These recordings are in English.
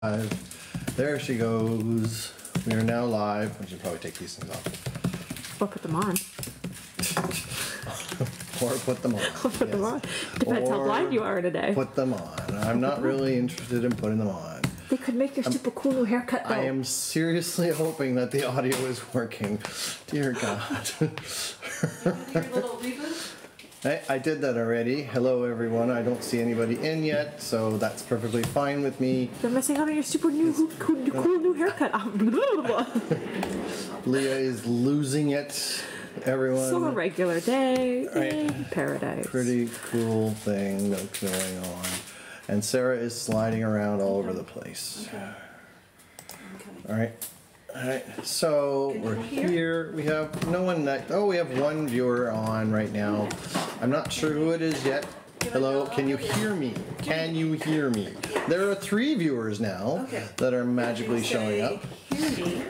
There she goes. We are now live. I should probably take these things off. Or put them on. Or put them on. Or put them on. Depends how blind you are today. Put them on. I'm not really interested in putting them on. They could make your super cool new haircut though. I am seriously hoping that the audio is working. Dear God. I did that already. Hello everyone. I don't see anybody in yet, so that's perfectly fine with me. You're missing out on your super new cool new haircut. Leah is losing it. Everyone. So a regular day in Right. paradise. Pretty cool thing going on. And Sarah is sliding around all over the place. Okay. Alright, so we're here. We have no one that. Oh, we have one viewer on right now. I'm not sure who it is yet. Hello, can you hear me? Can you hear me? There are 3 viewers now that are magically showing up. Hear me?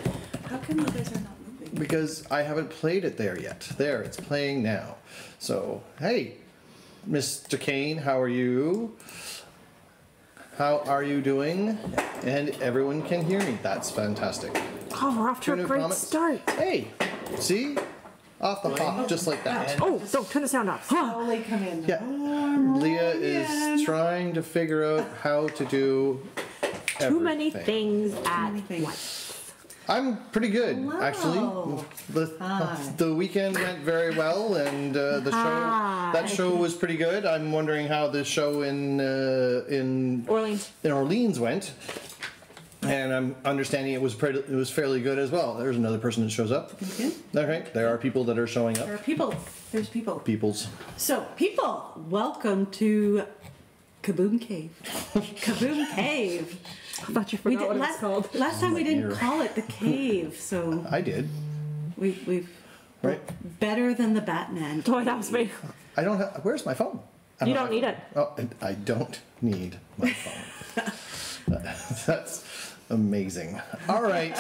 How come you guys are not moving? Because I haven't played it there yet. There, it's playing now. So, hey, Mr. Kane, how are you? How are you doing? And everyone can hear me. That's fantastic. Oh, we're off to a great start. Hey, see? Off the hop, just like that. Oh, don't turn the sound off. Slowly come in. Yeah. Leah is trying to figure out how to do Too many everything. things at once. I'm pretty good, Hello. actually. The weekend went very well, and that show was pretty good. I'm wondering how the show in Orleans went, and I'm understanding it was fairly good as well. There's another person that shows up. Okay. Okay, there are people that are showing up. There are people. There's people. Peoples. So, people, welcome to Kah-Boom Kave. Kah-Boom Kave. I thought you forgot what it's called. Last time we didn't call it the cave, so I did. we've Right. better than the Batman. Oh, that was me. I don't have. Where's my phone? You don't need it. Oh, I don't need my phone. That's amazing. All right.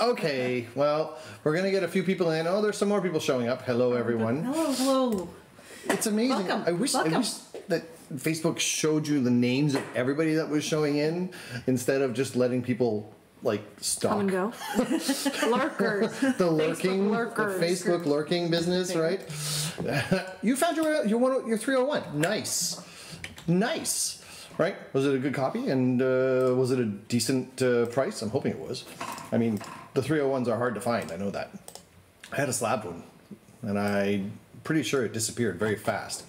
Okay. Well, we're gonna get a few people in. Oh, there's some more people showing up. Hello, everyone. Hello. It's amazing. Welcome. I wish that Facebook showed you the names of everybody that was showing in instead of just letting people like stalk. Come and go. Lurkers. The lurking, lurkers. the Facebook lurking business, right? You found your 301. Nice. Right? Was it a good copy? And was it a decent price? I'm hoping it was. I mean, the 301s are hard to find. I know that. I had a slab one, and I'm pretty sure it disappeared very fast.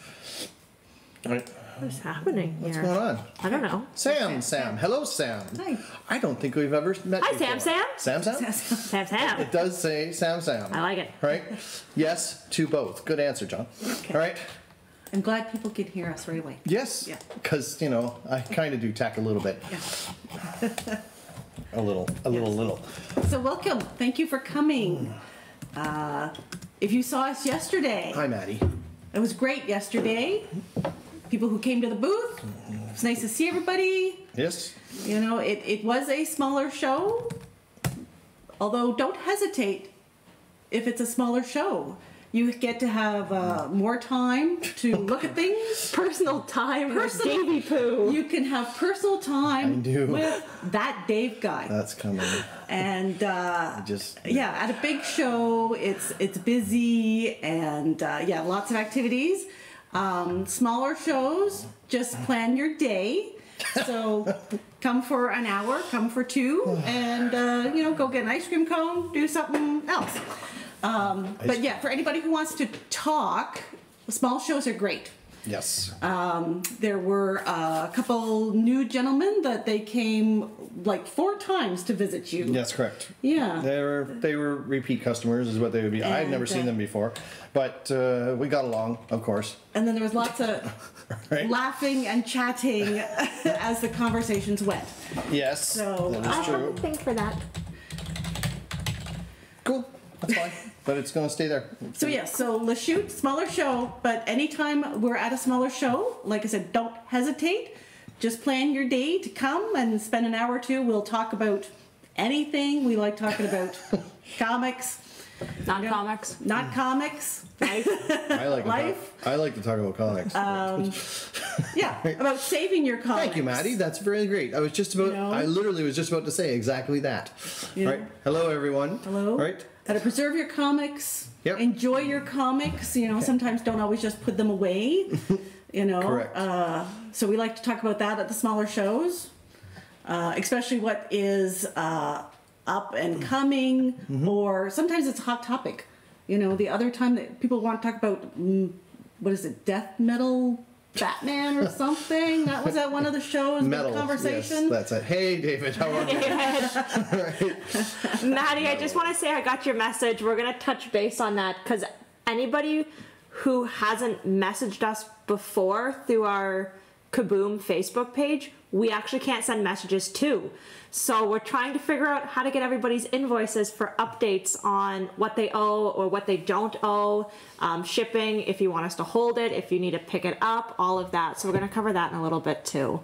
Right. What's happening here? What's going on? I don't know. Sam. Hello, Sam. Hi. I don't think we've ever met Hi, before. Sam. Sam? It does say Sam. I like it. Right? Yes to both. Good answer, John. Okay. All right. I'm glad people can hear us right away. Yes. Yeah. Because, I kind of do tack a little bit. Yeah. A little. So welcome. Thank you for coming. If you saw us yesterday, Hi, Maddie. it was great yesterday. People who came to the booth. It's nice to see everybody. Yes. It was a smaller show. Although don't hesitate if it's a smaller show. You get to have more time to look at things. Personal time with Davy Poo. You can have personal time I do. with that Dave guy. That's coming. And Just. yeah, at a big show, it's busy and lots of activities. Smaller shows, just plan your day. So come for an hour, come for 2, and go get an ice cream cone, do something else. But yeah, for anybody who wants to talk, small shows are great. Yes. There were a couple new gentlemen that they came like 4 times to visit you. Yes, correct. Yeah. They were repeat customers, is what they would be. I've never seen them before, but we got along, of course. And then there was lots of Right? laughing and chatting as the conversations went. Yes. So, that I is have a true. thing for that. Cool. That's fine. But it's going to stay there. So yeah, so Lachute, smaller show, but anytime we're at a smaller show, like I said, don't hesitate. Just plan your day to come and spend an hour or 2. We'll talk about anything. We like talking about comics, Non-comics. Not comics. Life. I like to talk about comics. Yeah, about saving your comics. Thank you, Maddie. That's very great. I was just about. You know? I literally was just about to say exactly that. You Right. know? Hello, everyone. Hello. Right. How to preserve your comics. Yep. Enjoy your comics. You know, sometimes don't always just put them away. You know. Correct. So we like to talk about that at the smaller shows, especially what is up and coming, or sometimes it's a hot topic. You know, the other time that people want to talk about, what is it, death metal Batman or something? That was at one of the shows. Metal Conversation. Yes, that's it. Hey, David. How are you? Maddie, I just want to say I got your message. We're going to touch base on that because anybody who hasn't messaged us before through our Kah-Boom Facebook page, we actually can't send messages to. So we're trying to figure out how to get everybody's invoices for updates on what they owe or what they don't owe, shipping, if you want us to hold it, if you need to pick it up, all of that. So we're going to cover that in a little bit too.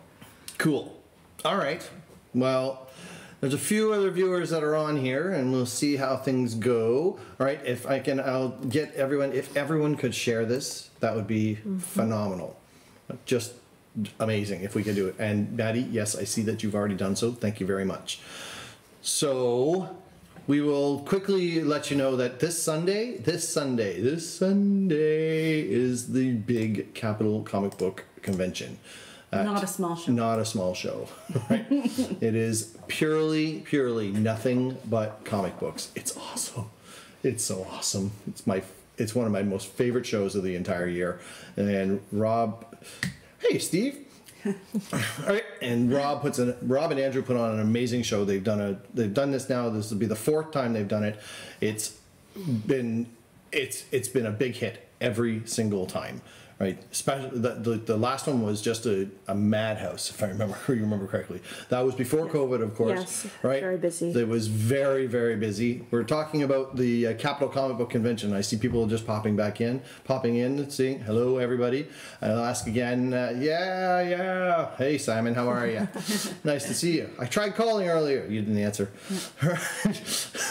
Cool. All right. Well, there's a few other viewers that are on here, and we'll see how things go. All right. If I can, I'll get everyone. If everyone could share this, that would be phenomenal. Just amazing if we could do it. And Maddie, yes, I see that you've already done so. Thank you very much. So we will quickly let you know that this Sunday is the big Capital Comic Book Convention. Not a small show. Not a small show. Right? It is purely nothing but comic books. It's awesome. It's so awesome. It's one of my most favorite shows of the entire year. And Rob, hey Steve. All right, and Rob and Andrew put on an amazing show. They've done this now. This will be the 4th time they've done it. It's been a big hit every single time. Right, especially the last one was just a madhouse, if I remember correctly. That was before COVID, of course. Yes, right. very busy. It was very busy. We're talking about the Capital Comic Book Convention. I see people just popping in, saying hello, everybody. And I'll ask again. Yeah. Hey, Simon, how are you? Nice to see you. I tried calling earlier. You didn't answer.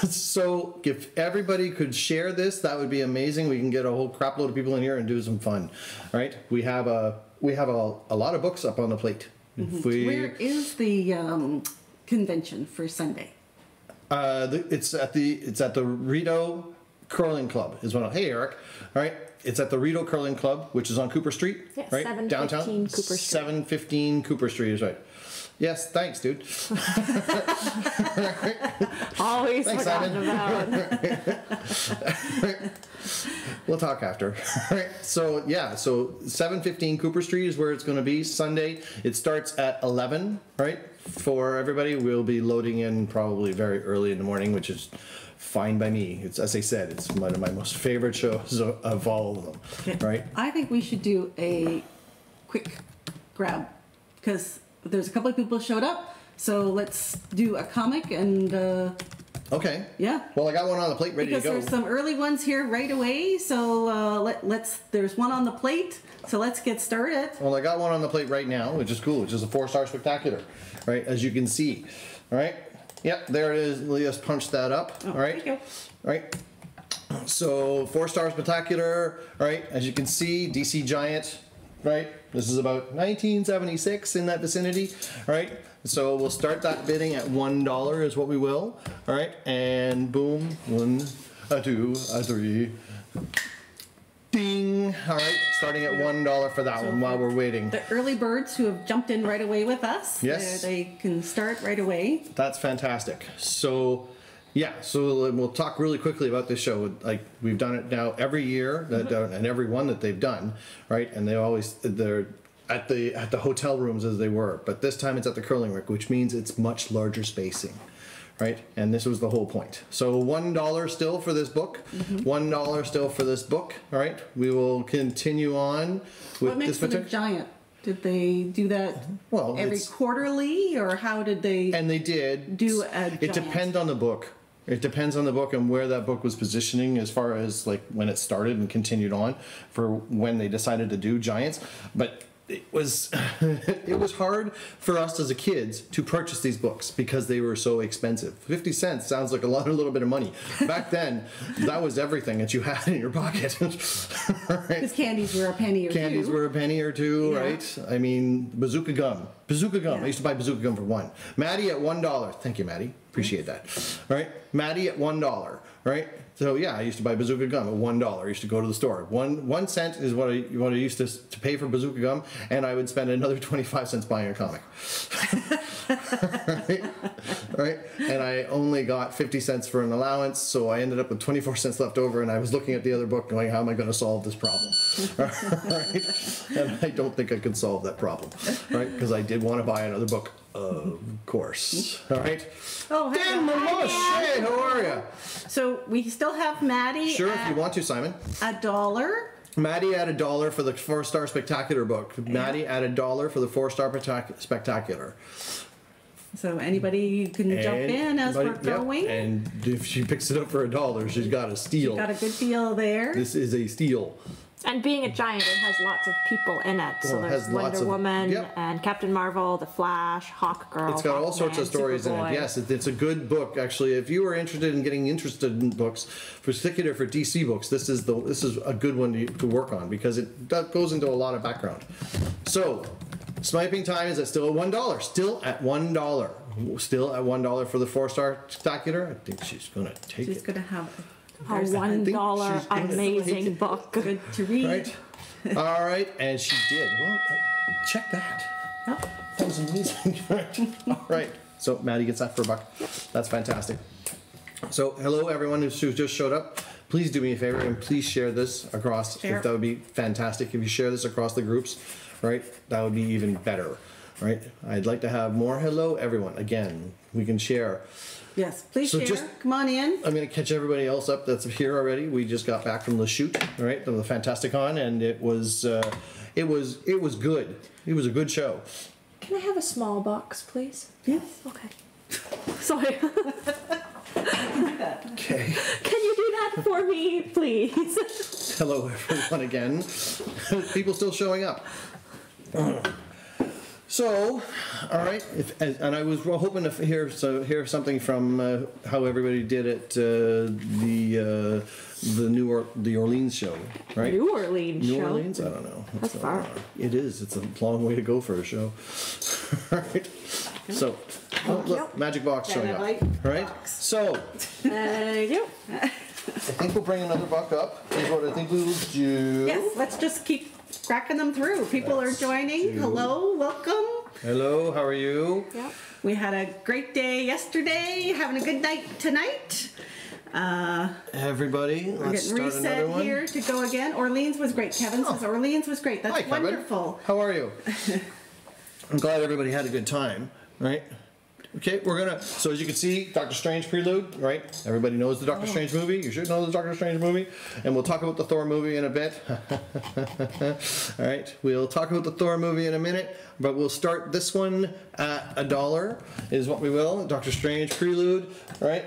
So if everybody could share this, that would be amazing. We can get a whole crap load of people in here and do some fun. Right? We have a lot of books up on the plate. Where is the convention for Sunday? It's at the Rito Curling Club. Hey, Eric. All right. It's at the Rito Curling Club, which is on Cooper Street. Yeah, right? 715 Downtown. Cooper Street. 715 Cooper Street is right. Yes, thanks, dude. Always Thanks, forgotten about. We'll talk after. So 715 Cooper Street is where it's going to be Sunday. It starts at 11, right? For everybody, we'll be loading in probably very early in the morning, which is fine by me. It's, as I said, it's one of my most favorite shows of all of them, right? I think we should do a quick grab because there's a couple of people showed up. So let's do a comic and Okay. yeah. Well, I got one on the plate ready Because to go. there's some early ones here right away. So there's one on the plate. So let's get started. Well, I got one on the plate right now, which is cool, which is a 4-star spectacular, right? As you can see, all right? Yep, there it is. Leah's punched that up, all right? There you go. All right. So 4-star spectacular, all right? As you can see, DC Giant, right? This is about 1976 in that vicinity, all right? So we'll start that bidding at $1 is what we will, all right? And boom, 1, a 2, a 3. Ding! All right, starting at $1 for that one while we're waiting. The early birds who have jumped in right away with us. Yes. They can start right away. That's fantastic. So, yeah, so we'll talk really quickly about this show. Like, we've done it now every year, and every one that they've done, right? And they're at the hotel rooms as they were, but this time it's at the curling rink, which means it's much larger spacing. Right, and this was the whole point. So $1 still for this book. $1 still for this book. All right, we will continue on with What makes this them a particular. giant? Did they do that every quarterly, or how did they? And they did do a It giant? depends on the book. It depends on the book and where that book was positioning as far as like when it started and continued on for when they decided to do giants. But it was it was hard for us as a kids to purchase these books because they were so expensive. 50 cents sounds like a little bit of money. Back then, that was everything that you had in your pocket. Right? Because candies were a penny or two. Candies were a penny or two, Yeah. right? I mean, bazooka gum. Bazooka gum. Yeah. I used to buy bazooka gum for $1. Maddie at $1. Thank you, Maddie. Appreciate that. Right? Maddie at $1. Right? So yeah, I used to buy bazooka gum at $1. I used to go to the store. One cent is what I used to pay for bazooka gum, and I would spend another 25 cents buying a comic. Right? And I only got 50 cents for an allowance, so I ended up with 24 cents left over, and I was looking at the other book going, how am I going to solve this problem? Right? And I don't think I could solve that problem, right? Because I did want to buy another book, of course. All right? Oh, hey. Dan Mamosh, hey, how are you? So we still have Maddie Sure, if at you want to, Simon. $1. Maddie at $1 for the 4-star spectacular book. Maddie at $1 for the 4-star spectacular. So anybody can jump in as we're going. And if she picks it up for $1, she's got a steal. Got a good deal there. This is a steal. And being a giant, it has lots of people in it. So Well, it there's has lots Wonder of- Woman yep. and Captain Marvel, The Flash, Hawkgirl. It's got all sorts of Hawkman, stories in Superboy. it. Yes, it's a good book. Actually, if you are interested in getting interested in books, particularly for DC books, this is a good one to work on because that goes into a lot of background. So, sniping time is still at $1. Still at $1. Still at $1 for the 4-star spectacular. I think she's gonna take She's it. going to have A there's $1 she's gonna amazing take it. book. good to read. Right. All right, and she did. Well, check that. Oh, That was amazing. All right. So Maddie gets that for $1. That's fantastic. So hello everyone who just showed up. Please do me a favor and please share this across. Share. That would be fantastic if you share this across the groups. Right? That would be even better. Right? I'd like to have more hello everyone. Again, we can share. yes, please So share. just- Come on in. I'm going to catch everybody else up that's here already. We just got back from the shoot, right? From the Fantasticon, and it was good. It was a good show. Can I have a small box, please? Yes. Okay. Sorry. Okay. Can you do that for me, please? Hello, everyone, again. People still showing up. So, all right, and I was hoping to hear something from how everybody did at the Orleans show, right? New Orleans New show. Orleans? I don't know. That's far. It is. It's a long way to go for a show. All right. So, oh, look, magic box showing up. Dynamite All right. box. So, There you go. I think we'll bring another buck up. Is what I think we will do. Yes, let's just keep cracking them through. People are joining. do. Hello, welcome. Hello. How are you? Yep. We had a great day yesterday, having a good night tonight. Everybody, We're let's getting start another reset one. here to go again. Orleans was great. Kevin says Orleans was great. That's Hi, Kevin. wonderful. How are you? I'm glad everybody had a good time, right? Okay, so as you can see, Doctor Strange prelude, right? Everybody knows the Doctor Strange movie. You should know the Doctor Strange movie. And we'll talk about the Thor movie in a bit. All right, we'll talk about the Thor movie in a minute, but we'll start this one at $1 is what we will. Doctor Strange prelude, right?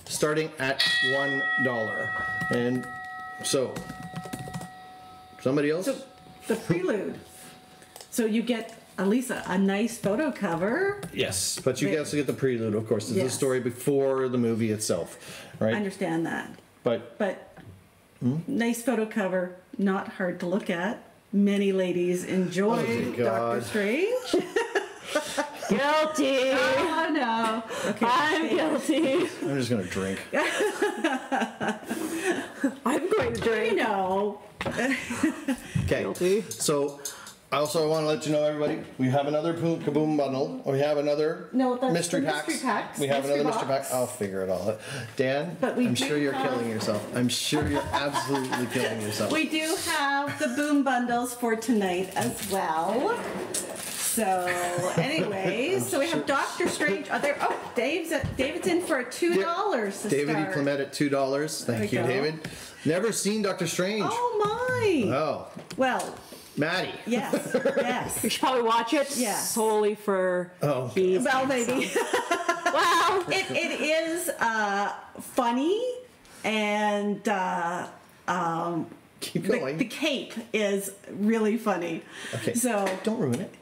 Starting at $1. And so, somebody else? So the prelude. So you get Lisa a nice photo cover. Yes, but you Wait. also get the prelude, of course. It's the Yes. story before the movie itself, I right? understand that. But Nice photo cover, not hard to look at. Many ladies enjoy Oh, my God. Doctor Strange. Guilty. Oh no. Okay. I'm guilty. I'm just gonna drink. I'm going to You drink. know. Okay. Guilty. So, I want to let you know, everybody, we have another Kah-Boom bundle. We have another No, that's mystery the packs. mystery packs. We have Mystery another mystery pack. box. I'll figure it all out. Dan, But we I'm do sure you're have- killing yourself. I'm sure you're absolutely killing yourself. We do have the Boom bundles for tonight as well. So, anyways, so we have Doctor Strange. Oh, David's in for $2 to David E. start. Clement at $2. There Thank we you, go. David. Never seen Doctor Strange. Oh my! Oh, Well, Maddie. yes, yes. You should probably watch it Yeah. solely for Oh. these. Well, maybe. Wow. It is funny and Keep going. The cape is really funny. Okay. So don't ruin it.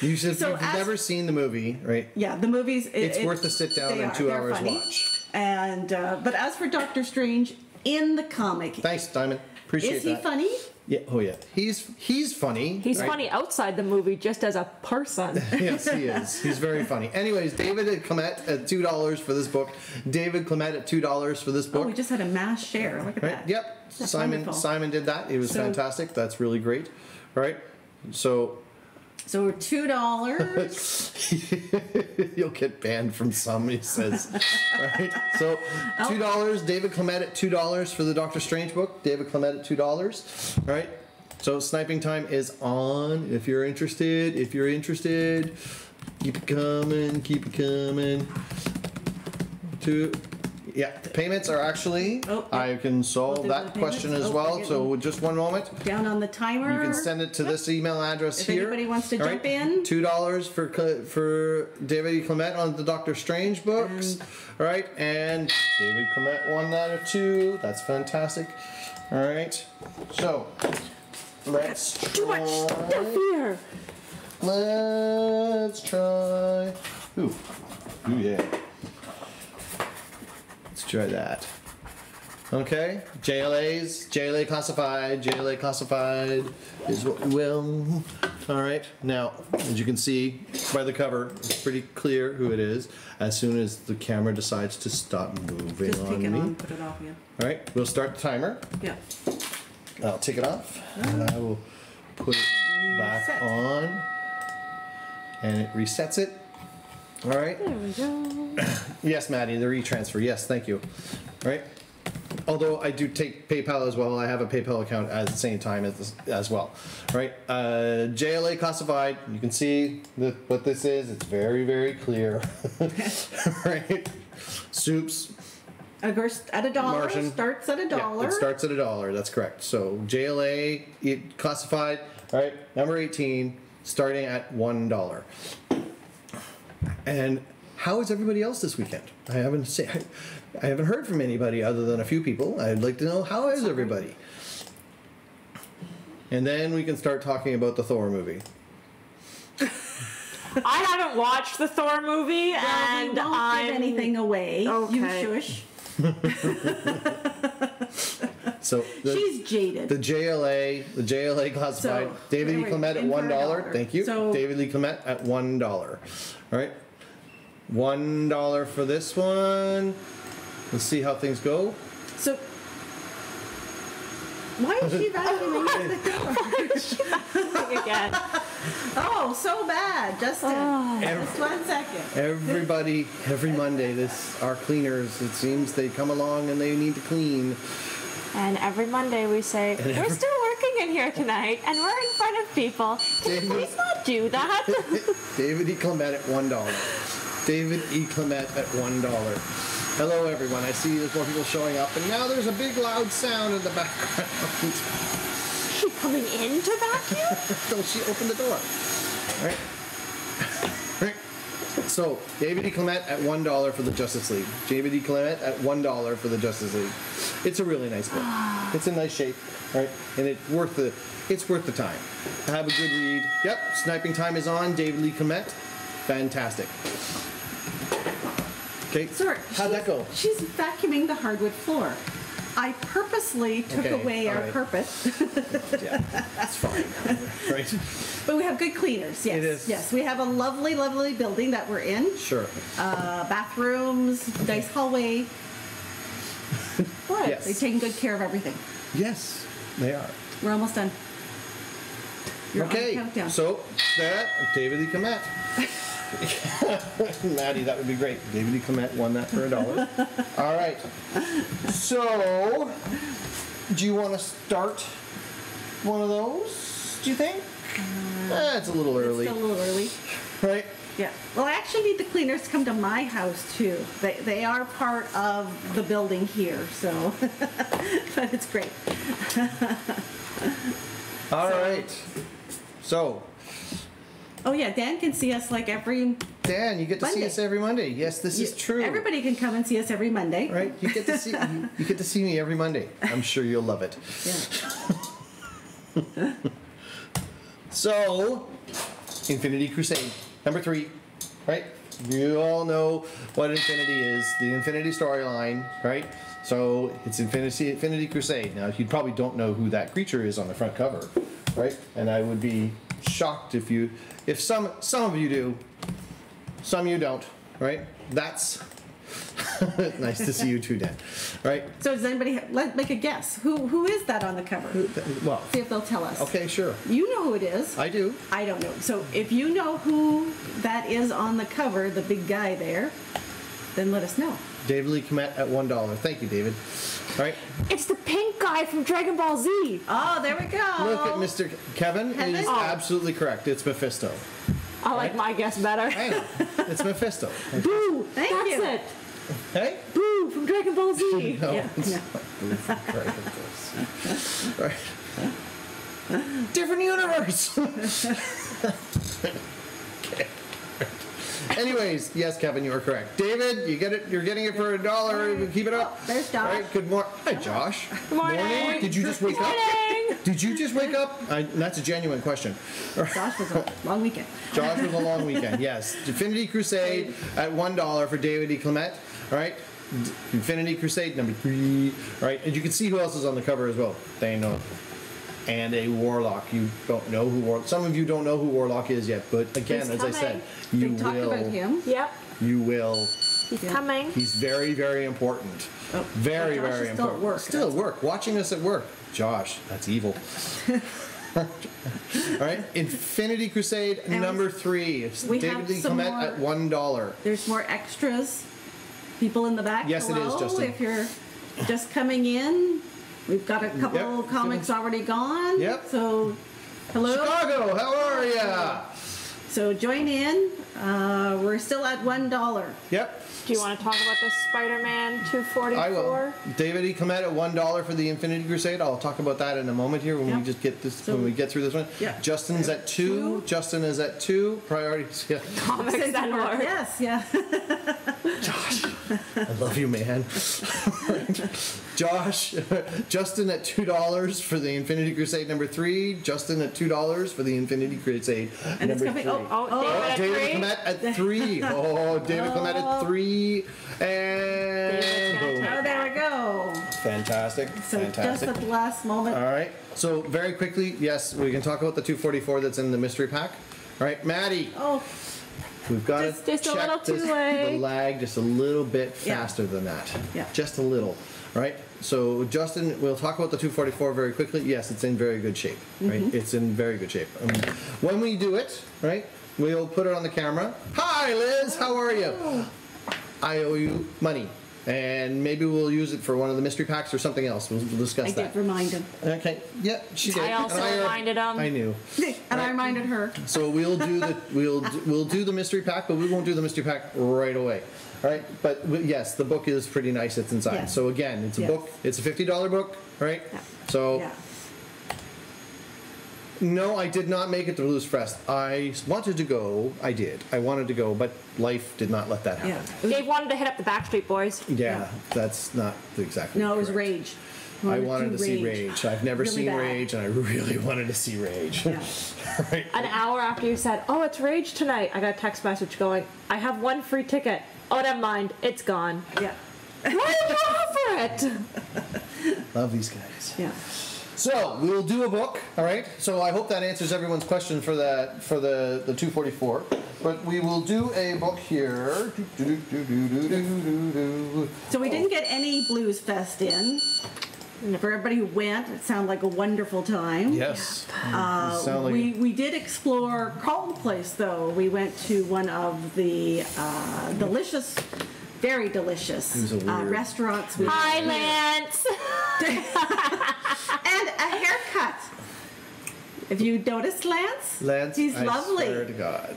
You should. So if you've never seen the movie, right? yeah, the movies. It's worth a sit down and 2 hours funny. watch. And but as for Doctor Strange in the comic, Thanks, Diamond. Appreciate that. is he funny? Yeah. Oh yeah. He's funny. He's right? funny outside the movie, just as a person. Yes, he is. He's very funny. Anyways, David Clement at $2 for this book. David Clement at $2 for this Oh, book. we just had a mass share. Look at Right? that. Yep. That's Simon wonderful. Simon did that. It was So- fantastic. That's really great. Right? So So we're $2. you'll get banned from some, he says. Right? So $2. David Clement at $2 for the Doctor Strange book. David Clement at $2. Right? So sniping time is on. If you're interested, keep it coming. Yeah, the payments are actually. Oh, I can solve We'll do that the question payments. as Oh, well. we're So getting- just one moment. Down on the timer. You can send it to this email address If here. anybody wants to All jump in. $2 for David E. Clement on the Doctor Strange books. All right, and David Clement won that at 2. That's fantastic. All right, so let's Too much stuff here. Let's try. Ooh, yeah. Let's try that. Okay, JLA classified is what we will. All right, now as you can see by the cover, it's pretty clear who it is. As soon as the camera decides to stop moving Just on take it me. on, put it off again. All right, we'll start the timer. Yeah. I'll take it off and I will put it back Reset. on, and it resets it. All right. There we go. Yes, Maddie, the retransfer. Yes, thank you. All right. Although I do take PayPal as well. I have a PayPal account at the same time as well. All right. JLA classified. You can see what this is. It's very, very clear. Right. Soups. At $1. Martian. Starts at $1. Yeah, it starts at $1. That's correct. So JLA classified. All right. Number 18, starting at $1. And how is everybody else this weekend? I haven't heard from anybody other than a few people. I'd like to know, how is everybody? And then we can start talking about the Thor movie. I haven't watched the Thor movie, Well, and we won't I'm give anything away. Okay. You shush. So She's jaded. the JLA classified. So, David E. there we- Clement at in for $1. $1. Thank you. So- David Lee Clement at $1. All right. $1 for this one. Let's see how things go. So, why is she vacuuming out the door? again. Oh, so bad, Justin. Oh. Just 1 second. Everybody, every Monday, our cleaners, it seems they come along and they need to clean. And every Monday we say, And we're every- still working in here tonight, and we're in front of people. Can you David- please not do that? David E. Clement at $1. David E. Clement at $1. Hello, everyone. I see there's more people showing up, and now there's a big loud sound in the background. Is she coming in to vacuum? So she opened the door. All right. Right. So, David E. Clement at $1 for the Justice League. David E. Clement at $1 for the Justice League. It's a really nice book. It's in nice shape, right? And it's worth the time. Have a good read. Yep, sniping time is on. David Lee Clement. Fantastic. Okay, Sorry. how'd that go? She's vacuuming the hardwood floor. I purposely took Okay, away all our right. carpet. Yeah, that's fine. Right? But we have good cleaners, yes. It is. Yes, we have a lovely, lovely building that we're in. Sure. Bathrooms, nice hallway. What? Yes. They're taking good care of everything. Yes, they are. We're almost done. You're on Okay, the countdown. so that David E. Clement. Maddie, that would be great. David E. Clement won that for $1. All right. So, do you want to start one of those? Do you think? It's a little early, It's still a little early. right? Yeah. Well, I actually need the cleaners to come to my house too. They are part of the building here, so but it's great. All right. So, Oh yeah, Dan can see us like every Dan, you get to see Monday. us every Monday. Yes, this is true. Everybody can come and see us every Monday. Right? You get to see you get to see me every Monday. I'm sure you'll love it. Yeah. So, Infinity Crusade number 3, right? You all know what Infinity is, the Infinity storyline, right? So it's Infinity Crusade. Now you probably don't know who that creature is on the front cover, right? And I would be shocked if some of you do, some of you don't, right? That's nice to see you too, Dan. Right? So does anybody make a guess? Who is that on the cover? Well, See if they'll tell us. okay, sure. You know who it is. I do. I don't know. So if you know who that is on the cover, the big guy there, then let us know. David Lee Komet at $1. Thank you, David. Right? It's the pink guy from Dragon Ball Z. Oh, there we go. Look at Mr. Kevin. It is Oh. absolutely correct. It's Mephisto. I like my guess better. I know. It's Mephisto. Boo! Thank That's you. it. Hey? Boo from Dragon Ball Z. No. Yeah, it's yeah. not Boo from Dragon Ball Z. Right. Different universe. Okay. Anyways, yes, Kevin, you are correct. David, you get it. You're getting it for $1. Keep it up. There's Josh. Right. Good morning. Hi, Josh. Good morning. Did you just wake up? Morning. Did you just wake up? That's a genuine question. Josh was a long weekend. Josh was a long weekend. Yes. Infinity Crusade at $1 for David E. Clement. All right. Infinity Crusade number 3. All right. And you can see who else is on the cover as well. Thanos. And a Warlock. You don't know who Warlock. Some of you don't know who Warlock is yet, but again, He's as I said, coming. you They talked about will. him. Yep. You will. He's Yeah. coming. He's very, very important. Oh, Very, Josh very is still at important. work, Still at work. Watching us at work. Josh, that's evil. All right. Infinity Crusade And number 3. It's we David have Lee some Clement more- at $1. There's more extras. People in the back. Yes, it is, Hello, Justin. If you're just coming in, we've got a couple Yep. comics already gone. Yep. So, hello. Chicago, how are ya? So join in. We're still at $1. Yep. Do you want to talk about this Spider-Man 244? I will. David E. Clement at $1 for the Infinity Crusade. I'll talk about that in a moment here when Yep. we just get this So- when we get through this one. Yeah. Justin's at 2. Justin is at 2. Priorities. Yeah. Comics and more. Yes, yeah. Josh, I love you, man. Josh, Justin at $2 for the Infinity Crusade number 3. Justin at $2 for the Infinity Crusade And it's number coming. 3. Oh, David David at 3. Clement at 3. Oh, David Clement at 3. And David's gonna boom. Oh, there we go. Fantastic. So just Fantastic. at the last moment. All right. So very quickly, yes, we can talk about the 244 that's in the mystery pack. All right, Maddie, Oh, we've got Just to a check little too the late. lag just a little bit Yeah. faster than that. Yeah. Just a little. Right. So Justin, we'll talk about the 244 very quickly. Yes, it's in very good shape. Right. Mm-hmm. It's in very good shape. When we do it, right, we'll put it on the camera. Hi, Liz. How are you? Oh. I owe you money. And maybe we'll use it for one of the mystery packs or something else. We'll discuss I that. did remind him. Okay. Yeah, she did. I also And reminded him. I knew. And I reminded her. So we'll do the we'll do the mystery pack, but we won't do the mystery pack right away. All right. But yes, the book is pretty nice. It's inside. Yes. So again, it's a Yes. book. It's a $50 book, right? Yeah. So Yeah. no, I did not make it to Blues Fest. I wanted to go. I did. I wanted to go, but life did not let that Yeah. happen. Dave wanted to hit up the Backstreet Boys. Yeah, that's not exactly. No, it was correct. Rage. I wanted to see Rage. I've never Really seen bad. Rage, and I really wanted to see Rage. Yeah. Right. An hour after you said, "Oh, it's Rage tonight," I got a text message going, "I have one free ticket." Oh, never mind, it's gone. Yeah. Why did you offer it? Love these guys. Yeah. So we'll do a book, all right? So I hope that answers everyone's question for the 244. But we will do a book here. So we didn't get any Blues Fest in. For everybody who went, it sounded like a wonderful time. Yes. Sound like We did explore Carlton Place, though. We went to one of the delicious, very delicious It was a weird- restaurants. We Hi, Lance. and a haircut. If you noticed Lance, Lance, he's I lovely. swear to God.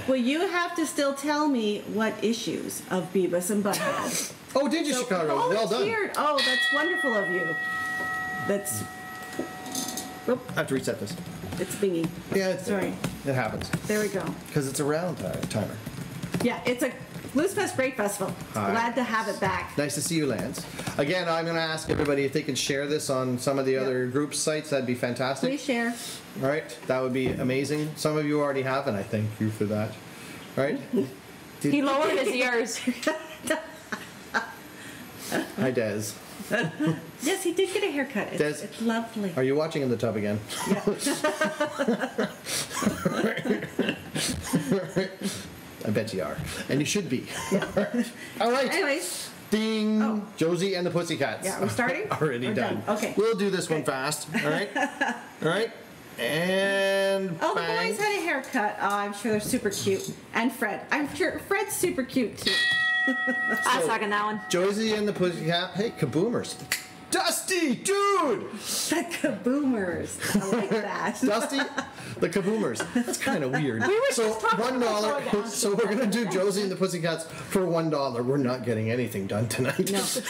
Well, you have to still tell me what issues of Beavis and Butthead. Oh, did you, Chicago? Well done. volunteered. Oh, that's wonderful of you. That's. I have to reset this. It's binging. Yeah, Sorry. it happens. There we go. Because it's a round timer. Yeah, it's a Blues Fest Break Festival. Hi. Glad to have it back. Nice to see you, Lance. Again, I'm going to ask everybody if they can share this on some of the other group sites. That'd be fantastic. Please share. All right, that would be amazing. Some of you already have, and I thank you for that. All right. He lowered his ears. Hi, Des. Yes, he did get a haircut. Des, It's lovely. Are you watching in the tub again? I bet you are, and you should be. All right. Anyways, Ding! Oh. Josie and the Pussycats. yeah, we're starting? Already We're done. Okay. We'll do this one fast. All right. All right. And Oh, the bang. boys had a haircut. Oh, I'm sure they're super cute. And Fred. I'm sure Fred's super cute too. I second that one. Josie and the Pussycat. Hey, Kaboomers. Dusty, dude. The Kah-Boomers. I like that. Dusty, the Kaboomers. That's kind of weird. We were So just talking about $1. that. So we're gonna do Josie and the Pussycats for $1. We're not getting anything done tonight. No, it's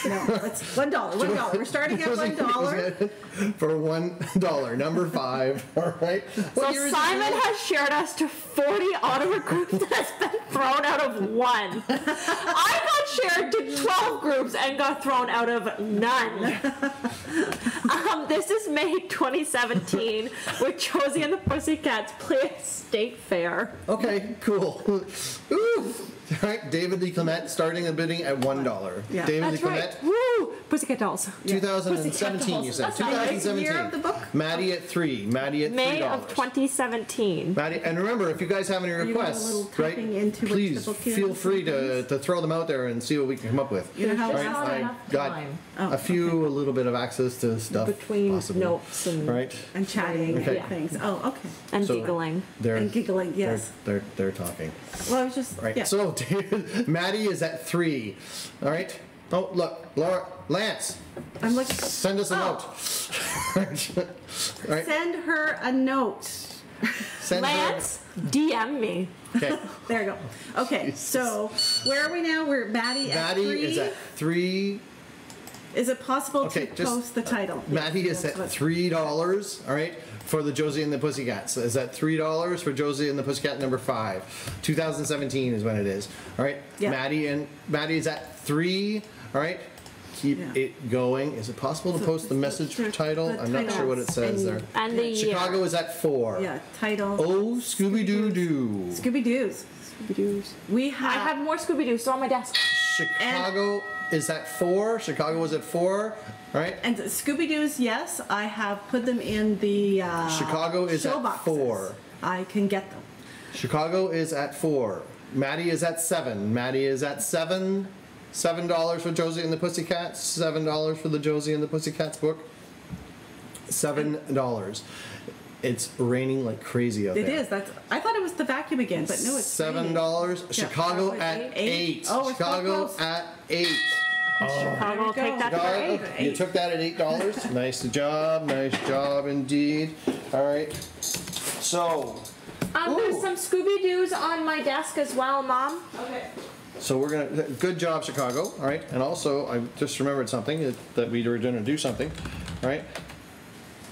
$1. $1. We're starting at $1. For $1. Number 5. All right. So Simon has shared us to 40 autograph groups that has been thrown out of one. I got shared to 12 groups and got thrown out of none. This is May 2017, with Josie and the Pussycats play a state fair. Okay, cool. Ooh. All right, David Lee Clement starting the bidding at $1. Yeah. David That's Lee right. Clement. Woo! Pussycat Dolls. 2017, you said. That's right. 2017. Year of the book? Maddie at 3. Maddie at $3. May of 2017. Maddie, and remember, if you guys have any want a requests, little right, typing into which please the book is feel and free things? to throw them out there and see what we can come up with. You know how There's Right, not I enough got time a few, a little bit of access to stuff. between possibly. notes and, Right? And chatting Okay. and things. Oh, okay. and So- giggling. They're, And giggling, yes. they're talking. Well, I was just, Right. yeah. So Maddie is at 3. All right. Oh, look, Laura, Lance, I'm looking. send us a note. All right. Send her a note. Send her- Lance, DM me. Okay. There you go. Okay, so where are we now? We're Maddie at Maddie 3. is at 3. Is it possible Okay, to just- post the title? Maddie is That's at what- $3. All right. For the Josie and the Pussycats. Is that $3 for Josie and the Pussycat number 5? 2017 is when it is. All right. Yeah. Maddie is at 3. All right. Keep Yeah. it going. Is it possible to So post the the- message the title? I'm not title. sure what it says there. And the year. Chicago is at 4. Yeah, title. Oh, Scooby Doo Doo. Scooby-Doo's. Scooby-Doos. We I have, have more Scooby-Doos. They're on my desk. Chicago is at 4. Chicago is at 4. All right. and Scooby-Doo's, yes, I have put them in the Chicago is show at boxes. 4. I can get them. Chicago is at 4. Maddie is at 7. Maddie is at 7. $7 for Josie and the Pussycats. $7 for the Josie and the Pussycats book. $7. It's raining like crazy out It there. is. That's. I thought it was the vacuum again, but no, it's $7. raining. Chicago Yeah, at 8. Oh, it's so Chicago close. at 8. Chicago will There we take go. that to their Chicago, eight. you took that at $8. Nice job indeed. All right. So, There's Ooh. some Scooby-Doos on my desk as well, Mom. Okay. So we're gonna. Good job, Chicago. All right, and also I just remembered something that we were gonna do something. All right,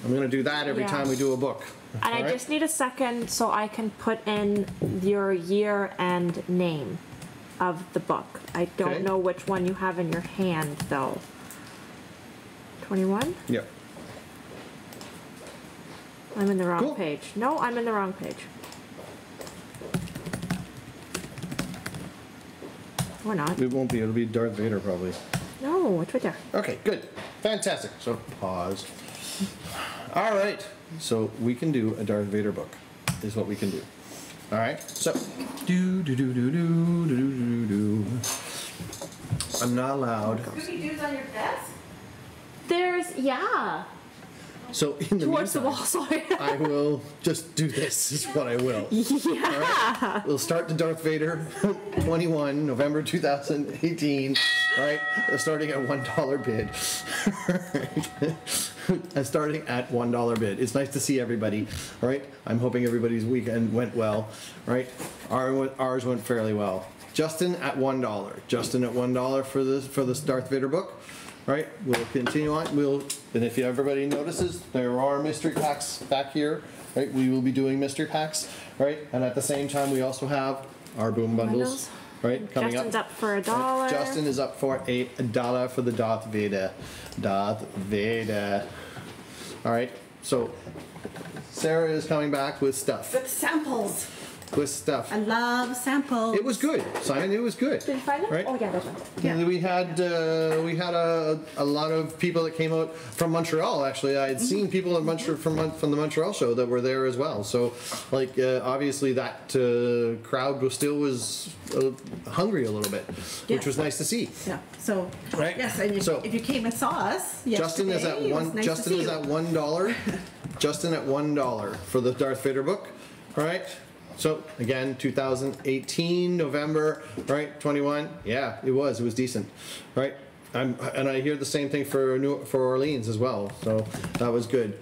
I'm gonna do that every Yeah. time we do a book. And all I right? just need a second so I can put in your year and name of the book. I don't Okay. know which one you have in your hand, though. 21? Yeah. I'm in the wrong Cool. page. No, I'm in the wrong page. Or not. It won't be. It'll be Darth Vader probably. No, it's right there. Okay, good, fantastic. So pause. All right. So we can do a Darth Vader book. Is what we can do. All right. So do do do do do do do do. I'm not allowed. Scooby-Doo's on your desk? There's, yeah. So in the Towards the meantime, wall, sorry. I will just do this. Is what I will. Yeah. All right? We'll start the Darth Vader 21 November 2018. All right, starting at $1 bid. And starting at $1 bid. It's nice to see everybody. All right, I'm hoping everybody's weekend went well. All right, ours went fairly well. Justin at $1. Justin at $1 for this Darth Vader book. Right, we'll continue on. And if everybody notices, there are mystery packs back here. Right, we will be doing mystery packs. Right, and at the same time, we also have our boom bundles. Right, coming Justin's up. up for $1. Justin is up for $1 for the Darth Vader. Darth Vader. All right, so Sarah is coming back with stuff. With samples. With stuff. I love samples. It was good, Simon. It was good. Did you find them? Right? Oh, yeah, there's one. Yeah. We had a lot of people that came out from Montreal. Actually, I had seen people in from the Montreal show that were there as well. So, like, obviously that crowd was hungry a little bit, which was nice to see. Yeah. So Right. yes, and if you came and saw us yesterday, Justin is at it was one. nice to Justin see is you. at $1. Justin at $1 for the Darth Vader book. All right. So again, 2018 November, right? 21. Yeah, it was decent, right? And I hear the same thing for Orleans as well. So that was good.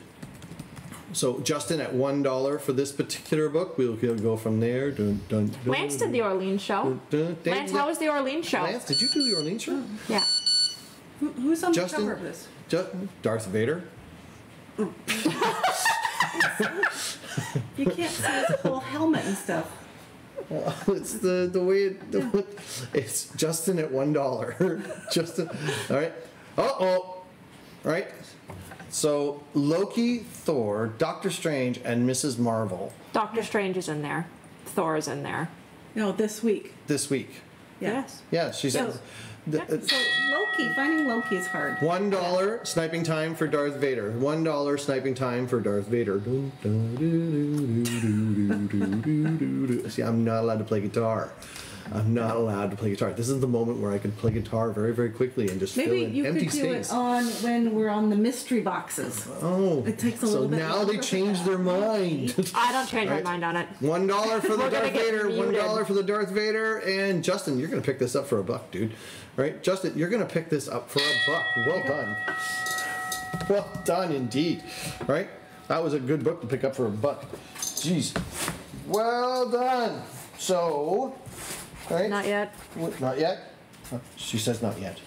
So Justin at $1 for this particular book. We'll go from there. Dun, dun, dun. Lance did the Orleans show. Lance, how was the Orleans show? Lance, did you do the Orleans show? Yeah. Who's on Justin? the cover of this? Darth Vader. You can't see his whole helmet and stuff. It's the way it's Justin at $1. Justin, all right. All right. So Loki, Thor, Doctor Strange, and Mrs. Marvel Doctor Strange is in there. Thor is in there. No, this week. this week. Yeah. Yes. Yeah, she said. So Loki, finding Loki is hard. $1 sniping time for Darth Vader. $1 sniping time for Darth Vader. See, I'm not allowed to play guitar. I'm not allowed to play guitar. This is the moment where I can play guitar very, very quickly and just Maybe fill in you empty could do space. it on when we're on the mystery boxes. Oh, It takes a so little bit now longer they for changed that. their mind. I don't change Right. my mind on it. $1 for the We're gonna Darth get Vader. muted. $1 for the Darth Vader. And Justin, you're gonna pick this up for $1, dude. Right, Justin, you're gonna pick this up for $1. Well done. Well done indeed. Right, that was a good book to pick up for $1. Jeez. Well done. So, right? Not yet. Not yet. She says not yet.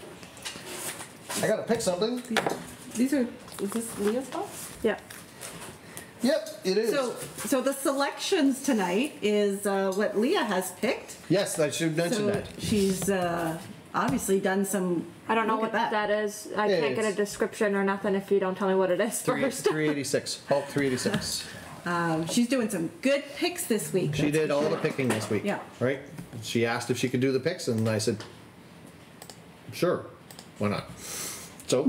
I gotta pick something. These are. Is this Leah's box? Yeah. Yep, it is. So the selections tonight is what Leah has picked. Yes, I should mention So that. she's obviously done some. I don't know look what at that is. I Yeah, can't get a it's- description or nothing if you don't tell me what it is first. 386. Hulk 386. She's doing some good picks this week. She that's did for all sure. the picking this week. Yeah. Right? She asked if she could do the picks, and I said, sure, why not? So,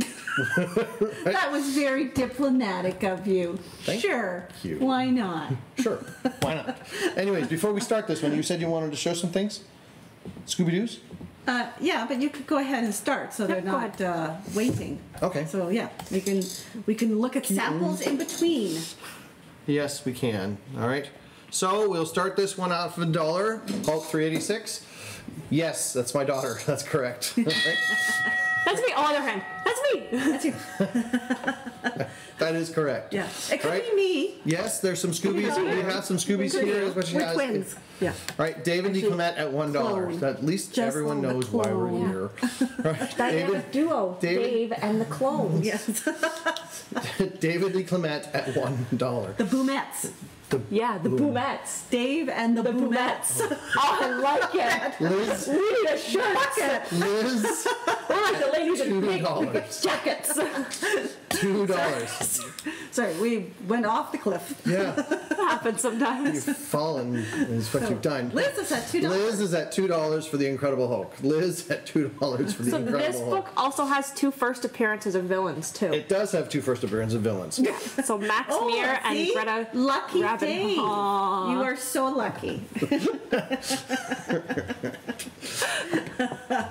That was very diplomatic of you. Thank Sure. you. Why not? sure, why not? Anyways, before we start this one, you said you wanted to show some things? Scooby-Doo's? Yeah, but you could go ahead and start so they're go not waiting. Okay. So yeah, we can look at samples in between. Yes, we can. All right. So, we'll start this one out for $1. Hulk 386. Yes, that's my daughter. That's correct. Right? That's me. Oh, other hand. That's me. That's you. That is correct. Yeah. It could Right? be me. Yes, there's some Scoobies. We have some Scoobies here. Is what she We're has. twins. Yeah. All right, David Lee Actually, Clement at $1. clone. At least Just everyone the knows why we're clone. here. Right, Dynamic duo. David- Dave and the clones. Yes. David Lee Clement at $1. The Boomettes. Yeah, the Boomettes. Dave and the Boomettes. Oh, I like it. Liz, We need a shirt. Liz, We're like the ladies in pink $2. jackets. $2. Sorry, we went off the cliff. Yeah, Happens sometimes. you've fallen is what you've done. Liz is at $2. Liz is at $2 for the Incredible Hulk. Liz at $2 for the So Incredible this Hulk. book also has 2 first appearances of villains too. It does have 2 first appearances of villains. So Max Meir and see? Greta Lucky Rabbit. Dave. Aw. You are so lucky.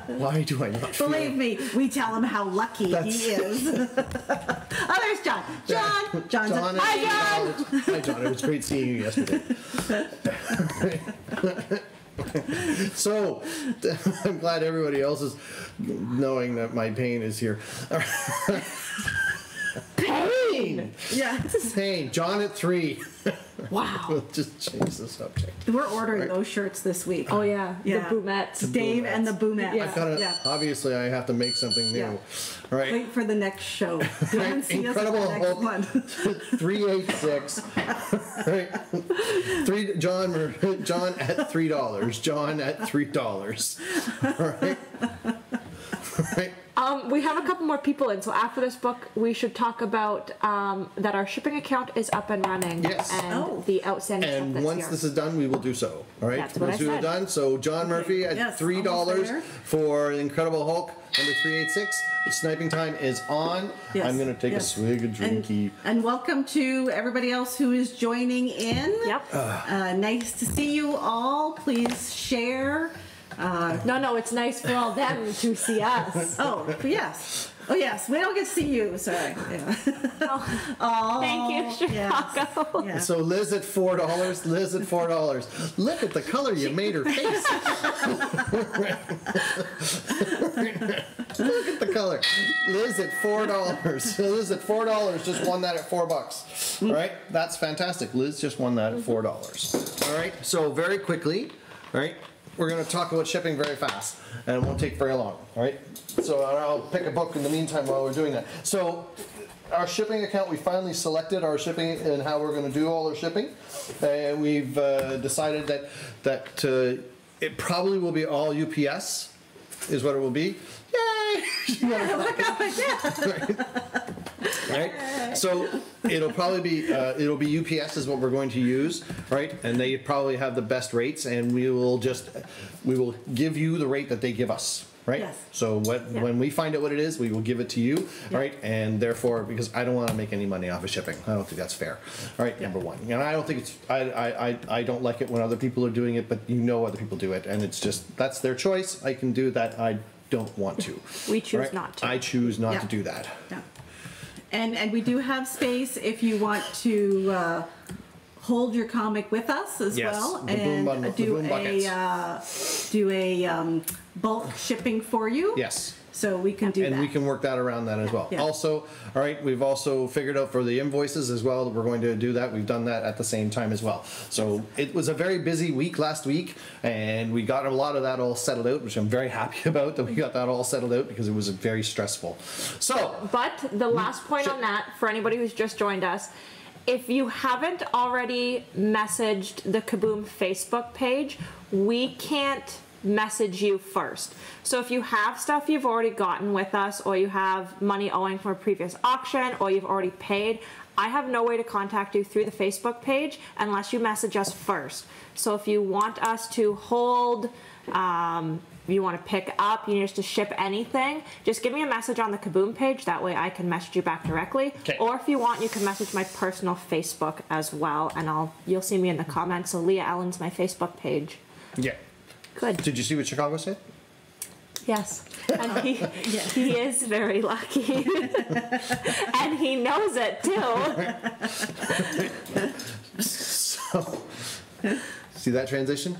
Why do I not feel? Believe me, we tell him how lucky he is. Oh, there's John. John's John a, at hi, John. $2. Hi, John. It was great seeing you yesterday. So, I'm glad everybody else is knowing that my pain is here. Pain. Yeah. Pain. John at $3. Wow. We'll just change the subject. We're ordering those shirts this week. Oh yeah, Yeah. the boomettes. Dave and the Boomettes. Yeah. I've gotta, Yeah. obviously, I have to make something new. Yeah. Right? Wait for the next show. Come and see us at Incredible the next Hulk one. 386. Right? John at $3. John at $3. Right? Right? We have a couple more people in, so after this book, we should talk about that our shipping account is up and running. Yes. And the outstanding stuff And that's once here. this is done, we will do so. All right. That's what Once I we are said. done. So John Murphy at Yes, $3 almost there. for Incredible Hulk number 386. The sniping time is on. Yes, I'm gonna take a yes. swig of drinky. And welcome to everybody else who is joining in. Yep. Nice to see you all. Please share. No, it's nice for all them to see us. Oh, yes. Oh, yes. We don't get to see you. Sorry. Yeah. Thank you, Chicago. Yeah. So Liz at $4. Liz at $4. Look at the color you made her face. Look at the color. Liz at $4. Liz at $4 just won that at $4. All right, that's fantastic. Liz just won that at $4. All right, so very quickly, all right, we're going to talk about shipping very fast, and it won't take very long. All right, so I'll pick a book in the meantime while we're doing that. So our shipping account, we finally selected our shipping and how we're going to do all our shipping, and we've decided that it probably will be all UPS, is what it will be. Yay! Right? So it'll probably be UPS is what we're going to use, right? And they probably have the best rates, and we will give you the rate that they give us. Right? Yes. So when we find out what it is, we will give it to you, right? And therefore, because I don't want to make any money off of shipping, I don't think that's fair. All right, number one. And I don't think it's I don't like it when other people are doing it, but you know other people do it, and it's just that's their choice. I can do that. I don't want to. We choose right? not to. I choose not Yeah. to do that. Yeah. And we do have space if you want to hold your comic with us as Yes, well, the boom and bundle- the boom do a bulk shipping for you. Yes. So we can do And that. we can work that around that as well. Yeah. Also, all right, we've also figured out for the invoices as well that we're going to do that. We've done that at the same time as well. So it was a very busy week last week, and we got a lot of that all settled out, which I'm very happy about that we got that all settled out because it was very stressful. So, But the last point on that, for anybody who's just joined us, if you haven't already messaged the Kah-Boom Facebook page, we can't message you first. So if you have stuff you've already gotten with us, or you have money owing from a previous auction, or you've already paid, I have no way to contact you through the Facebook page unless you message us first. So if you want us to hold, if you want to pick up, you need us to ship anything, just give me a message on the Kah-Boom page. That way I can message you back directly. Okay. Or if you want, you can message my personal Facebook as well, and you'll see me in the comments. So Leah Ellen's my Facebook page. yeah. Good. Did you see what Chicago said? Yes. And he is very lucky. And he knows it too. So, see that transition?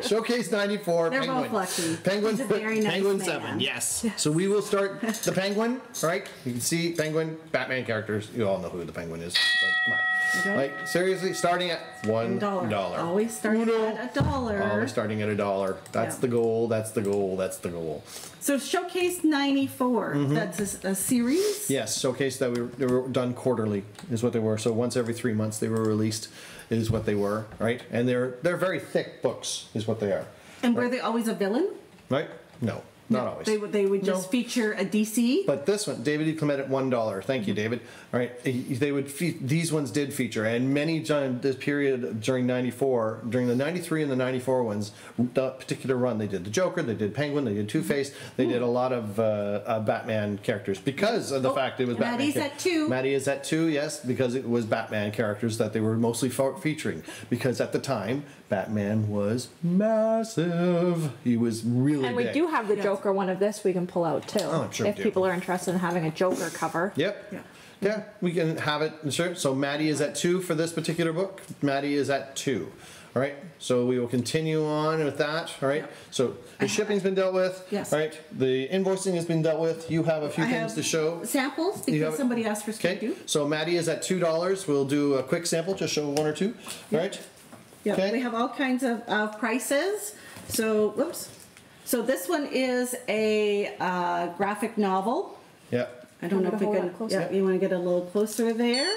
Showcase 94, They're Penguin. both lucky. Penguin, He's a very nice Penguin man. 7, yes. So we will start the Penguin, right? You can see Penguin, Batman characters. You all know who the Penguin is. But come on. Okay. Like, seriously, starting at $1. Always starting at $1. Always starting at $1. That's Yeah. the goal, that's the goal, that's the goal. So Showcase 94, Mm-hmm. that's a series? Yes, showcase that they were done quarterly is what they were. So once every 3 months they were released is what they were, right? And they're very thick books is what they are. And were they always a villain? Right? No, not always. They would just feature a DC? But this one, David E. Clement at $1. Thank you, David. All right, they would these ones did feature, and many times this period during '94, during the '93 and the '94 ones, that particular run, they did the Joker, they did Penguin, they did Two-Face, they did a lot of Batman characters because of the fact it was Batman. Maddie's at 2. Maddie is at 2, yes, because it was Batman characters that they were mostly featuring. Because at the time, Batman was massive. He was really And we big. do have the Joker one of this we can pull out too. Oh, I'm sure we if do. people are interested in having a Joker cover. Yep. Yeah. Yeah, we can have it. Sure. So Maddie is at 2 for this particular book. Maddie is at 2. All right. So we will continue on with that. All right. Yep. So the shipping's been dealt with. Yes. All right. The invoicing has been dealt with. You have a few I things have to show. samples You because have- somebody asked for Okay. Scooby-Doo. So Maddie is at $2. We'll do a quick sample. Just show one or two. All right. Yeah, Okay. we have all kinds of prices. So, whoops. So this one is a graphic novel. Yeah. I don't know if we Hold can. it closer. Yeah, you want to get a little closer there.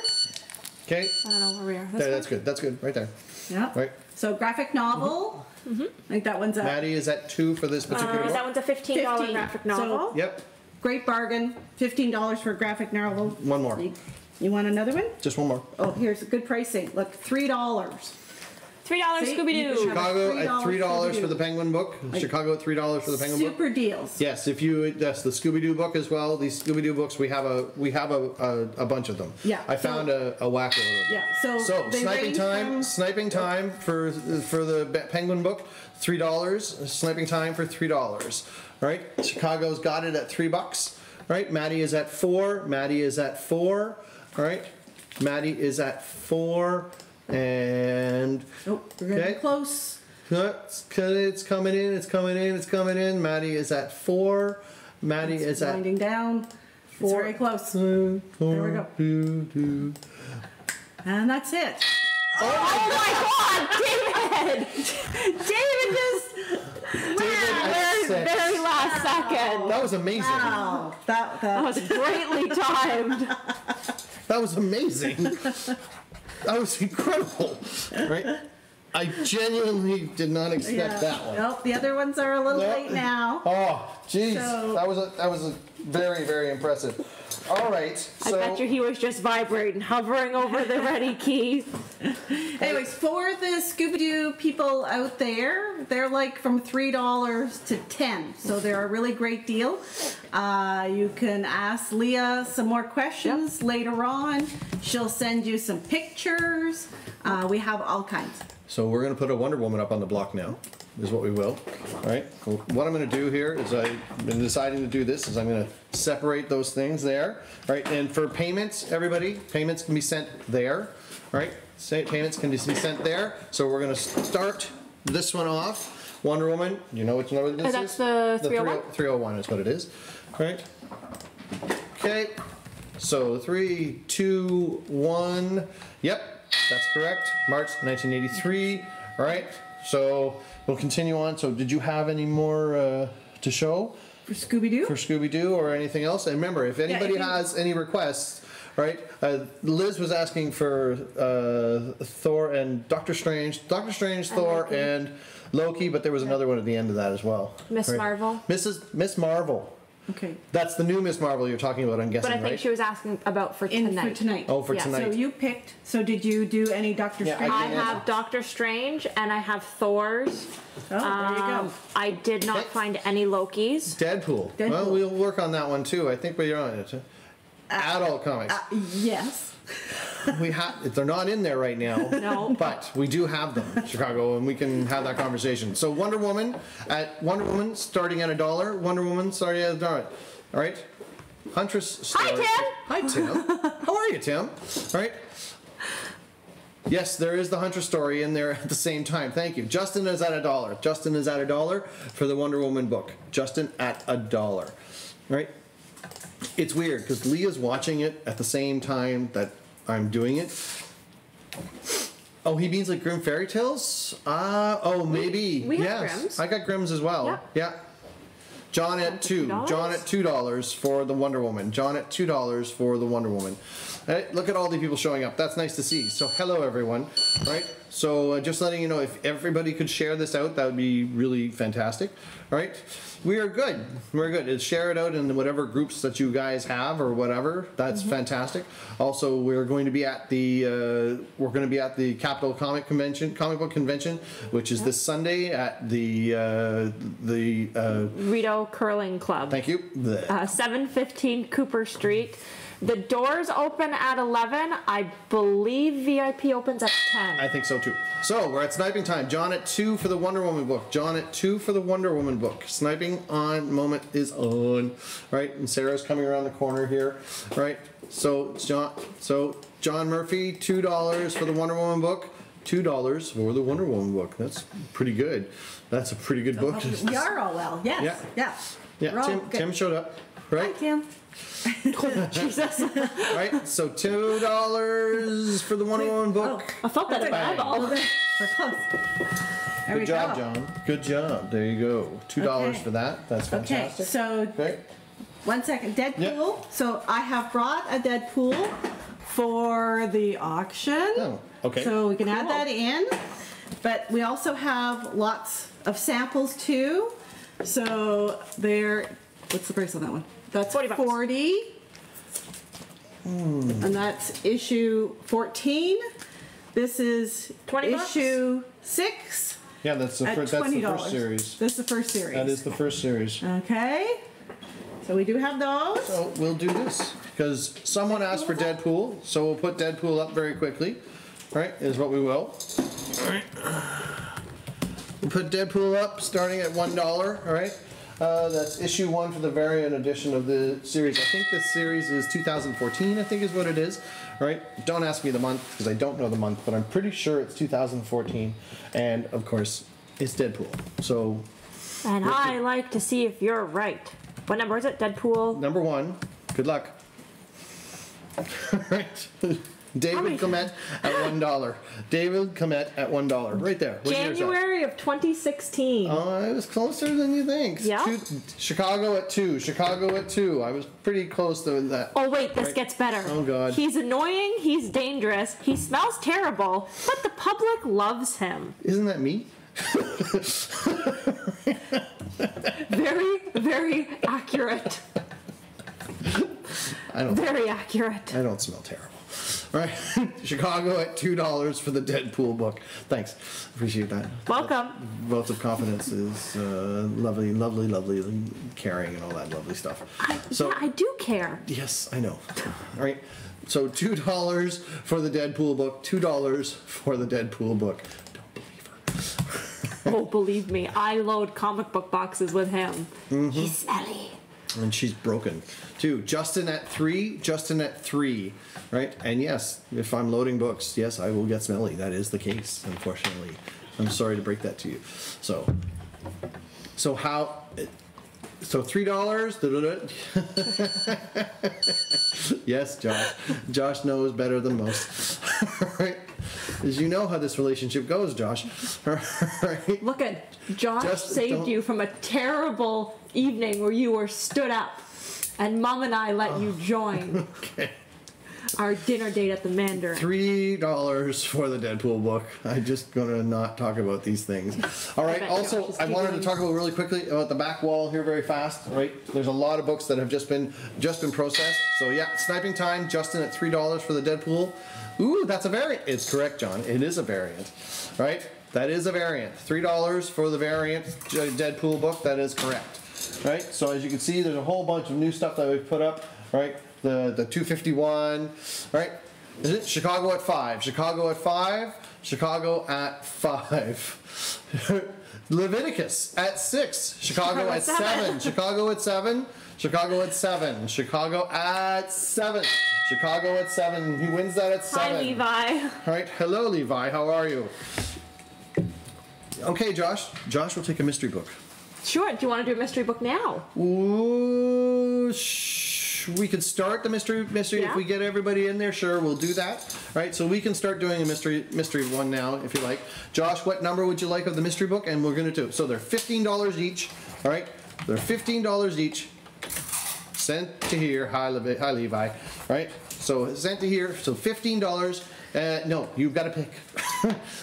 Okay. I don't know where we are. There, that's good. That's good. Right there. Yeah. Right. So graphic novel. I think that one's a Maddie is at 2 for this particular That book. one's a $15 15. graphic So- novel. Yep. great bargain. $15 for a graphic novel. One more. You want another one? Just one more. Oh, here's good pricing. Look, $3. $3 See? Scooby You Doo. can Chicago at $3 $3 for the Scooby-Doo. Penguin book. Chicago at $3 for the Penguin book. Super deals. Yes, if you that's the Scooby Doo book as well. These Scooby Doo books we have a bunch of them. Yeah, I so- found a whack of them. Yeah. So, So they range from- sniping time for the Penguin book, $3. Sniping time for $3. Right? Chicago's got it at $3. Right? Maddie is at 4. Maddie is at 4. All right? Maddie is at 4. And Oh, we're getting Okay. close. it's coming in. It's coming in. It's coming in. Maddie is at 4. Maddie is at Winding down. It's 4. very close. There we go. And that's it. Oh my God, David! David just very last second. That was amazing. Wow. That was greatly timed. That was amazing. That was incredible. Right? I genuinely did not expect that one. Nope, the other ones are a little Nope. late now. Oh, jeez. So- That was a very, very impressive. All right. I So bet you he was just vibrating, hovering over the ready key. Anyways, for the Scooby-Doo people out there, they're like from $3 to $10, so they're a really great deal. You can ask Leah some more questions later on. She'll send you some pictures. We have all kinds. So we're going to put a Wonder Woman up on the block now, is what we will. All right. Well, what I'm going to do here is I've been deciding to do this is I'm going to separate those things there. All right. And for payments, everybody, payments can be sent there. All right. Payments can be sent there. So we're going to start this one off. Wonder Woman. You know which number this is? That's the 301? 301 is what it is. All right. Okay. So 3, 2, 1. Yep. That's correct. March 1983. All right. So we'll continue on. So did you have any more to show For Scooby-Doo? for Scooby-Doo or anything else? And remember, if anybody if you- has any requests, right? Liz was asking for Thor and Doctor Strange, Thor, Loki. and Loki, but there was another one at the end of that as well. Miss right? Marvel. Miss Marvel. Okay. That's the new Miss Marvel you're talking about, I'm guessing, But I think right? she was asking about for In tonight. for tonight. Oh, for Yeah, so tonight. So you picked. So did you do any Doctor Yeah, I Strange? I did. have Doctor Strange and I have Thor's. Oh, there you go. I did not Okay. find any Loki's. Deadpool. Well, Deadpool. we'll work on that one too. I think we're on it. Adult comics. Yes. We have. They're not in there right now. No. But we do have them, Chicago, and we can have that conversation. So Wonder Woman starting at $1. Wonder Woman starting at $1. All right. Huntress story. Hi, Tim. Hi, Tim. How are you, Tim? All right. Yes, there is the Huntress story in there at the same time. Thank you. Justin is at $1. Justin is at $1 for the Wonder Woman book. Justin at $1. Right? It's weird because Leah's watching it at the same time that I'm doing it. Oh, he means like Grimm Fairy Tales? Maybe. we have yes. Grimm's. I got Grimm's as well. Yeah. Yeah. John at $2. $2? John at $2 for the Wonder Woman. John at $2 for the Wonder Woman. Hey, look at all the people showing up. That's nice to see. So hello everyone. Right? So just letting you know, if everybody could share this out, that would be really fantastic. All right? We are good. We're good. Share it out in whatever groups that you guys have or whatever. That's fantastic. Also, we're going to be at the Capital Comic Book Convention, which is this Sunday at the Rito Curling Club. thank you. 715 Cooper Street. The doors open at 11. I believe VIP opens at 10. I think so too. So we're at sniping time. John at 2 for the Wonder Woman book. John at 2 for the Wonder Woman book. Sniping on moment is on. Right, and Sarah's coming around the corner here. Right. So John Murphy, $2 for the Wonder Woman book. $2 for the Wonder Woman book. That's pretty good. That's a pretty good book. We are all well. Yes. Yeah. Yeah. Yeah, Tim showed up, right? Hi, Tim. Jesus. Right, so $2 for the Wonder Woman book. I felt that in my Bang. eyeball. We're close. There we Good job, go. John. Good job. There you go. $2 Okay. for that. That's Okay, fantastic. so Okay. 1 second. Deadpool. Yeah. So I have brought a Deadpool for the auction. Oh, okay. So we can add that in. But we also have lots of samples too. So there, what's the price on that one? That's $40. 40. And that's issue 14. This is $20. issue 6 Yeah, that's the at first $20. series. This is the first series. That is the first series. Okay. So we do have those. So we'll do this because someone asked for Deadpool, so we'll put Deadpool up very quickly. Right, is what we will. All right. We'll put Deadpool up starting at $1. All right. That's issue 1 for the variant edition of the series. I think this series is 2014. I think is what it is. All right. Don't ask me the month because I don't know the month, but I'm pretty sure it's 2014. And of course, it's Deadpool. So. And I like to see if you're right. What number is it? Deadpool? Number 1. Good luck. All right. David Comet at $1. David Comet at $1. Right there. Where's yours at? January of 2016. Oh, it was closer than you think. Yeah? Chicago at 2. Chicago at 2. I was pretty close to that. Oh wait, this Right. gets better. Oh, God. He's annoying, he's dangerous, he smells terrible, but the public loves him. Isn't that me? Very, very accurate. Very accurate. I don't smell terrible. All right. Chicago at $2 for the Deadpool book. Thanks. Appreciate that. Welcome. Votes of confidence is lovely, lovely, lovely, caring and all that lovely stuff. So I do care. yes, I know. All right. So $2 for the Deadpool book. $2 for the Deadpool book. Don't believe her. Oh, believe me, I load comic book boxes with him. Mm-hmm. He's smelly. And she's broken too. Justin at 3. Justin at 3. Right. And yes, if I'm loading books, yes, I will get smelly. That is the case. Unfortunately, I'm sorry to break that to you. So how? So $3. Yes, Josh. Josh knows better than most. Right. As you know how this relationship goes, Josh. Right. Look at Josh Just saved don't- you from a terrible evening where you were stood up, and Mom and I let you join Okay. our dinner date at the Mandarin. $3 for the Deadpool book. I'm just gonna not talk about these things. All right. bet Also, Josh is I wanted to giggling. talk about really quickly about the back wall here, very fast. Right. There's a lot of books that have just been processed. So yeah, Sniping Time. Justin at $3 for the Deadpool. Ooh, that's a variant. It's correct, John. It is a variant. Right. That is a variant. $3 for the variant Deadpool book. That is correct. Right. So as you can see, there's a whole bunch of new stuff that we've put up. Right. The 251. Right. Is it Chicago at 5? Chicago at 5. Chicago at 5. Leviticus at 6. Chicago at 7. Chicago at 7. Chicago at 7. Chicago at 7. Chicago at 7. Who wins that at 7? Hi, Levi. All right. Hello, Levi. How are you? Okay, Josh. Josh will take a mystery book. Sure. Do you want to do a mystery book now? Ooh, we could start the mystery. Yeah. If we get everybody in there, sure, we'll do that. All right, so we can start doing a mystery one now, if you like. Josh, what number would you like of the mystery book? And we're going to do. So they're $15 each. All right, they're $15 each. Sent to here. Hi, Levi. All right, so sent to here. So $15. No, you've got to pick.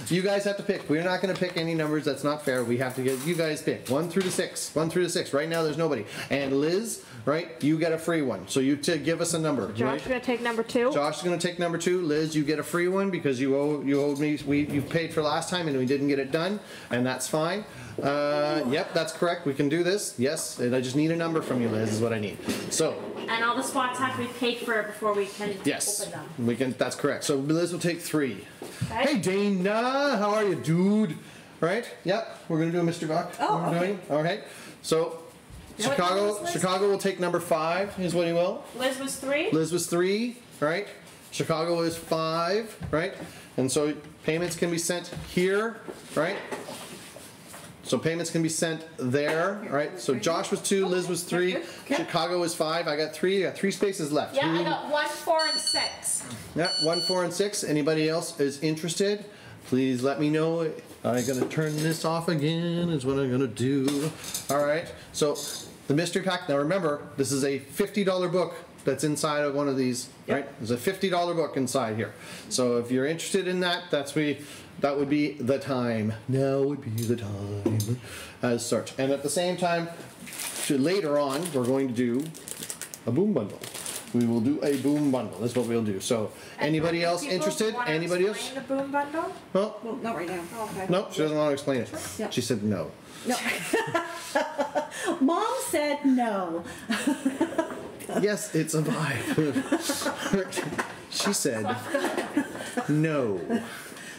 You guys have to pick. We're not going to pick any numbers. That's not fair. We have to get you guys pick 1 through to 6. 1 through to 6. Right now, there's nobody. And Liz, right? You get a free one. So you give us a number. Josh, right? we're going to take number 2. Josh is going to take number 2. Liz, you get a free one because you owed me. You paid for last time and we didn't get it done, and that's fine. Yep, that's correct. We can do this. Yes, and I just need a number from you, Liz. Is what I need. So. And all the spots have to be paid for before we can Yes, open them. we can. That's correct. So Liz will take 3. Okay. Hey Dana, how are you, dude? Right? Yep. We're gonna do a mystery box. Oh, We're okay. doing. All right. So What number was Liz? Chicago will take number 5. Is what he will. Liz was 3. Liz was 3. Right? Chicago is 5, right? And so payments can be sent here, right? So payments can be sent there, right? So Josh was 2, Liz was 3, Chicago was 5. I got 3. I got 3 spaces left. Yeah, I got 1, 4, and 6. Yeah, 1, 4, and 6. Anybody else is interested? Please let me know. I'm gonna turn this off again. Is what I'm gonna do. All right. So the mystery pack. Now remember, this is a $50 book that's inside of one of these. Right? There's a $50 book inside here. So if you're interested in that, that would be the time. Now would be the time as such. And at the same time, later on, we're going to do a boom bundle. We will do a boom bundle. That's what we'll do. So, anybody else interested? Anybody else? The boom bundle? Well, not right now. Okay. no, she doesn't want to explain it. Yep. She said no. No. Mom said no. Yes, it's a vibe. She said no.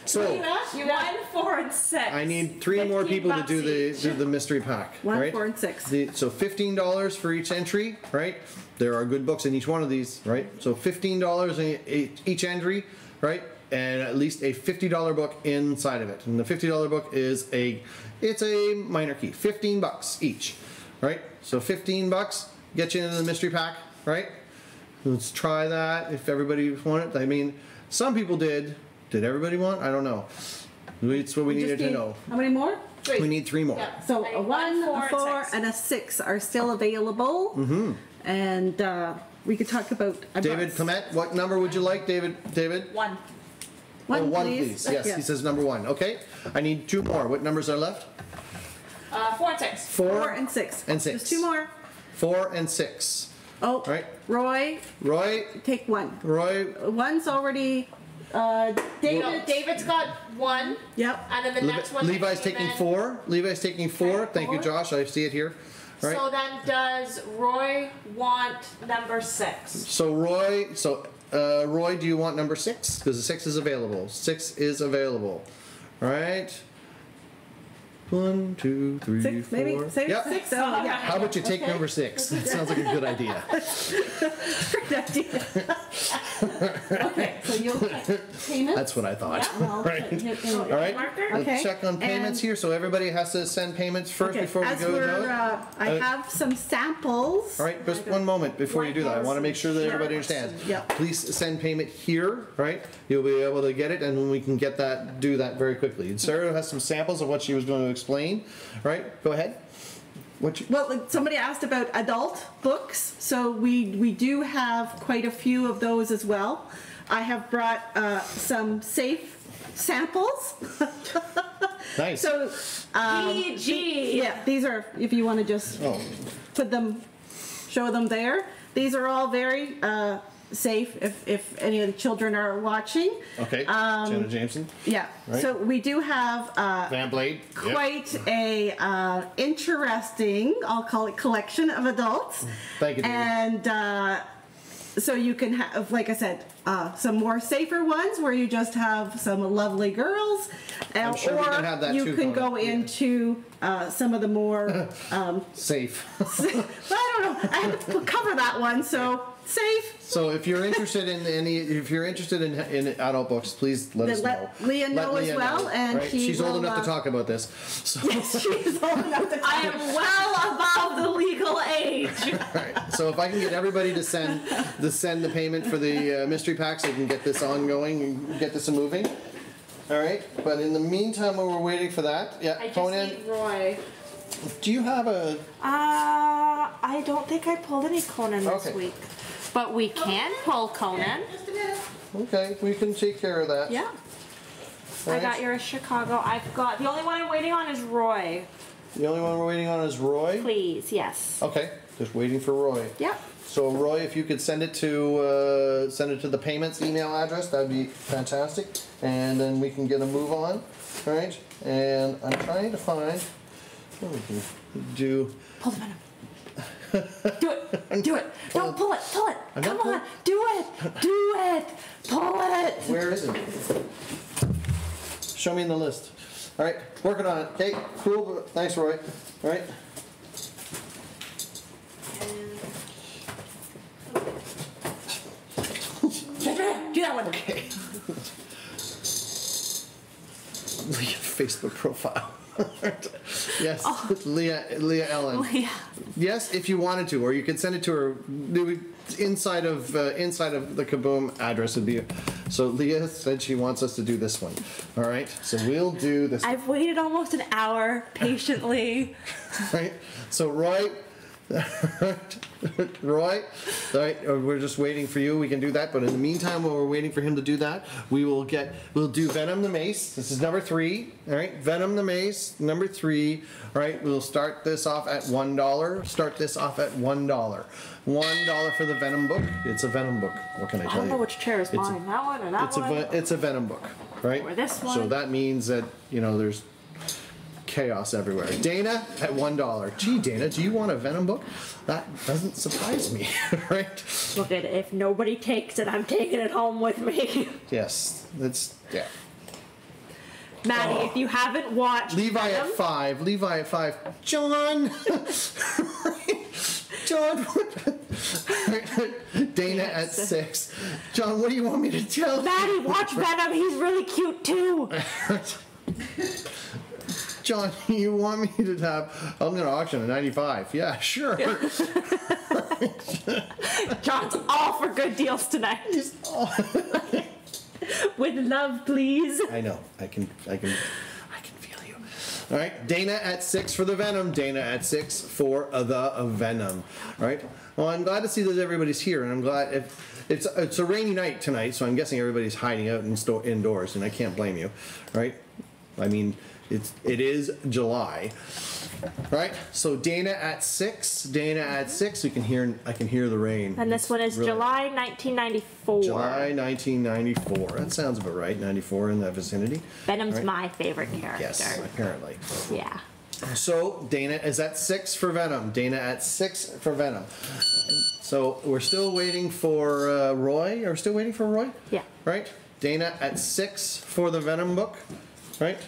So You 1, 4, and 6. I need 3 more people to do the mystery pack. 1, right? 4, and 6. So $15 for each entry, right? There are good books in each one of these, right? So $15 in each entry, right? And at least a $50 book inside of it. And the $50 book is it's a minor key, $15 each, right? So $15 get you into the mystery pack, right? Let's try that if everybody wanted. I mean, some people did. Did everybody want? I don't know. It's what we needed to know. How many more? 3. We need 3 more. Yeah. So I a need 1, 4, a 4, 6. and a 6 are still available. Mm-hmm. And we could talk about David Clement, what number would you like, David? 1. One, Oh, 1, please. please. Yes, Yeah. he says number 1. Okay. I need 2 more. What numbers are left? 4 and 6. 4 and 6. And 6. Just 2 more. 4 and 6. Oh, Right. Roy, Roy, take 1. Roy, One's already. David. David's got 1. Yep. And then the next one. Levi's that came taking in- 4. Levi's taking 4. Thank you, 4. Josh. I see it here. Right. So then does Roy want number 6? So Roy, do you want number 6? Because the 6 is available. 6 is available. All right. 1, 2, 3, 6, 4. maybe? Say Yep. 6. Oh, yeah. How about you take number 6? That sounds like a good idea. Great idea. Okay, so you'll payments. That's what I thought. Well, Right. all All right. Marker? Let's Okay. check on payments And- here. So everybody has to send payments first Okay, before we as go. we're, I have some samples. All right, just one moment before you do that. I want to make sure that everybody understands. Yeah. Please send payment here, right? You'll be able to get it, and then we can do that very quickly. And Sarah has some samples of what she was going to explain. All right, go ahead. Well, somebody asked about adult books, so we do have quite a few of those as well. I have brought some safe samples. Nice. So, PG. yeah, these are, if you want to just show them there. These are all very safe if any of the children are watching. Okay. Jenna Jameson. Yeah. Right. So we do have Van Blade. Yep. quite a interesting, I'll call it, collection of adults. Thank you, David. And so you can have, like I said, some more safer ones where you just have some lovely girls. I'm sure we or can have that you too, can go Conan. Yeah. into some of the more, Safe. well, I don't know, I had to cover that one, so safe. So if you're interested in adult books, please let us know. Let Leah know as well, and right? she She's old will, enough to talk about this. So, She's old enough to I am well above the legal age. right. So if I can get everybody to send the payment for the mystery packs, I can get this ongoing and get this moving. All right. But in the meantime, while we're waiting for that, I just Conan, need Roy. do you have a? I don't think I pulled any Conan this Okay. week. But we can pull Conan. Okay, we can take care of that. Yeah. All I right. got your Chicago. I've got the only one I'm waiting on is Roy. The only one we're waiting on is Roy. Please, yes. Okay, just waiting for Roy. Yep. So Roy, if you could send it to the payments email address, that'd be fantastic, and then we can get a move on, all right? And I'm trying to find what we can do. Pull the venom. Do it. Do it. Don't pull it. Pull it. I'm Come not on. Do it. Do it. Pull it. Where is it? Show me in the list. All right, working on it. Okay, cool. Thanks, Roy. All right. Do that. Facebook profile. Yes, Leah Ellen. Leah. Yes, if you wanted to, or you could send it to her inside of the Kah-Boom address would be. So Leah said she wants us to do this one. All right, so we'll do this. I've waited almost an hour patiently. Right. So Roy. Roy, all right, we're just waiting for you. We can do that, but in the meantime, while we're waiting for him to do that, we'll do Venom the Mace. This is number 3. All right, Venom the Mace, number 3. All right, we'll start this off at $1. Start this off at $1. $1 for the Venom book. It's a Venom book. What can I tell you? I don't know which chair is mine. That one or that one? It's a Venom book, right? Or this one. So that means that there's chaos everywhere. Dana at $1. Gee, Dana, do you want a Venom book? That doesn't surprise me, right? Look at it. If nobody takes it, I'm taking it home with me. Yes, yeah. Maddie, if you haven't watched Levi Venom, at 5. Levi at 5. John. John. Dana at 6. John, what do you want me to tell Maddie, you? watch Venom. He's really cute too. John, you want me to have? I'm going to auction a 95. Yeah, sure. John's all for good deals tonight. He's all. With love, please. I know. I can feel you. All right. Dana at 6 for the Venom. Dana at 6 for the Venom. All right. Well, I'm glad to see that everybody's here, and I'm glad if it's a rainy night tonight, so I'm guessing everybody's hiding out indoors, and I can't blame you. Right? I mean, it is July. Right? So Dana at 6. Dana at 6. I can hear the rain. And this one is really July 1994. July 1994. That sounds about right. 94 in that vicinity. Venom's right? My favorite character. Yes, apparently. Yeah. So Dana is at 6 for Venom. Dana at 6 for Venom. So we're still waiting for Roy. Are we still waiting for Roy? Yeah. Right? Dana at 6 for the Venom book. Right?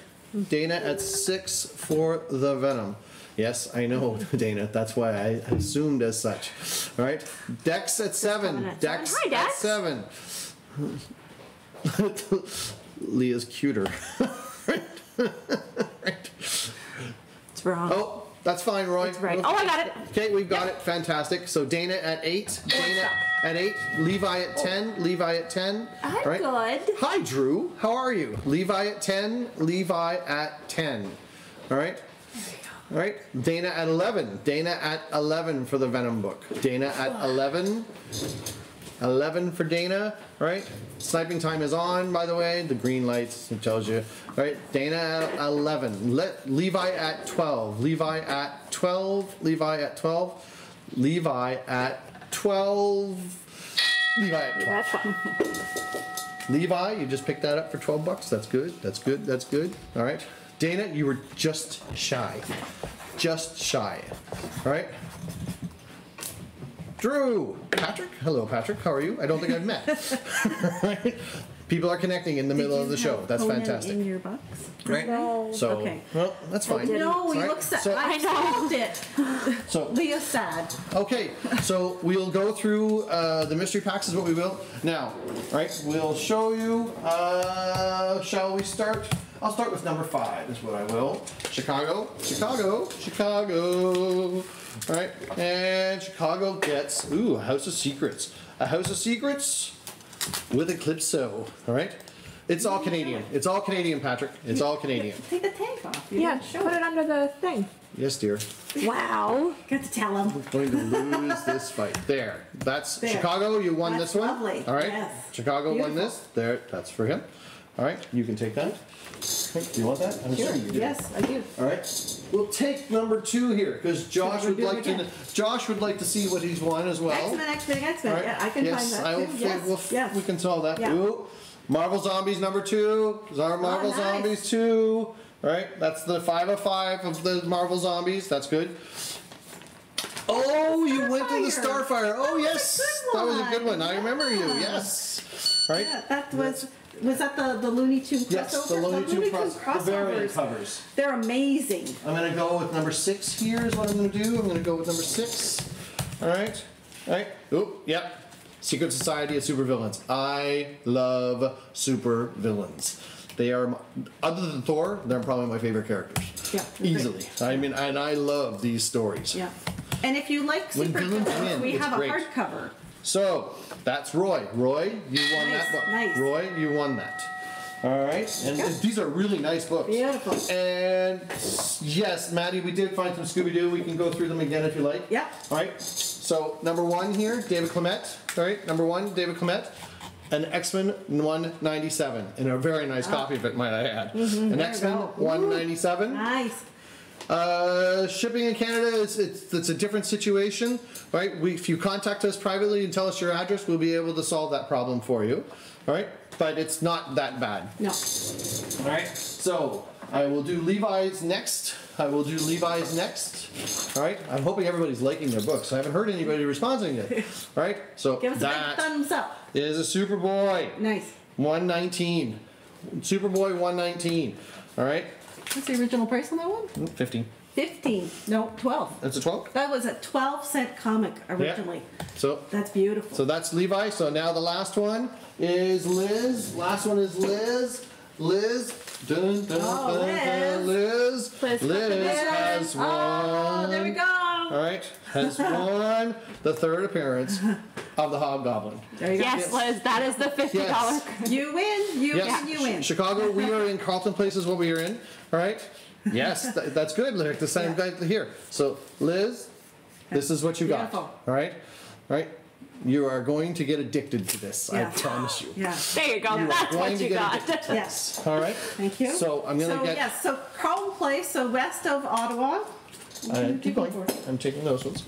Dana at 6 for the Venom. Yes, I know, Dana. That's why I assumed as such. All right. Dex at 7. Dex Hi, Dex. at 7. Leah's cuter. Right. It's wrong. Oh, that's fine, Roy. It's right. Oh, I got it. Okay, we've got it. Fantastic. So Dana at 8. Dana at 8. Levi at 10. Levi at 10. I'm right? good. Hi, Drew. How are you? Levi at 10. Levi at 10. All right. All right. Dana at 11. Dana at 11 for the Venom book. Dana at 11. 11 for Dana. Right. Sniping time is on, by the way. The green lights, it tells you. All right. Dana at 11. Levi at 12. Levi at 12. Levi at 12. Levi at 12. Levi at 12. That's fine. Levi, you just picked that up for $12. That's good. That's good. That's good. All right. Dana, you were just shy. Just shy. All right. Drew. Patrick. Hello, Patrick. How are you? I don't think I've met. Right? People are connecting in the middle of the show. That's Conan fantastic. in your box? Right? No. So, Okay. well, that's fine. No, he Right? looks sad. So- I solved it. So, Leah's sad. okay, so we'll go through the mystery packs is what we will. Now, right, we'll show you, shall we start? I'll start with number 5 is what I will. Chicago, Chicago, Chicago. All right, and Chicago gets, a House of Secrets. A House of Secrets with Eclipso, all right? It's all Canadian. It's all Canadian, Patrick. It's all Canadian. Take the tank off. You Yeah, didn't show put it under the thing. Yes, dear. Wow. Got to tell him. We're going to lose this fight. There. That's There. Chicago. You won That's this one. lovely. All right. Yes. Chicago won Beautiful. this. There. That's for him. All right. You can take that. Do you want that? I'm Sure. assuming you do. Yes, I do. All right. We'll take number 2 here because Josh we're would doing like it to. again. Josh would like to see what he's won as well. X-Men, X-Men, X-Men. All right. Yeah, I can yes, find I that will. too. Yes. Yes. We can solve that. Yeah. Ooh. Marvel Zombies number 2. Marvel nice. Zombies 2. All right. That's the 5 of 5 of the Marvel Zombies. That's good. Oh, you went to the Starfire. Oh, yes. That was a good one. I remember you. Yes. Right? Yeah, that was that the Looney Tunes crossover? Yes, the Looney Tunes crossovers. the variant covers. They're amazing. I'm going to go with number 6 here is what I'm going to do. I'm going to go with number 6. All right. All right. Oh, yep. Secret Society of Supervillains. I love supervillains. They are, other than Thor, they're probably my favorite characters. Yeah. Easily. I mean, and I love these stories. Yeah. And if you like When super villains covers, win, we it's have great. a hardcover. So, that's Roy. Roy, you won Nice, that book. nice. Roy, you won that. All right, and these are really nice books. Beautiful. And yes, Maddie, we did find some Scooby-Doo. We can go through them again if you like. Yeah. All right. So number 1 here, David Clement. All right, number 1, David Clement, and X-Men 197, and a very nice copy of it, might I add. An there X-Men you go. 197. Nice. Shipping in Canada it's a different situation, right? If you contact us privately and tell us your address, we'll be able to solve that problem for you. All right, but it's not that bad. No. All right, so I will do Levi's next. All right, I'm hoping everybody's liking their books. I haven't heard anybody responding yet. All right, so Give us a big that thumbs up. is a Superboy Nice. 119. Superboy 119. All right, What's the original price on that one? 15. 15. No, 12. That's a 12. That was a 12-cent comic originally. So That's beautiful. So that's Levi. So now the last one is Liz. Last one is Liz. Liz. Dun, dun, Oh, dun, dun, Liz. Liz has won. Oh, there we go. All right. Has won the 3rd appearance of the Hobgoblin. There you go. Yes, Liz, that is the $50. Yes. You win. You Yes. win. You win. Chicago, we are in Carlton Place is what we are in. All right. Yes, that's good, Lyric. The same guy here. So, Liz, this is what you got. Beautiful. All right. All right. You are going to get addicted to this. Yeah. I promise you. Yeah. There you go. You are That's going what to you get got. addicted to Yes. this. All right. Thank you. So I'm gonna get. Yes. So Carlton Place, so west of Ottawa. Keep going. I'm taking those ones.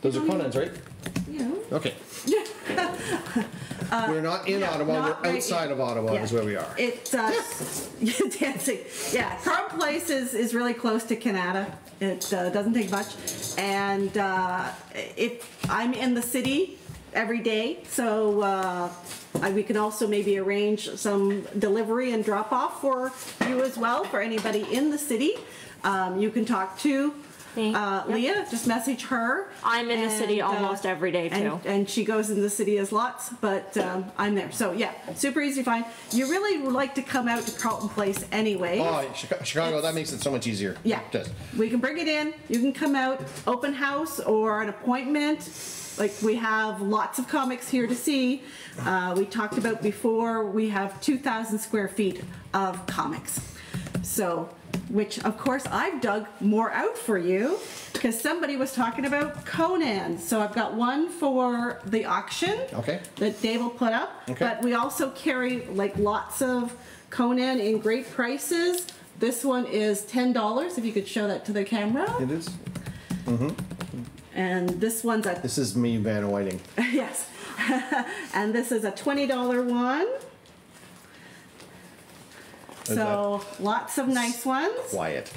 Those are Conan's, right? You know. Okay. We're not in Ottawa. not We're right outside yet. of Ottawa. Yeah. Is where we are. It's dancing. Yeah, Carlton Place is really close to Canada. It doesn't take much, and I'm in the city every day, so we can also maybe arrange some delivery and drop off for you as well. For anybody in the city, you can talk to Leah. Just message her. I'm in the city almost every day, too. And she goes in the city as lots, but I'm there. So yeah, super easy to find. You really would like to come out to Carlton Place anyway. Oh, Chicago. That makes it so much easier. Yeah, It does. we can bring it in. You can come out, open house or an appointment. Like we have lots of comics here to see. We talked about before, we have 2,000 square feet of comics. So, which of course I've dug more out for you because somebody was talking about Conan. So I've got one for the auction Okay. that Dave will put up. Okay. But we also carry like lots of Conan in great prices. This one is $10, if you could show that to the camera. It is. And this one's a This is me, Van Whiting. yes. And this is a $20 one. So lots of nice ones. Quiet.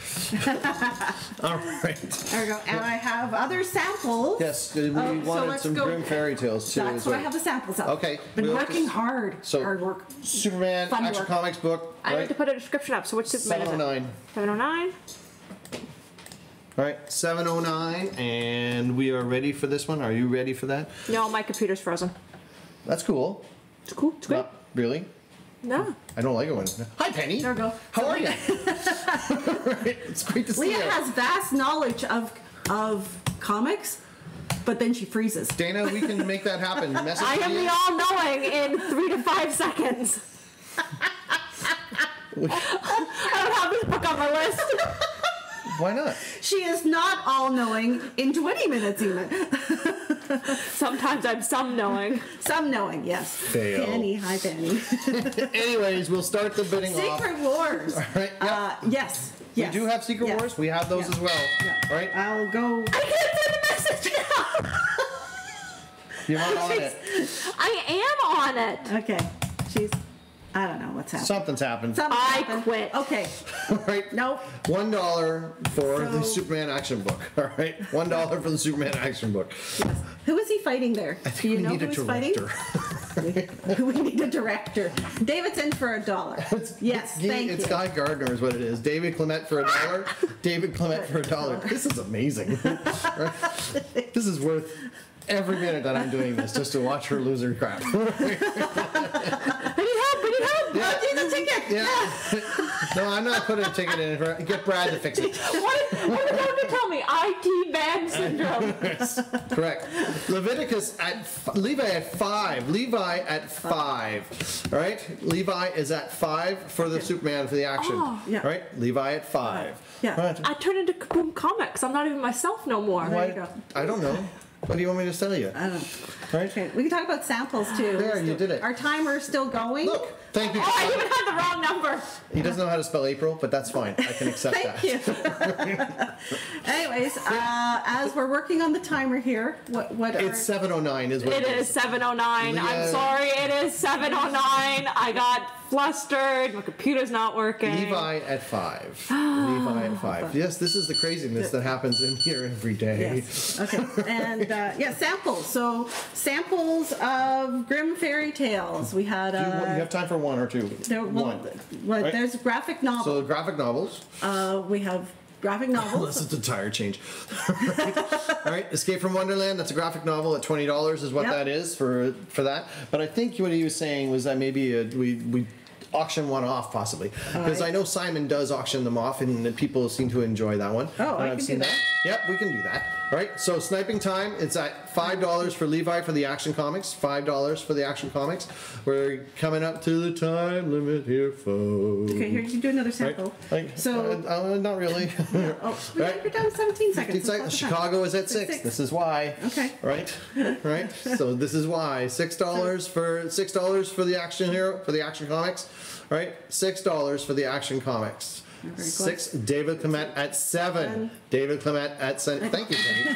All right. There we go. And I have other samples. Yes, we so wanted let's some go. Grim Fairy Tales too. That's as what I well. have the samples of. Okay, Been we'll working just- hard. So Hard work. Superman Fun Action work. Comics book. I need Right. to put a description up. So which Superman is it? 709. 709. All right, 709, and we are ready for this one. Are you ready for that? No, my computer's frozen. That's cool. It's cool. It's good. Not really. No. I don't like it when. Hi, Penny. There we go. How are you? Right, it's great to see Leah you. has vast knowledge of comics, but then she freezes. Dana, we can make that happen. Message I am me. the all-knowing in 3 to 5 seconds. I don't have this book on my list. Why not? She is not all knowing in 20 minutes even. Sometimes I'm some knowing. Some knowing, yes. Fail. Penny, hi Penny. Anyways, we'll start the bidding off. Secret Wars. All right. Yep. Yes. We Yes. do have Secret Yes. Wars. We have those Yeah. as well. Yeah. All right. I'll go. I can't send a message now. You're not on it. I am on it. Okay. She's. I don't know what's happening. Something's happened. Something I happened. quit. Okay. All right. Nope. $1 for the So- Superman action book. All right. $1 for the Superman action book. Yes. Who is he fighting there? I think Do you we know need who a he's fighting? director. We need a director. David's in for $1. Yes, thank It's you. Guy Gardner is what it is. David Clement for $1. David Clement for $1. This is amazing. Right? This is worth every minute that I'm doing this just to watch her lose her crap. I need help. I need help. Oh, geez, the ticket. Yeah. No, I'm not putting a ticket in. Get Brad to fix it. What are you going to tell me? IT bag syndrome. Correct. Leviticus Levi at 5. Levi at 5. All right. Levi is at 5 for the Superman for the action. Oh. Yeah. All right. Levi at 5. Yeah. Right. I turned into Kah-Boom Comics. I'm not even myself no more. There you go. I don't know. What do you want me to tell you? I don't know. Right. Okay, we can talk about samples too. There, you did it. Our timer's still going. Look. Thank you. Oh, I even had the wrong number. He doesn't know how to spell April, but that's fine. I can accept Thank that. you. Anyways, as we're working on the timer here, what are... It's 7:09 is what It is 7:09. Yeah. I'm sorry, it is 7:09. I got flustered. My computer's not working. Levi at 5. Levi at 5. Yes, this is the craziness that happens in here every day. Yes. Okay. And samples. So samples of Grimm fairy tales. We had You have time for one or two? One. Right. There's graphic novels. So graphic novels. We have graphic novels. This is a tire change. All right, Escape from Wonderland. That's a graphic novel at $20 is what Yep. that is for that. But I think what he was saying was that maybe we auction one off possibly because I know Simon does auction them off and people seem to enjoy that one. Oh, and I I've can seen do that. Yep, we can do that. All right, so sniping time. It's at $5 for Levi for the Action Comics. $5 for the Action Comics. We're coming up to the time limit here, folks. Okay, here you can do another sample. Right. So not really. oh, Right. you're down 17 seconds. 15 seconds. Chicago is at 6. This is why. Okay. Right. So this is why $6 for the action hero for the Action Comics. Right. $6 for the Action Comics. Very close. 6. David Clement at 7. David Clement at 7. Thank you, Jenny.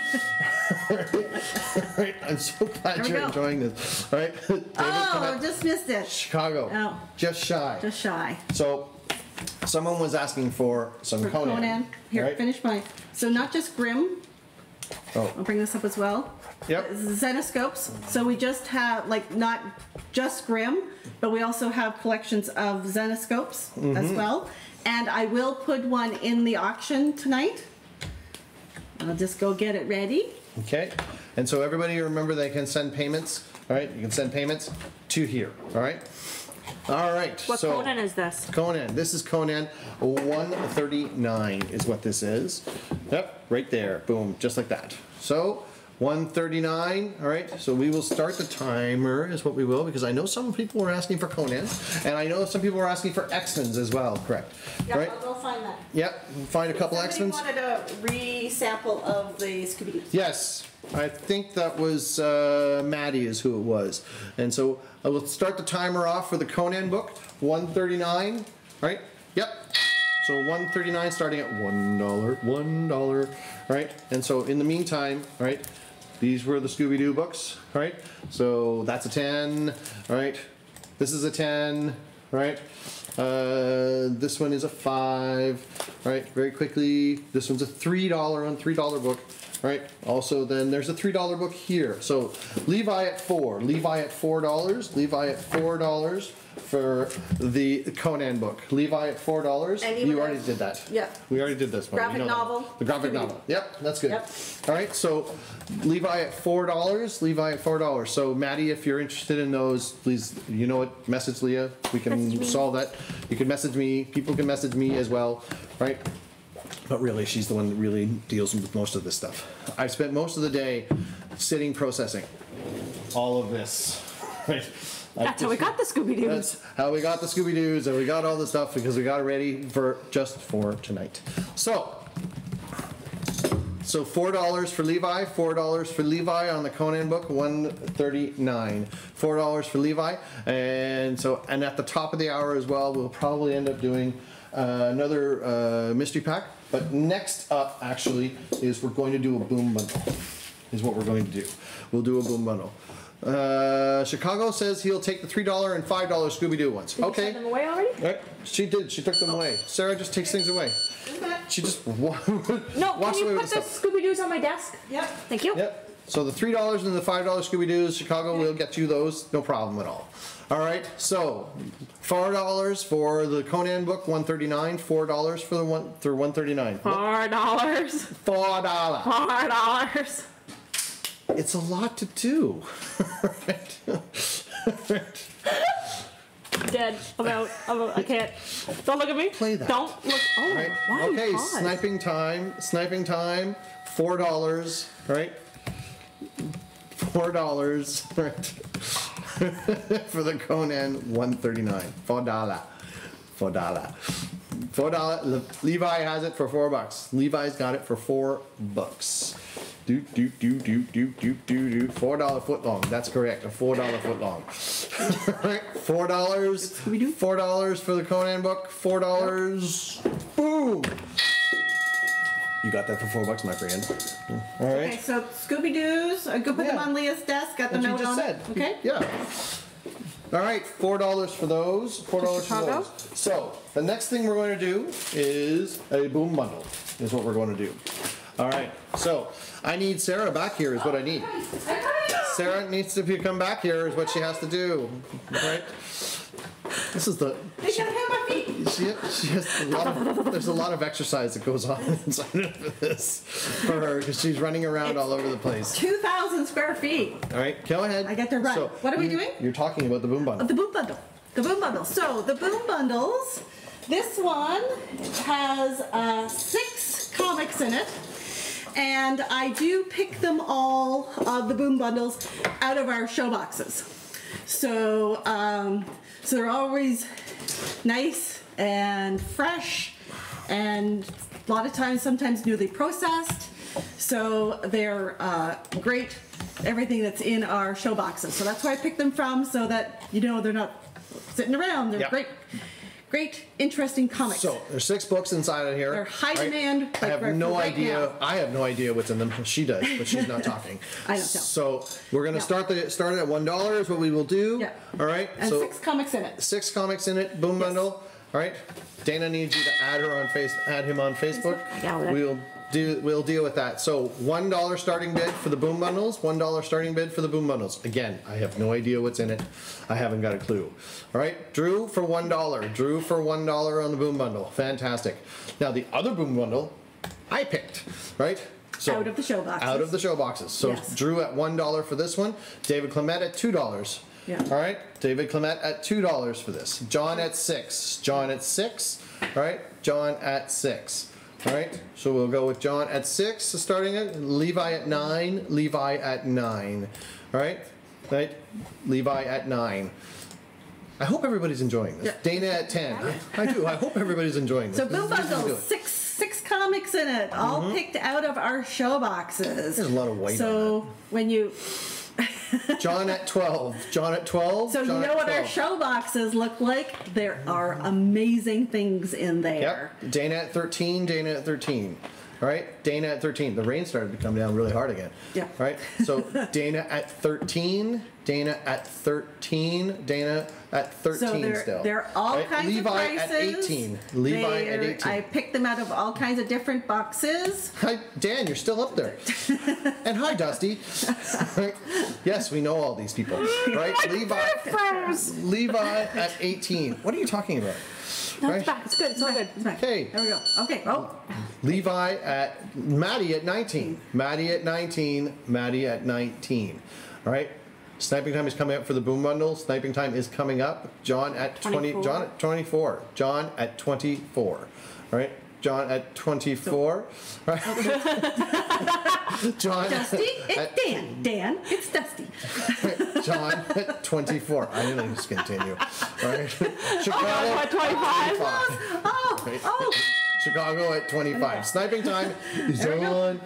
Right. I'm so glad There we you're go. enjoying this. Right. David Clement, Just missed it. Chicago. Oh. Just shy. Just shy. So someone was asking for some For Conan. Here, right? finish mine. So not just Grimm. Oh. I'll bring this up as well. Yep. Zenoscopes. So we just have, not just Grimm, but we also have collections of Zenoscopes Mm-hmm. as well. And I will put one in the auction tonight. I'll just go get it ready. Okay, and so everybody remember they can send payments. All right, you can send payments to here. All right. All right. What so, Conan is this? Conan. This is Conan 139 is what this is. Yep, right there. Boom, just like that. So 139. All right. So we will start the timer is what we will because I know some people were asking for Conan and I know some people were asking for X-Men's as well. Correct. Yeah, right. I'll go find that. Yep. Find a couple X-Men's. Somebody wanted a re-sample of the Scooby-Doo. Yes, I think that was Maddie is who it was. And so I will start the timer off for the Conan book, 139, right? Yep. So 139 starting at $1, right? And so in the meantime, right, these were the Scooby-Doo books, right? So that's a 10, right? This is a 10, right? This one is a 5, right? Very quickly. This one's a $3 book. Right. Also, then there's a $3 book here. So Levi at 4. Levi at $4. Levi at $4 for the Conan book. Levi at $4. And even You already did that. Yeah. We already did this one. Graphic You know that. novel. The graphic Scooby-Doo. novel. Yep. That's good. Yep. All right. So Levi at $4. Levi at $4. So Maddie, if you're interested in those, please, you know what? Message Leah. We Message can me. solve that. You can message me. People can message me as well. Right. But really, she's the one that really deals with most of this stuff. I've spent most of the day sitting processing all of this. Right? That's how we got the Scooby-Doos. That's how we got the Scooby-Doos, and we got all the stuff because we got it ready for tonight. So $4 for Levi, $4 for Levi on the Conan book, 139. $4 for Levi, and at the top of the hour as well, we'll probably end up doing another mystery pack. But next up, actually, is we're going to do a boom bundle. Is what we're going to do. We'll do a boom bundle. Chicago says he'll take the $3 and $5 Scooby-Doo ones. Did you Okay. send them away already? Right. She did. She took them away. Sarah just takes things away. She just No, walks can away you with put the the stuff. Scooby-Doos on my desk? Yep. Thank you. Yep. So the $3 and the $5 Scooby-Doos, Chicago will get you those, no problem at all. All right. So $4 for the Conan book, 139. $4 for the 139. $4. $4. $4. It's a lot to do. Right. dead. I'm out. I can't. Don't look at me. Play that. Don't look. Oh, All right. why Okay, you pause? sniping time. Sniping time. $4. Right. $4. Right. For the Conan 139. $4. Levi has it for $4. Levi's got it for $4. $4 foot long. That's correct. A $4 foot long. Right. $4 for the Conan book. $4. Boom. You got that for $4, my friend. All right. Okay, so Scooby Doo's. I go put them on Leah's desk. Got the What you note just on said. it. Okay. Yeah. All right, $4 for those. $4 for Chicago? those. So the next thing we're going to do is a boom bundle. Is what we're going to do. All right. So I need Sarah back here. Is what I need. Sarah needs to come back here. Is what she has to do. Right. This is the. They gotta have my feet. She has there's a lot of exercise that goes on inside of this for her because she's running around all over the place. 2,000 square feet. All right, go ahead. I get to run. So What are we doing? You're talking about the boom bundle. The boom bundle. The boom bundle. So the boom bundles. This one has 6 comics in it, and I do pick them all the boom bundles out of our show boxes. So so they're always nice and fresh, and a lot of times, sometimes newly processed. So they're great. Everything that's in our show boxes. So that's where I picked them from, so that they're not sitting around. They're Yep. great, interesting comics. So there's 6 books inside of here. They're high right? demand, I have like, no right idea. now. I have no idea what's in them. She does, but she's not talking. I don't know. So we're gonna Yeah. start it at $1 is what we will do. Yeah. All right. And so 6 comics in it. 6 comics in it. Boom bundle. All right. Dana needs you to add him on Facebook. got it. We'll deal with that. So $1 starting bid for the boom bundles. $1 starting bid for the boom bundles. Again, I have no idea what's in it. I haven't got a clue. All right. Drew for $1. Drew for $1 on the boom bundle. Fantastic. Now the other boom bundle, I picked. Right. So Out of the show boxes. Out of the show boxes. So Yes. Drew at $1 for this one. David Clement at $2. Yeah. All right. David Clement at $2 for this. John at 6. John at 6. All right. John at 6. All right. So we'll go with John at 6 starting it. Levi at 9. Levi at 9. All right. Right. Levi at 9. I hope everybody's enjoying this. Yeah. Dana at 10. I do. I hope everybody's enjoying this. So This boom is easy to do bundles, it. six comics in it, all picked out of our show boxes. There's a lot of white So when you John at 12. John at 12. So John you know at what our 12. show boxes look like? There are amazing things in there. Yep. Dana at 13. Dana at 13. All right. Dana at 13. The rain started to come down really hard again. Yeah. All right. So Dana at 13. Dana at 13. Dana at 13 So still. they're all Right? kinds Levi of prices. at 18. Levi at They're- 18. I picked them out of all kinds of different boxes. Hi, Dan, you're still up there. And hi, Dusty. Right? Yes, we know all these people. Right? Levi at 18. What are you talking about? That's back. It's good. It's all good. Okay. There we go. Okay. Oh, Levi at Maddie at 19. Maddie at 19. Maddie at 19. All right. Sniping time is coming up for the boom bundle. Sniping time is coming up. John at 20. 24. John at 24. John at 24. All right. John at 24. Right. John. Dusty, it's Dan. Dan, it's Dusty. John at 24. I didn't just continue. All right. Chicago What, 25? Oh. Chicago at 25. Sniping time is on.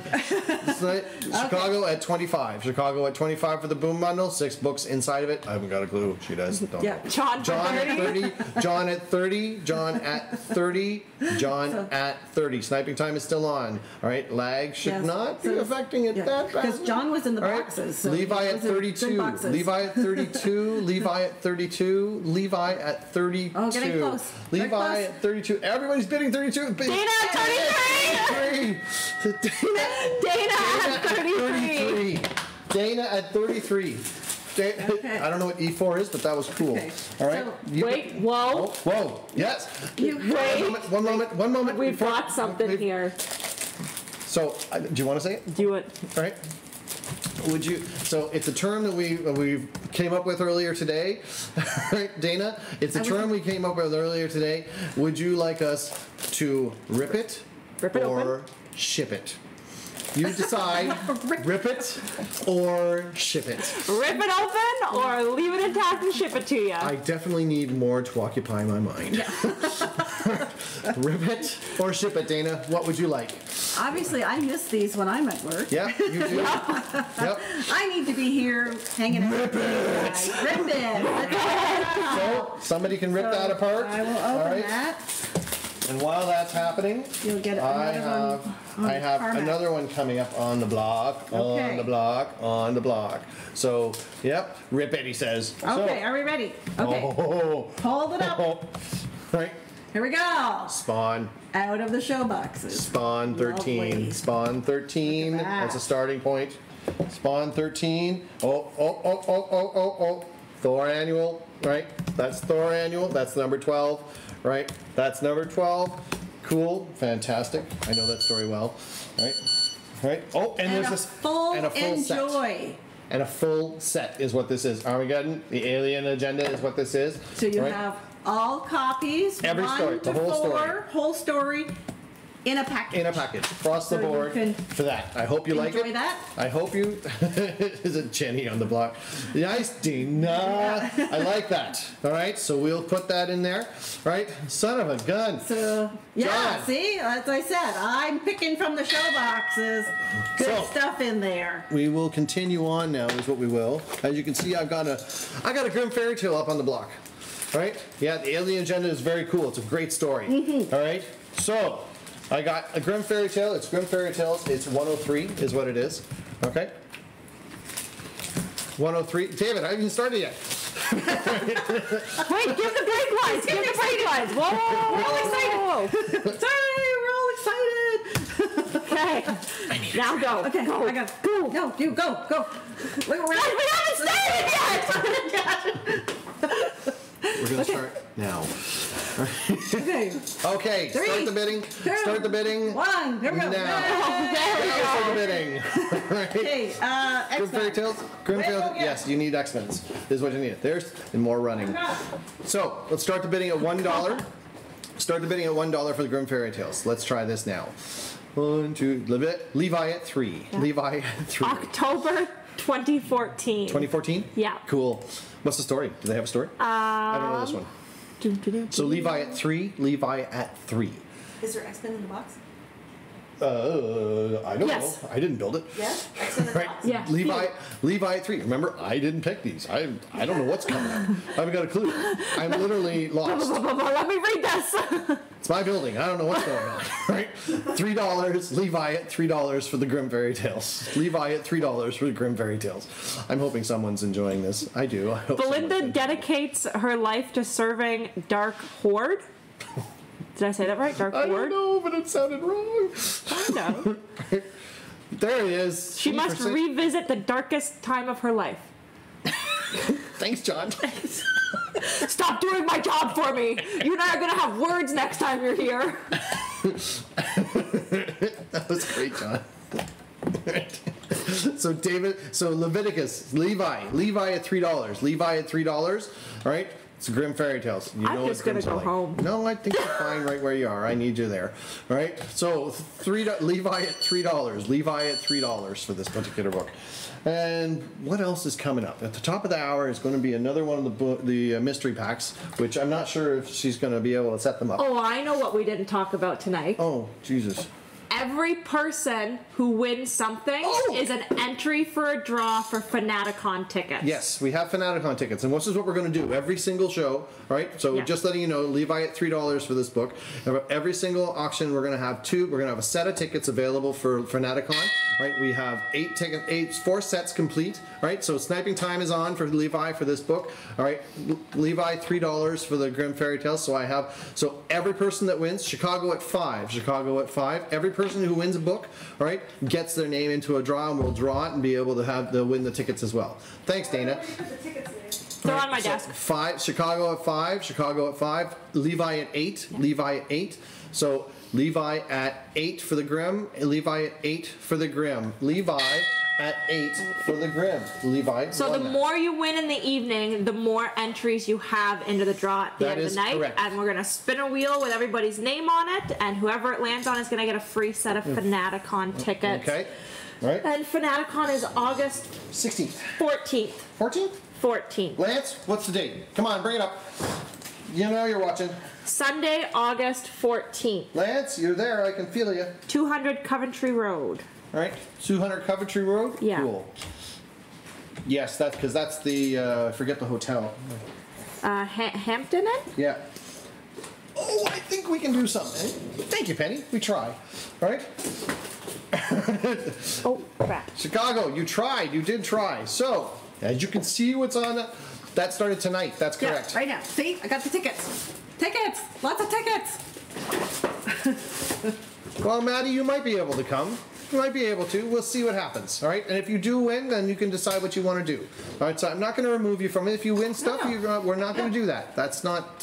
Chicago at 25. Chicago at 25 for the boom bundle. 6 books inside of it. I haven't got a clue. She does. Don't. Yeah. John for John at 30. 30. John at 30. John at 30. John at 30. Sniping time is still on. All right. Lag should Yes. not be So- affecting it Yeah, that bad. because John was in the All right. boxes. So Levi he at was in good 32. boxes. Levi at 32. Levi at 32. Levi at 32. Oh, getting close. Very Levi close. at 32. Everybody's bidding 32. Dana at 33. Dana at 33. Dana at 33. Okay. I don't know what E4 is, but that was cool. Okay. All right. So- Wait, Oh, whoa. whoa. Yes. Wait. One moment. We've before- got something we've- here. So, do you want to say it? Do it. All right. Would you? So it's a term that we came up with earlier today, right, Dana? It's a term we came up with earlier today. Would you like us to rip it Rip it or open? ship it? You decide. Rip it or ship it. Rip it open or leave it intact and ship it to you. I definitely need more to occupy my mind. Rip it or ship it, Dana. What would you like? Obviously, I miss these when I'm at work. Yeah, you do. Yep. I need to be here hanging out. Rip it! Rip it! So somebody can rip that apart. I will open All right. that. And while that's happening, You'll get another one. I have Carmack. another one coming up on the block, on Okay. the block, on the block. So, yep, rip it, he says. Okay, are we ready? Okay. Oh, Hold it up. right. Here we go. Spawn. Out of the show boxes. Spawn 13. Lovely. Spawn 13. Look at that. That's a starting point. Spawn 13. Oh. Thor Annual, right? That's Thor Annual. That's number 12, right? That's number 12. Cool. Fantastic. I know that story well. Right? Oh, and there's a this. full and a full set. enjoy. And a full set is what this is. Armageddon, the Alien Agenda is what this is. So you right? have all copies. Every 1 story, to the whole 4, story. whole story in a package. In a package, across the So you board can for that. I hope you like it. enjoy that. I hope you. Is it Jenny on the block? Nice, Dina. I like that. All right, so we'll put that in there. Right, son of a gun. So yeah, John. see, as I said, I'm picking from the show boxes. Good So- stuff in there. We will continue on now. Is what we will. As you can see, I got a Grim Fairy Tale up on the block. Right? Yeah, the Alien Agenda is very cool. It's a great story. All right, so. I got a Grim Fairy Tale. It's Grim Fairy Tales. It's 103 is what it is. Okay? 103. David, I haven't even started yet. Wait, give the break lines. Give the break lines. Whoa. We're all excited. Sorry, we're all excited. Okay. Now go. Okay, Go. I got go. No, you go. We're We haven't started yet. We're going to start now. okay. Okay, Three, start the bidding. two, Start the bidding. 1. Here we go. Now. There we Start the go. bidding. Right? Okay, Grim Fairy X-Men. Tales? Grim Wait, Fairy oh, yeah. Yes, you need X-Men's. This is what you need. There's and more running. So, let's start the bidding at $1. Start the bidding at $1 for the Grim Fairy Tales. Let's try this now. 1, 2, Levi at 3. Yeah. Levi at 3. October 2014. 2014? Yeah. Cool. What's the story? Do they have a story? I don't know this one. So Levi at 3. Levi at 3. Is there X-Men in the box? I don't Yes. know. I didn't build it. Yeah, X-Men in the Right. box. Yeah. Levi at 3. Remember, I didn't pick these. I don't know what's coming up. I haven't got a clue. I'm literally lost. Let me read this. It's my building. I don't know what's going on. Right? $3. Levi at $3 for the Grim Fairy Tales. Levi at $3 for the Grim Fairy Tales. I'm hoping someone's enjoying this. I do. I hope Belinda someone's dedicates her life to serving Dark Horde. Did I say that right? Dark I Horde? don't know, but it sounded wrong. I know. There he is. She must 80%. revisit the darkest time of her life. Thanks, John. Stop doing my job for me. You and I are going to have words next time you're here. That was great, John. So Leviticus, Levi at $3. Levi at $3. All right. It's Grim Fairy Tales. You I'm know just what Grimm's gonna go like. home. No, I think you're fine right where you are. I need you there. All right. So Levi at $3. Levi at $3 for this particular book. And what else is coming up? At the top of the hour is going to be another one of the mystery packs, which I'm not sure if she's going to be able to set them up. Oh, I know what we didn't talk about tonight. Oh, Jesus. Every person who wins something is an entry for a draw for Fanaticon tickets. Yes, we have Fanaticon tickets, and this is what we're going to do every single show, right? So Yeah. just letting you know, Levi at $3 for this book. Every single auction, we're going to have we're going to have a set of tickets available for Fanaticon, right? We have 4 sets complete, right? So Sniping Time is on for Levi for this book, all right? Levi $3 for the Grim Fairy Tales. So every person that wins, Chicago at 5. Every person who wins a book, all right, gets their name into a draw, and we'll draw it and be able to win the tickets as well. Thanks, Dana. They're on my desk. 5, Chicago at 5. Levi at 8. So Levi at 8 for the Grim. Levi at 8 for the Grim. Levi at 8 for the Grim. Levi. So the more you win in the evening, the more entries you have into the draw at the end of the night. Correct. And we're gonna spin a wheel with everybody's name on it, and whoever it lands on is gonna get a free set of Fanaticon tickets. Okay. All right. And Fanaticon is August 16th. 14th. 14th? 14th. Lance, what's the date? Come on, bring it up. You know you're watching. Sunday, August 14th. Lance, you're there. I can feel you. 200 Coventry Road. All right. 200 Coventry Road? Yeah. Cool. Yes, that's because that's the, I forget the hotel. Hampton Inn? Yeah. Oh, I think we can do something. Thank you, Penny. We try. All right. Oh, crap. Chicago, you tried. You did try. So, as you can see what's on that started tonight. That's correct. Yeah, right now. See, I got the tickets. Tickets! Lots of tickets! Well, Maddie, you might be able to come. You might be able to. We'll see what happens. All right. And if you do win, then you can decide what you want to do. All right. So I'm not going to remove you from it. If you win stuff, No. we're not going to do that. That's not.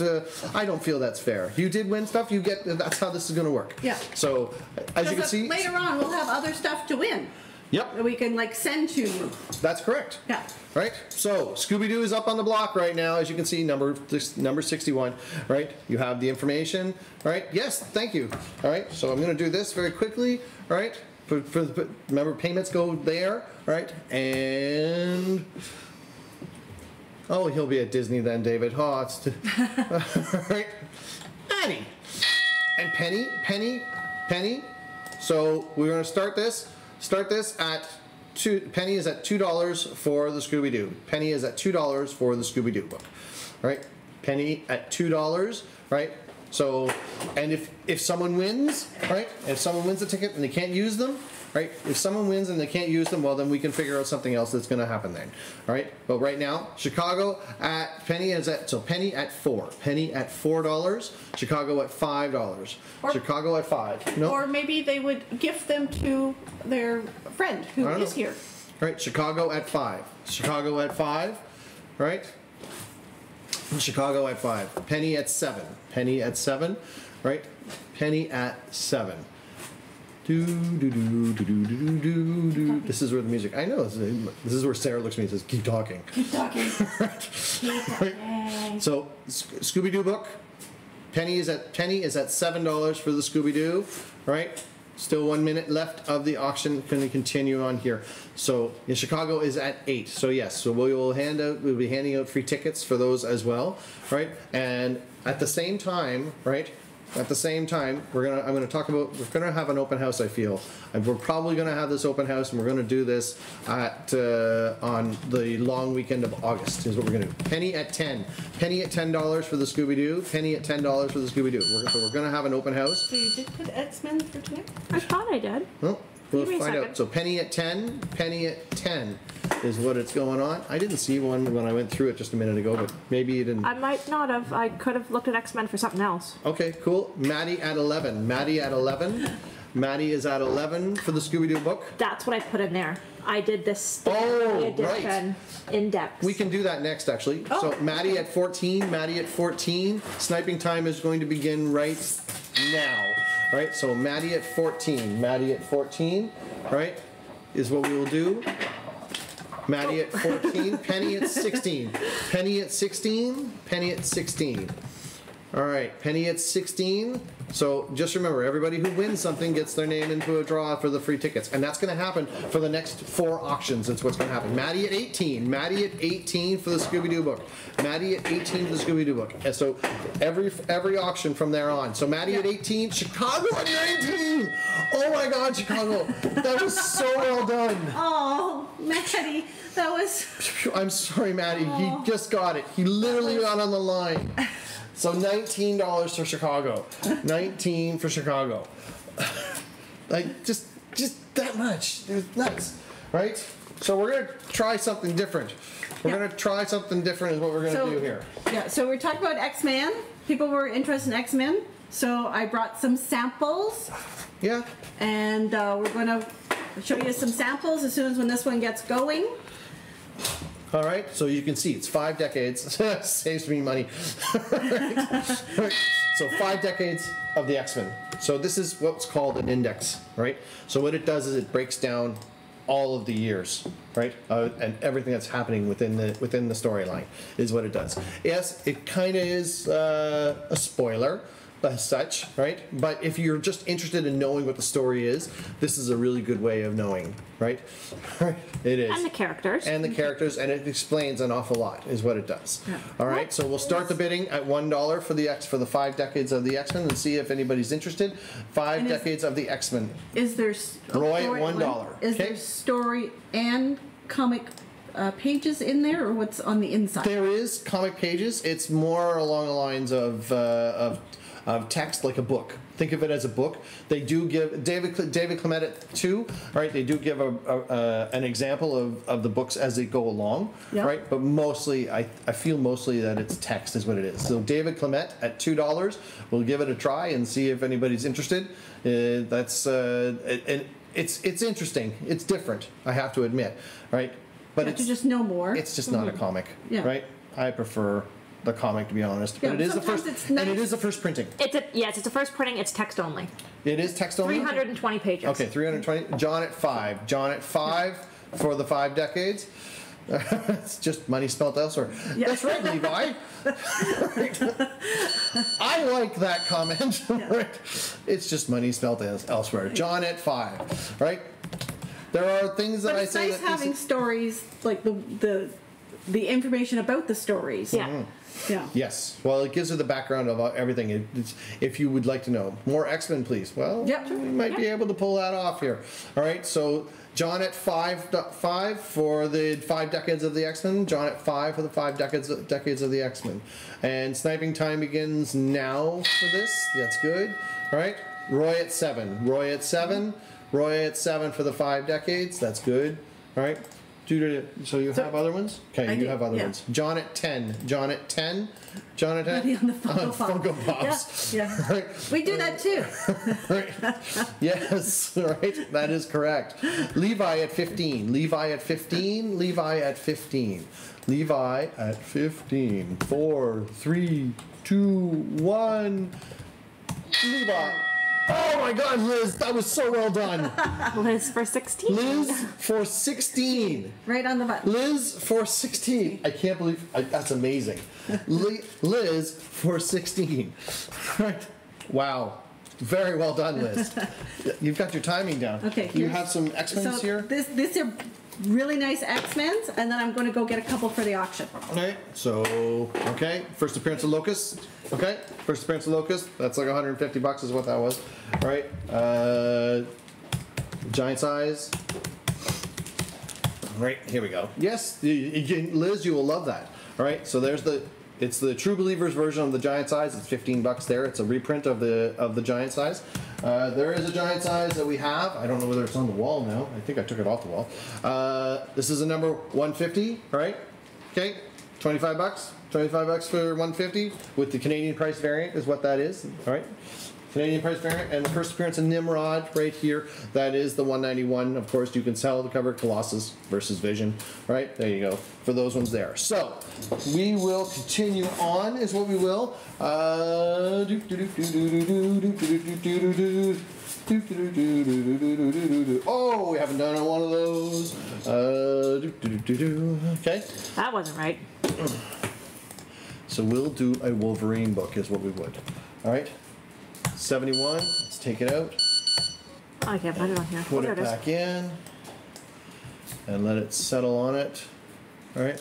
I don't feel that's fair. If you did win stuff, you get. That's how this is going to work. Yeah. So as you can see, later on we'll have other stuff to win Yep. that we can like send to you. That's correct. Yeah. Right? So, Scooby-Doo is up on the block right now, as you can see, number 61, right? You have the information, right? Yes, thank you. All right, so I'm going to do this very quickly, all right? Remember, payments go there, right? And... Oh, he'll be at Disney then, David. Oh, it's... all right. Maddie. And Penny. So, we're going to start this at... Penny is at $2 for the Scooby-Doo. Penny is at $2 for the Scooby-Doo book. Right? Penny at $2, right? So, and if someone wins, right? If someone wins a ticket and they can't use them, right? If someone wins and they can't use them, well, then we can figure out something else that's going to happen then. All right? But right now, Chicago at Penny is at Penny at $4. Penny at $4. Chicago at $5. Chicago at $5. No. Or maybe they would gift them to their friend who is here. Right, Chicago at $5. Chicago at $5. Right? Chicago at $5. Penny at $7. Penny at $7. Right? Penny at $7. Do do do do do do do do. This is where the music. I know. This is where Sarah looks at me and says, "Keep talking." Keep talking. Right. So, Scooby-Doo book. Penny is at $7 for the Scooby-Doo. Right. Still 1 minute left of the auction. Going to continue on here. So in Chicago is at 8. So yes. So we'll be handing out free tickets for those as well. Right. And at the same time, right. At the same time, we're gonna have an open house. I feel, and we're probably gonna have this open house, and we're gonna do this at on the long weekend of August. Is what we're gonna do. Penny at 10. Penny at $10 for the Scooby-Doo. Penny at $10 for the Scooby-Doo. So we're gonna have an open house. So you did put X-Men for tonight? I thought I did. Well, we'll Give me a find out. second. So penny at 10. Penny at 10 is what it's going on. I didn't see one when I went through it just a minute ago, but maybe you didn't. I might not have. I could have looked at X-Men for something else. Okay, cool. Maddie at 11. Maddie at 11. Maddie is at 11 for the Scooby-Doo book. That's what I put in there. I did this Oh, edition index. We can do that next, actually. Oh. So Maddie at 14. Maddie at 14. Sniping time is going to begin right now. Right? So Maddie at 14. Maddie at 14. Right? Is what we will do. Maddie at 14. Penny at 16. Penny at 16. Penny at 16. All right, Penny at 16. So just remember, everybody who wins something gets their name into a draw for the free tickets. And that's going to happen for the next 4 auctions. That's what's going to happen. Maddie at 18. Maddie at 18 for the Scooby-Doo book. Maddie at 18 for the Scooby-Doo book. And so every auction from there on. So Maddie at 18. Chicago at 19. Oh my God, Chicago. That was so well done. Oh, Maddie, that was... I'm sorry, Maddie. He just got it. He literally got on the line. So $19 for Chicago. 19 for Chicago. Like just that much. It was nuts, right? So we're gonna try something different. We're gonna try something different is what we're gonna do here. Yeah, so we're talking about X-Men. People were interested in X-Men. So I brought some samples. Yeah. And we're going to show you some samples as soon as when this one gets going. All right, so you can see it's 5 decades. Saves me money. Right. So 5 decades of the X-Men. So this is what's called an index, right? So what it does is it breaks down all of the years, right? And everything that's happening within the storyline is what it does. Yes, it kind of is a spoiler as such, right? But if you're just interested in knowing what the story is, this is a really good way of knowing, right? It is. And the characters. And the characters, and it explains an awful lot, is what it does. Yeah. All right, so we'll start the bidding at $1 for the 5 decades of the X-Men, and see if anybody's interested. 5 decades of the X-Men. Is there Roy at $1. Is Okay. there story and comic pages in there, or what's on the inside? There is comic pages. It's more along the lines of text, like a book. Think of it as a book. They do give David Clement at 2. Right, they do give an example of the books as they go along. Yep. Right, but mostly I feel mostly that it's text is what it is. So David Clement at $2. We'll give it a try and see if anybody's interested. It's interesting. It's different. I have to admit. Right, but to just know more. It's just not a comic. Yeah. Right, I prefer the comic, to be honest. Yeah, But it is the sometimes first, it's nice. and it is the first printing. It's a first printing. It's text only. It is text only. 320 pages. Okay, 320. John at 5. John at 5 for the 5 decades. It's just money spelt elsewhere. Yeah. That's right, Levi. I like that comment. Right. It's just money spelt elsewhere. John at 5. Right. There are things that But I it's say nice that having stories, like the information about the stories. Yeah. Yeah. Yes. Well, it gives her the background of everything. If you would like to know more X-Men, please. Well, Yep. we might be able to pull that off here. All right. So John at 5 for the 5 decades of the X-Men. John at 5 for the 5 decades of the X-Men. And sniping time begins now for this. That's good. All right. Roy at 7. Roy at 7. Roy at 7 for the 5 decades. That's good. All right. So you have other ones? Okay, you have other ones. John at 10. John at 10. John at 10. Ready on the Funko Pop. Funko Pops. Yeah. Yeah. Right. We do that too. Right. Yes, right. That is correct. Levi at 15. Levi at 15. Levi at 15. Levi at 15. 4, 3, 2, 1. Levi. Oh my God, Liz, that was so well done. Liz for 16. Liz for 16. Right on the button. Liz for 16. I can't believe that's amazing. Liz for 16. Right. Wow. Very well done, Liz. You've got your timing down. Okay. You have some X-Men here. This are really nice X-Men's, and then I'm going to go get a couple for the auction. Okay. So, okay. First appearance of Locust. Okay. First appearance of Locust. That's like $150 is what that was. All right. Giant size. All right. Here we go. Yes, Liz, you will love that. All right. So it's the True Believers version of the giant size. It's $15 there. It's a reprint of the giant size. There is a giant size that we have. I don't know whether it's on the wall now. I think I took it off the wall. This is a number 150, right? Okay, $25. $25 for 150 with the Canadian price variant is what that is. All right. Canadian price variant, and the first appearance of Nimrod right here. That is the 191. Of course, you can sell the cover Colossus versus Vision. Right there you go for those ones there. So we will continue on, is what we will. Oh, we haven't done one of those. Okay. That wasn't right. So we'll do a Wolverine book, is what we would. All right. 71. Let's take it out. Oh, I can't find it on here. Put There it it is. back in. And let it settle on it. All right.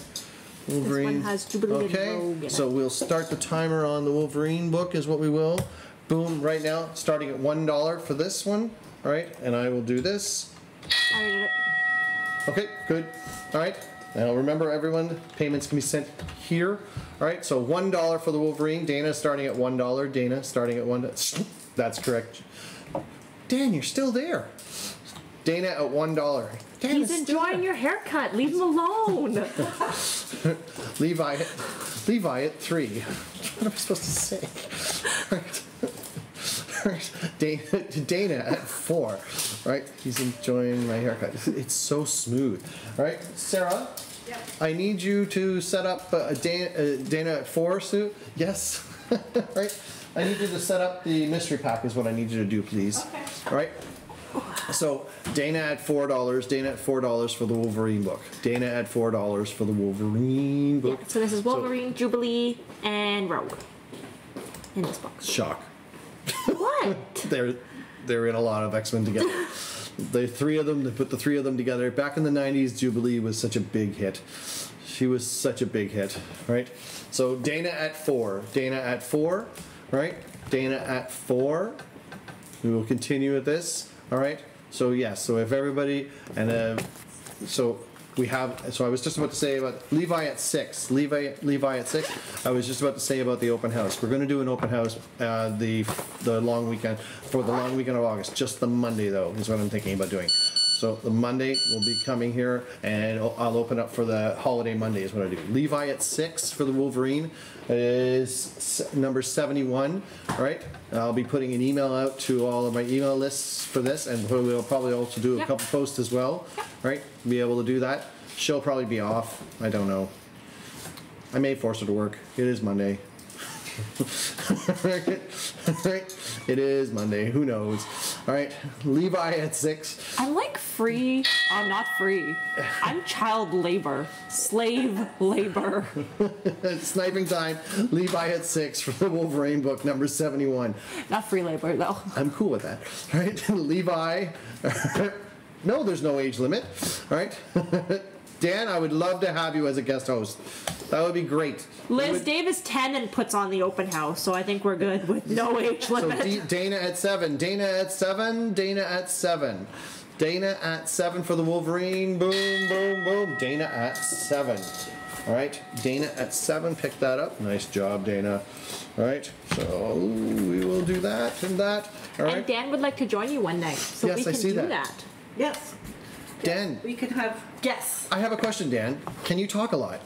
Wolverine. This one has Jubilee and Rogue Okay. in So it. we'll start the timer on the Wolverine book, is what we will. Boom. Right now, starting at $1 for this one. All right. And I will do this. I already did it. Okay, good. All right. Now remember, everyone, payments can be sent here. All right, so $1 for the Wolverine. Dana starting at $1. Dana starting at $1. That's correct. Dan, you're still there. Dana at $1. Dan, He's enjoying your haircut. Leave him alone. Levi at 3. What am I supposed to say? All right. Dana at 4. Right? He's enjoying my haircut. It's so smooth. All right, Sarah. Yep. I need you to set up Dana at 4 suit. Yes. Right. I need you to set up the mystery pack. Is what I need you to do, please. Okay. All right. So Dana at $4. Dana at $4 for the Wolverine book. Dana at $4 for the Wolverine book. So this is Wolverine, Jubilee, and Rogue in this box. Shock. What? They're in a lot of X-Men together. The three of them, they put the three of them together. Back in the 90s, Jubilee was such a big hit. She was such a big hit, right? So Dana at 4. Dana at 4, right? Dana at 4. We will continue with this, all right? So yes, so if everybody, and so we have, so I was just about to say about Levi at 6. Levi at 6. I was just about to say about the open house. We're going to do an open house the long weekend, for the long weekend of August. Just the Monday though is what I'm thinking about doing. So the Monday will be coming here, and I'll open up for the holiday Monday is what I do. Levi at 6 for the Wolverine is number 71, right? I'll be putting an email out to all of my email lists for this, and we'll probably also do a couple posts as well, right? Be able to do that. She'll probably be off. I don't know. I may force her to work. It is Monday. Right? It is Monday. Who knows? All right. Levi at 6. I'm like free. I'm not free. I'm child labor. Slave labor. Sniping time. Levi at 6 for the Wolverine book, number 71. Not free labor, though. I'm cool with that. All right. Levi. No, there's no age limit. All right. Dan, I would love to have you as a guest host. That would be great. Liz, Dave is 10 and puts on the open house, so I think we're good with no age limit. So Dana at 7. Dana at 7. Dana at 7. Dana at 7 for the Wolverine. Boom, boom, boom. Dana at 7. All right. Dana at 7. Pick that up. Nice job, Dana. All right. So we will do that and that. All right. And Dan would like to join you one night, so Yes, we can I see do that. that. Yes. Dan, We could have guests. I have a question, Dan. Can you talk a lot?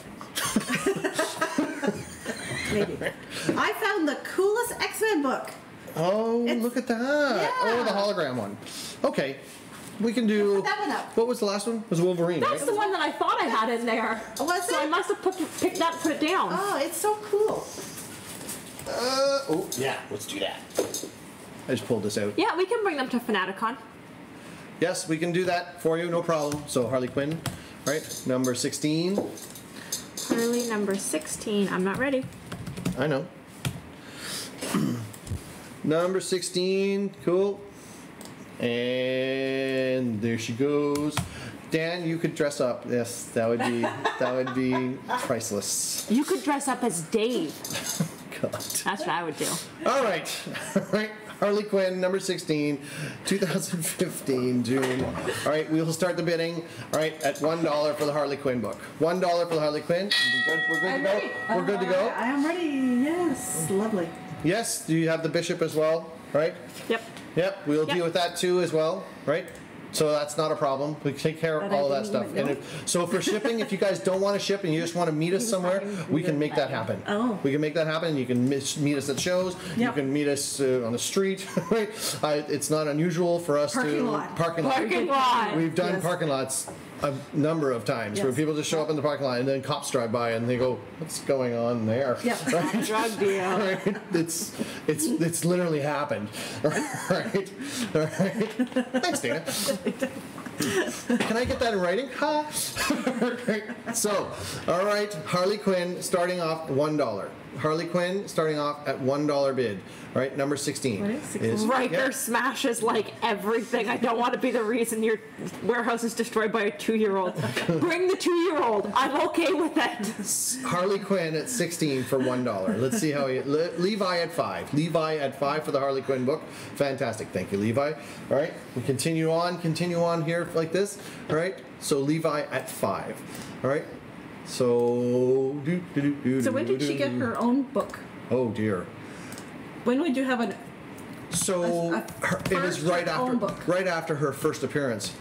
Maybe. I found the coolest X-Men book. Oh, look at that. Yeah. Oh, the hologram one. Okay. We can do... Put that one up. What was the last one? It was Wolverine, That's right? the one that I thought I had in there. Was So I it? must have picked that and put it down. Oh, it's so cool. Oh, yeah. Let's do that. I just pulled this out. Yeah, we can bring them to Fanaticon. Yes, we can do that for you. No problem. So Harley Quinn, right? Number 16. Harley number 16. I'm not ready. I know. Number 16. Cool. And there she goes. Dan, you could dress up. Yes, that would be priceless. You could dress up as Dave. God. That's what I would do. All right. All right. Harley Quinn, number 16, 2015, June. All right, we will start the bidding. All right, at $1 for the Harley Quinn book. $1 for the Harley Quinn. We're good to go? We're good to go? I am ready. Yes. Lovely. Yes, do you have the Bishop as well, right? Yep. Yep, we'll Yep. deal with that too as well, right? So that's not a problem. We can take care of But I all that didn't stuff. even And know. so for shipping, if you guys don't want to ship and you just want to meet us somewhere, we can make that happen. Oh. We can make that happen. You can meet us at shows. You Yep. can meet us on the street. Right? It's not unusual for us Parking to lot. parking lot. Parking lot. We've done Yes. parking lots a number of times where Yes. people just show up in the parking lot and then cops drive by and they go, "What's going on there?" Yep. Right? Drug deal. Right? It's literally happened. Right? All right. Thanks, Dana. Can I get that in writing? Ha! So, all right, Harley Quinn starting off $1. Harley Quinn starting off at $1 bid. All right, number 16. What is 16? is- Riker Yep. smashes like everything. I don't want to be the reason your warehouse is destroyed by a 2-year-old. Bring the 2-year-old. I'm okay with it. Harley Quinn at 16 for $1. Let's see how he. Levi at 5. Levi at 5 for the Harley Quinn book. Fantastic. Thank you, Levi. All right, we continue on here like this. All right, so Levi at 5. All right, so. So when did she get her own book? Oh dear. When would you have an? So A it was first own book. right after her first appearance.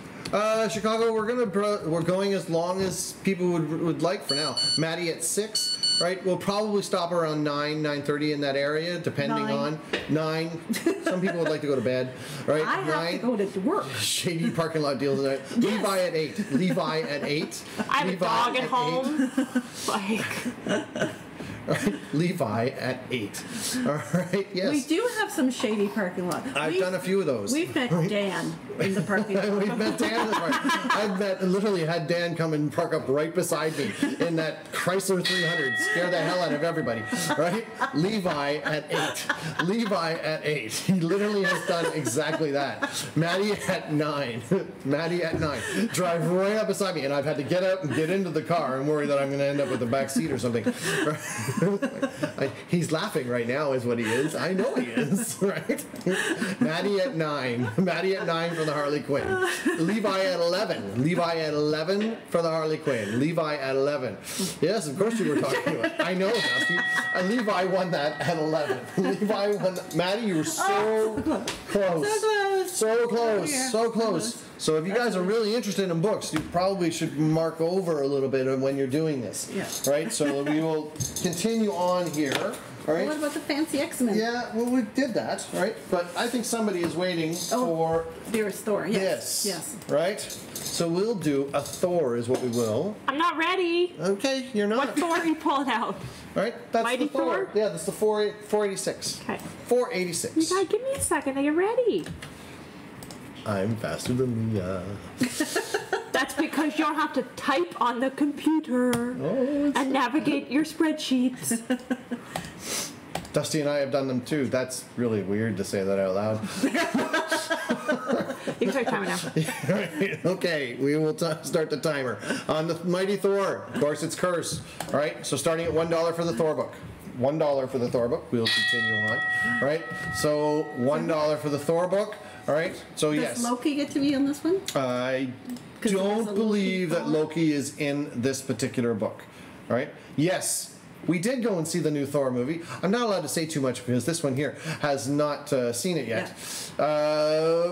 Chicago, we're going as long as people would like for now. Maddie at 6, right? We'll probably stop around 9:30 in that area, depending 9. on 9. Some people would like to go to bed, right? I have to go to work. Shady parking lot deal tonight. Levi at 8. Levi at 8. I have a Levi dog at eight. home. Like, Right? Levi at 8. All right. Yes. We do have some shady parking lot. I've done a few of those. We've met Dan in the parking lot. We've met Dan in the park. Literally had Dan come and park up right beside me in that Chrysler 300. Scare the hell out of everybody. Right? Levi at 8. Levi at 8. He literally has done exactly that. Maddie at 9. Maddie at 9. Drive right up beside me, and I've had to get out and get into the car and worry that I'm going to end up with the back seat or something. He's laughing right now is what he is. I know he is, right? Maddie at 9. Maddie at 9 for the Harley Quinn. Levi at 11. Levi at 11 for the Harley Quinn. Levi at 11. Yes, of course you were talking about it. I know, Dusty. Levi won that at 11. Levi won that. Maddie, you were so close. So close. So close. So if you guys are really interested in books, you probably should mark over a little bit when you're doing this. Yeah. Right? So we will continue on here. All right? What about the fancy X-Men? Yeah, well, we did that, right? But I think somebody is waiting for Dearest Thor. Yes. this. Yes. Right? So we'll do a Thor is what we will. I'm not ready. Okay, you're not. What Thor are you pulling out? Right? That's Mighty the Thor. Thor? Yeah, that's the 486. Okay. 486. You gotta give me a second to get ready. I'm faster than the That's because you don't have to type on the computer and navigate your spreadsheets. Dusty and I have done them too. That's really weird to say that out loud. You can start timing now. Okay, we will start the timer. On the Mighty Thor, of course it's Curse. All right, so starting at $1 for the Thor book. $1 for the Thor book. We'll continue on. Right, so $1 for the Thor book. All right, so yes. Does Loki get to be in this one? I don't believe that Loki is in this particular book. All right, yes. We did go and see the new Thor movie. I'm not allowed to say too much because this one here has not seen it yet. Yeah.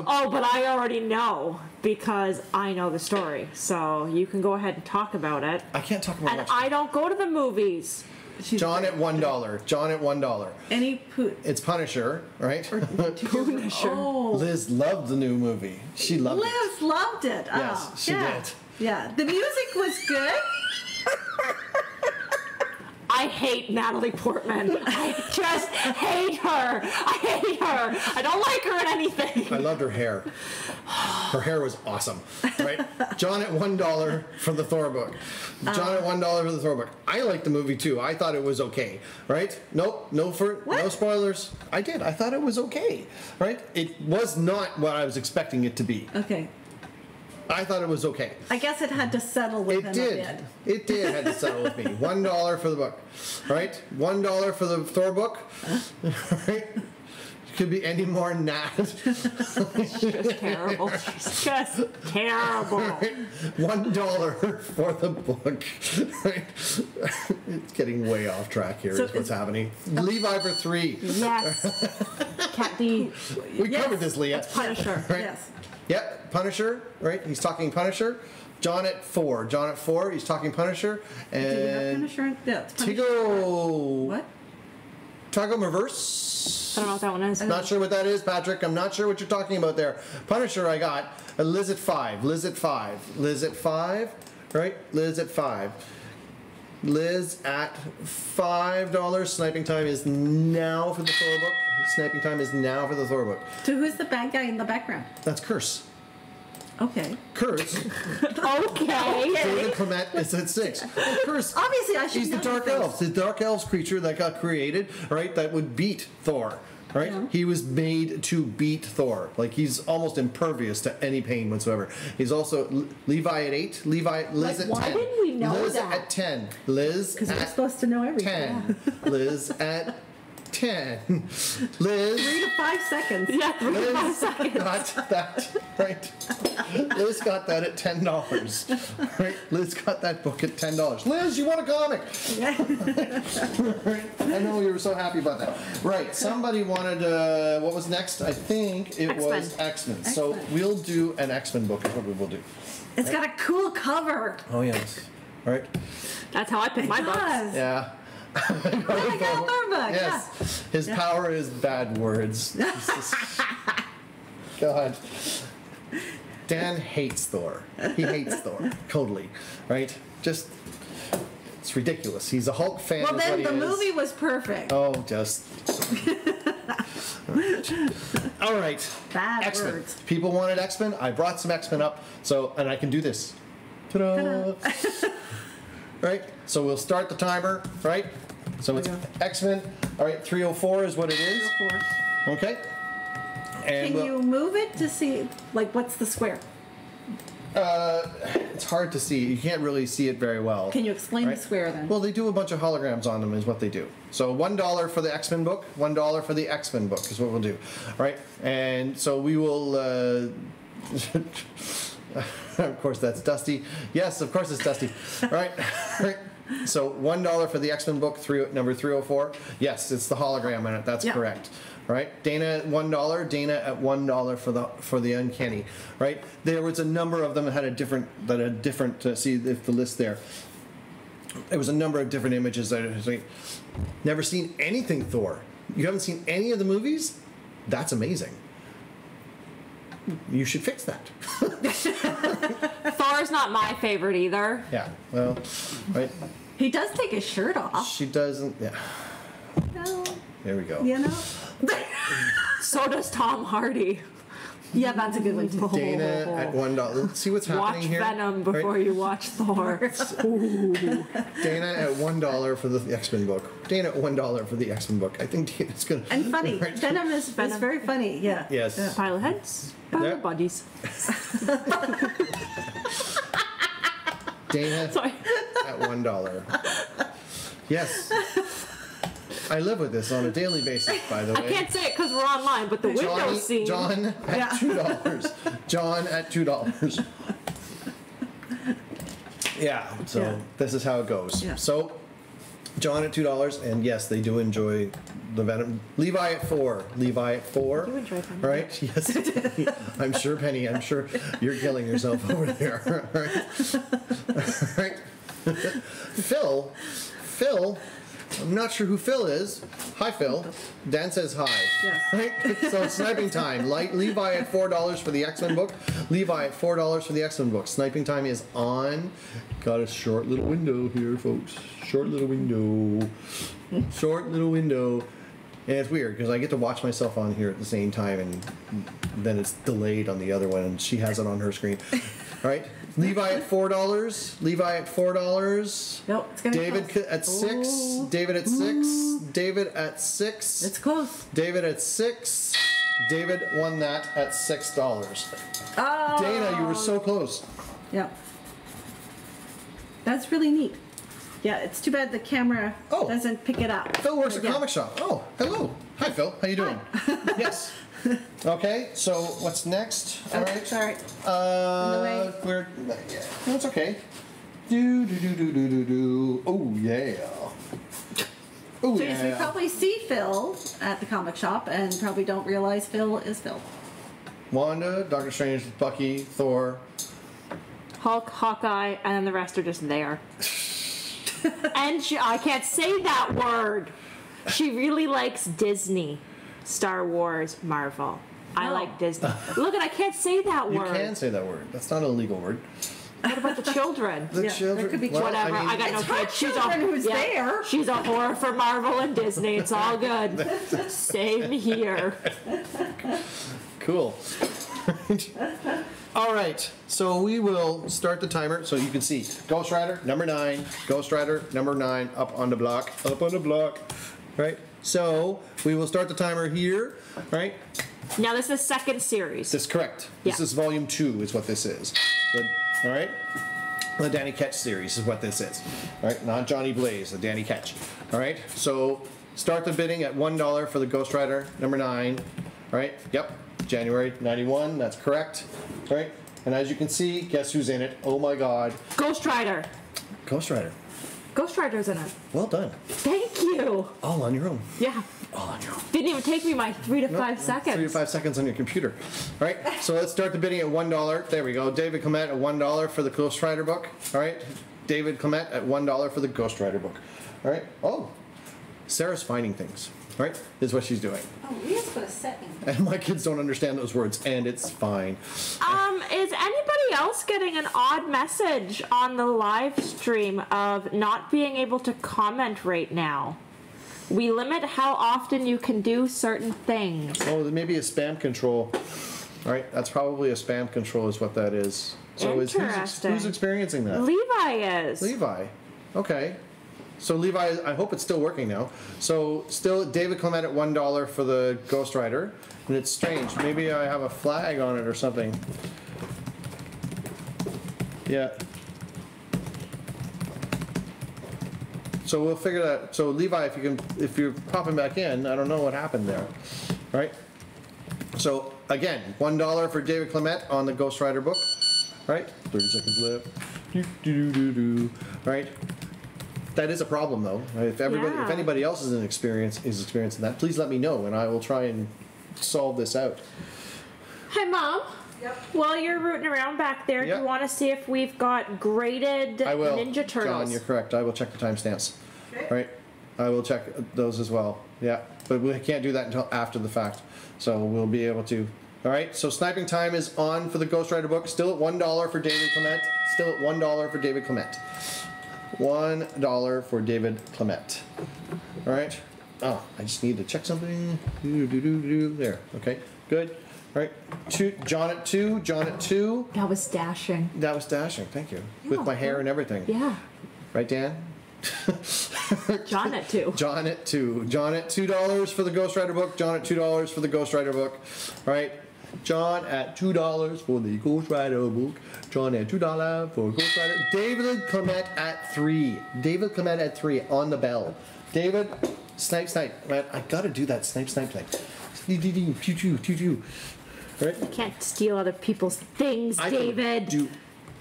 Oh, but I already know because I know the story. So you can go ahead and talk about it. I can't talk about And much. I don't go to the movies. John at $1. John at $1. It's Punisher, right? Punisher. Oh. Liz loved the new movie. She loved it. Liz loved it. Yes, Oh, she did. Yeah, the music was good. I hate Natalie Portman. I just hate her. I hate her. I don't like her in anything. I loved her hair. Her hair was awesome, right? John at $1 for the Thor book. John at $1 for the Thor book. I liked the movie too. I thought it was okay, right? Nope, no spoilers. I did. I thought it was okay, right? It was not what I was expecting it to be. Okay. I thought it was okay. I guess it had to settle with him a bit. It did have to settle with me. $1 for the book, right? $1 for the Thor book, right? Could be any more than that. It's just terrible. It's just terrible. Right? $1 for the book. Right? It's getting way off track here. So Is what's happening. Levi for $3. Yes. Cat D. We covered this, Leah. Punisher. Right? Yes. Yep, Punisher, right? He's talking Punisher. John at 4. John at 4, he's talking Punisher. Do you have And Punisher? Yeah, it's Punisher. Tigo. What? Tigo Reverse. I don't know what that one is. Not sure what that is, Patrick. I'm not sure what you're talking about there. Punisher, I got. Liz at 5. Liz at 5. Liz at 5. Right? Liz at 5. Liz at $5. Sniping time is now for the Thor book. Sniping time is now for the Thor book. So who's the bad guy in the background? That's Curse. Okay. Curse. Okay. David Clement is at 6. Curse. Obviously, I should He's the know Dark these Elves. The Dark Elves creature that got created, right? That would beat Thor. Right? Yeah. He was made to beat Thor. Like, he's almost impervious to any pain whatsoever. He's also Levi at 8. Liz Like, at 10. why didn't we know Liz that? at 10. Liz Because we're at supposed to know everything. 10. Liz at 10. Liz. 3 to 5 seconds. Yeah, 3 to 5 seconds. Got that, right? Liz got that at $10. Right? Liz got that book at $10. Liz, you want a comic? Right? I know you were so happy about that. Right. Somebody wanted, what was next? I think it was X-Men. So we'll do an X-Men book is what we will do. It's got a cool cover. Oh, yes. Right? That's how I pick my books. Does. Yeah. Oh my God, Thor book. Yes. His power is bad words. God. Dan hates Thor. He hates Thor. Totally. Right? Just It's ridiculous. He's a Hulk fan. Well, is what then he the is. movie was perfect. Oh, just. All right. Bad X-Men. words. People wanted X-Men. I brought some X-Men up. So, and I can do this. Ta-da! Right. So we'll start the timer. Right. So it's X-Men. All right. 304 is what it is. Okay. And Can you move it to see, like, what's the square? it's hard to see. You can't really see it very well. Can you explain right? the square then? Well, they do a bunch of holograms on them is what they do. So $1 for the X-Men book, $1 for the X-Men book is what we'll do. All right? And so we will... of course, that's Dusty. Yes, of course it's Dusty. All right? Right. So $1 for the X-Men book, number 304. Yes, it's the hologram in it. That's correct. Right, Dana at $1. Dana at $1 for the Uncanny. Right, there was a number of them that had a different see if the list there. There was a number of different images that I was like, never seen anything Thor. You haven't seen any of the movies? That's amazing. You should fix that. Thor's not my favorite either. Yeah, well, right. He does take his shirt off. She doesn't. Yeah. No, There we go. you know? So does Tom Hardy. Yeah, that's a good one too. Dana at $1. Let's see what's Watch happening here. Venom before you watch Thor. Dana at $1 for the X-Men book. Dana at $1 for the X-Men book. I think Dana's gonna. And funny. Right. Venom is very funny, yeah. Yes. Yeah. Pile of heads, pile Yeah. of bodies. Dana Sorry. at $1. Yes. I live with this on a daily basis, by the way. I can't say it because we're online, but the window scene. John at $2. John at $2. Yeah, so Yeah. this is how it goes. Yeah. So, John at $2, and yes, they do enjoy the Venom. Levi at $4. Levi at $4. You enjoy Venom. Right? Yes. I'm sure, Penny. I'm sure you're killing yourself over there. Right? Right? Phil. I'm not sure who Phil is. Hi, Phil. Dan says hi. Yes. Right? So sniping time. Levi at $4 for the X-Men book. Levi at $4 for the X-Men book. Sniping time is on. Got a short little window here, folks. Short little window. Short little window. And it's weird because I get to watch myself on here at the same time, and then it's delayed on the other one, and she has it on her screen. Right? Levi at $4. Levi at $4. Nope, it's gonna be David close. at 6. Ooh. David at 6. David at 6. It's close. David at 6. David won that at $6. Oh. Dana, you were so close. Yeah. That's really neat. Yeah, it's too bad the camera Oh. doesn't pick it up. Phil works at Yeah. Comic Shop. Oh, hello. Hi, Phil. How you doing? Yes. Okay, so what's next? All right. Sorry. the way. We're. No, it's okay. Do. Oh yeah. Oh So yeah. you probably see Phil at the comic shop and probably don't realize Phil is Phil. Wanda, Doctor Strange, Bucky, Thor. Hulk, Hawkeye, and then the rest are just there. And I can't say that word. She really likes Disney, Star Wars, Marvel. I No. like Disney. Look, I can't say that You word. can say that word. That's not a legal word. What about the children? The Yeah, children. there could be well, Whatever. I, mean, got no It's her kids. She's children who's there. She's a whore for Marvel and Disney. It's all good. Same here. Cool. All right, so we will start the timer so you can see. Ghost Rider, number 9. Ghost Rider, number 9, up on the block. Up on the block. Right? So we will start the timer here. Right? Now this is the second series. This is correct. This Yeah. is volume 2 is what this is. All right? The Danny Ketch series is what this is. All right? Not Johnny Blaze, the Danny Ketch. All right? So start the bidding at $1 for the Ghost Rider, number 9. All right? Yep. January 91, that's correct. Right? And as you can see, guess who's in it? Oh my god. Ghost Rider. Ghost Rider. Ghost Rider's in it. Well done. Thank you. All on your own. Yeah. All on your own. Didn't even take me my 3 to 5 seconds. 3 to 5 seconds on your computer. All right, so let's start the bidding at $1. There we go. David Clement at $1 for the Ghost Rider book. All right, David Clement at $1 for the Ghost Rider book. All right. Oh, Sarah's finding things. Right? Is what she's doing. Oh, we have to put a set in. And my kids don't understand those words, and it's fine. Is anybody else getting an odd message on the live stream of not being able to comment right now? We limit how often you can do certain things. Oh, there may be a spam control. All right, that's probably a spam control is what that is. So who's experiencing that? Levi is. Levi. Okay. So Levi, I hope it's still working now. So still David Clement at $1 for the Ghost Rider. And it's strange. Maybe I have a flag on it or something. Yeah. So we'll figure that. So Levi, if you're popping back in, I don't know what happened there. Right? So again, $1 for David Clement on the Ghost Rider book. Right? 30 seconds left. Right? That is a problem, though. If anybody else is experiencing that, please let me know, and I will try and solve this out. Hi, Mom. Yep. While you're rooting around back there, do you want to see if we've got graded Ninja Turtles? John, you're correct. I will check the timestamps. Okay. Right? I will check those as well. Yeah, but we can't do that until after the fact, so we'll be able to. All right. So sniping time is on for the Ghost Rider book. Still at $1 for David Clement. Still at $1 for David Clement. $1 for David Clement. All right. Oh, I just need to check something. There. Okay. Good. All right. John at 2. John at 2. That was dashing. That was dashing. Thank you. With my hair and everything. Yeah. Right, Dan? John at 2. John at 2. John at $2 for the Ghost Rider book. John at $2 for the Ghost Rider book. All right. John at $2 for the Ghost Rider book. John at $2 for Ghost Rider. David Clement at 3. David Clement at 3 on the bell. David, snipe. Man, I gotta do that snipe thing. Right? You can't steal other people's things, David. I do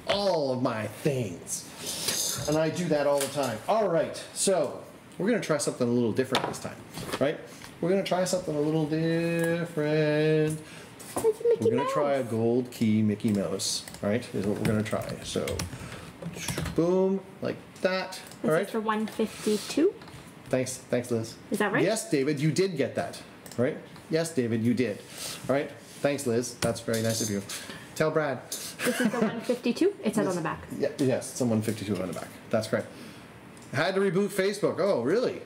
all of my things. And I do that all the time. All right, so we're gonna try something a little different this time, right? We're gonna try something a little different. We're going to try a gold key Mickey Mouse, right? Is what we're going to try. So, boom, like that. All right. This is for 152. Thanks, Liz. Is that right? Yes, David, you did get that, right? Yes, David, you did. All right. Thanks, Liz. That's very nice of you. Tell Brad. This is the 152. It says on the back. Yeah, yes, it's a 152 on the back. That's correct. Had to reboot Facebook. Oh, really?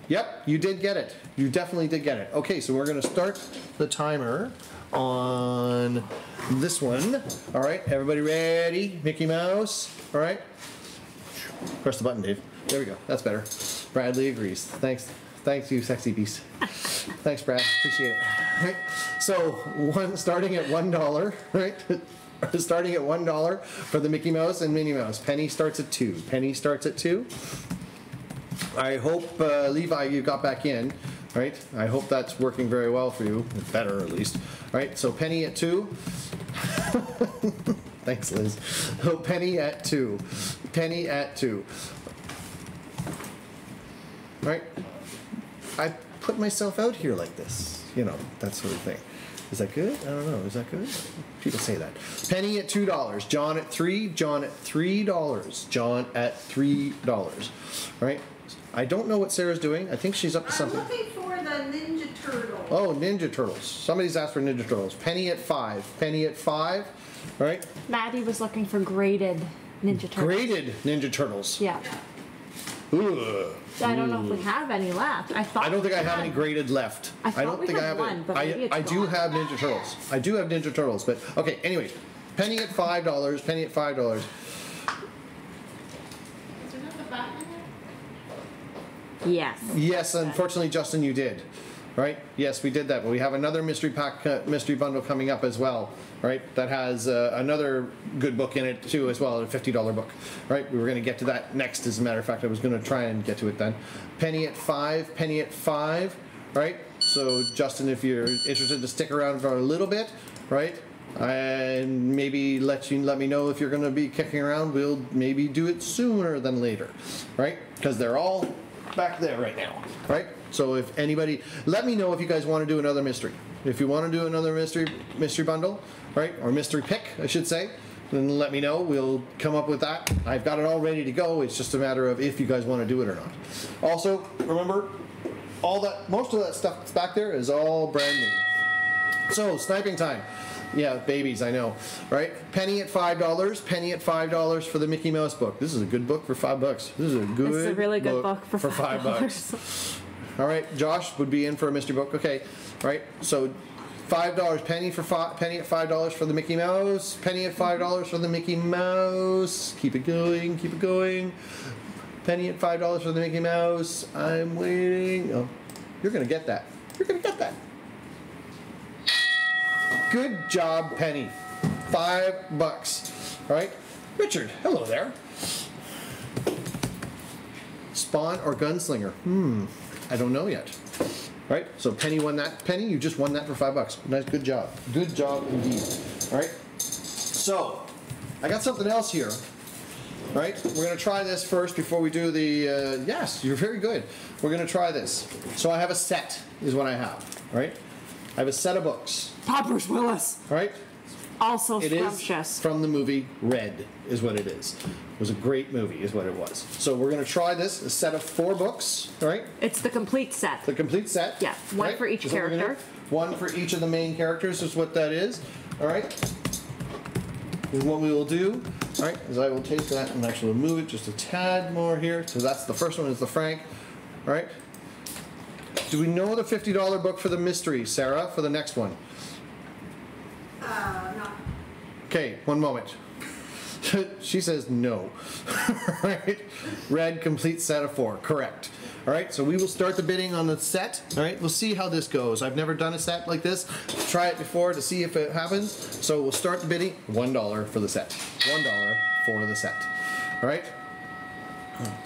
Yep, you did get it. You definitely did get it. Okay, so we're going to start the timer on this one. All right, everybody ready? Mickey Mouse. All right. Press the button, Dave. There we go. That's better. Bradley agrees. Thanks, you sexy beast. Thanks, Brad. Appreciate it. All right. So starting at $1. Right. Starting at $1 for the Mickey Mouse and Minnie Mouse. Penny starts at 2. Penny starts at 2. I hope Levi, you got back in. Right? I hope that's working very well for you. Better, at least. Right? So Penny at 2. Thanks, Liz. Oh, Penny at 2. Penny at 2. Right? I put myself out here like this. You know, that sort of thing. Is that good? I don't know. Is that good? People say that. Penny at $2. John at 3. John at $3. John at $3. Right? I don't know what Sarah's doing. I think she's up to something. I'm looking for the Ninja Turtle. Oh, Ninja Turtles. Somebody's asked for Ninja Turtles. Penny at 5. Penny at 5. Right? Maddie was looking for graded Ninja Turtles. Graded Ninja Turtles. Yeah. Ugh. I don't know if we have any left. I don't think I have any graded left. I don't think I have one, but I do have Ninja Turtles. I do have Ninja Turtles, but okay. Anyway, Penny at $5. Penny at $5. Is there not the Batman? Yes. Yes, unfortunately, Justin, you did. Right? Yes, we did that, but we have another mystery pack, mystery bundle coming up as well. Right? That has another good book in it too, as well, a $50 book. Right? We were going to get to that next. As a matter of fact, I was going to try and get to it then. Penny at 5. Penny at 5. Right? So, Justin, if you're interested to stick around for a little bit, right? And maybe let me know if you're going to be kicking around. We'll maybe do it sooner than later, right? Because they're all back there right now, right? So if anybody, let me know if you guys want to do another mystery. If you want to do another mystery bundle, right, or mystery pick, I should say, then let me know. We'll come up with that. I've got it all ready to go. It's just a matter of if you guys want to do it or not. Also, remember, most of that stuff that's back there is all brand new. So, sniping time. Yeah, babies, I know, right? Penny at $5. Penny at $5 for the Mickey Mouse book. This is a good book for $5. This is a good. It's a really good book for $5. All right, Josh would be in for a mystery book. Okay, right. So, $5. Penny at $5 for the Mickey Mouse. Penny at $5 for the Mickey Mouse. Keep it going. Keep it going. Penny at $5 for the Mickey Mouse. I'm waiting. Oh, you're gonna get that. You're gonna get that. Good job, Penny. $5. All right, Richard. Hello there. Spawn or Gunslinger? I don't know yet. Right. So Penny won that. Penny, you just won that for $5. Nice. Good job. Good job indeed. All right. So I got something else here. Right. We're gonna try this first before we do the. Yes, you're very good. We're gonna try this. So I have a set. Is what I have. Right. I have a set of books. Bruce Willis. Right? Also it scrumptious. Is from the movie Red, is what it is. It was a great movie, is what it was. So we're going to try this, a set of 4 books, right? It's the complete set. The complete set. Yeah, one right? for each Is character. One for each of the main characters is what that is. All right? And what we will do, all right, is I will take that and actually move it just a tad more here. So that's the first one is the Frank, all right? Do we know the $50 book for the mystery, Sarah, for the next one? No. Okay, one moment. She says no. Right? Red, complete set of 4. Correct. All right, so we will start the bidding on the set. All right, we'll see how this goes. I've never done a set like this. Try it before to see if it happens. So we'll start the bidding. $1 for the set. $1 for the set. All right?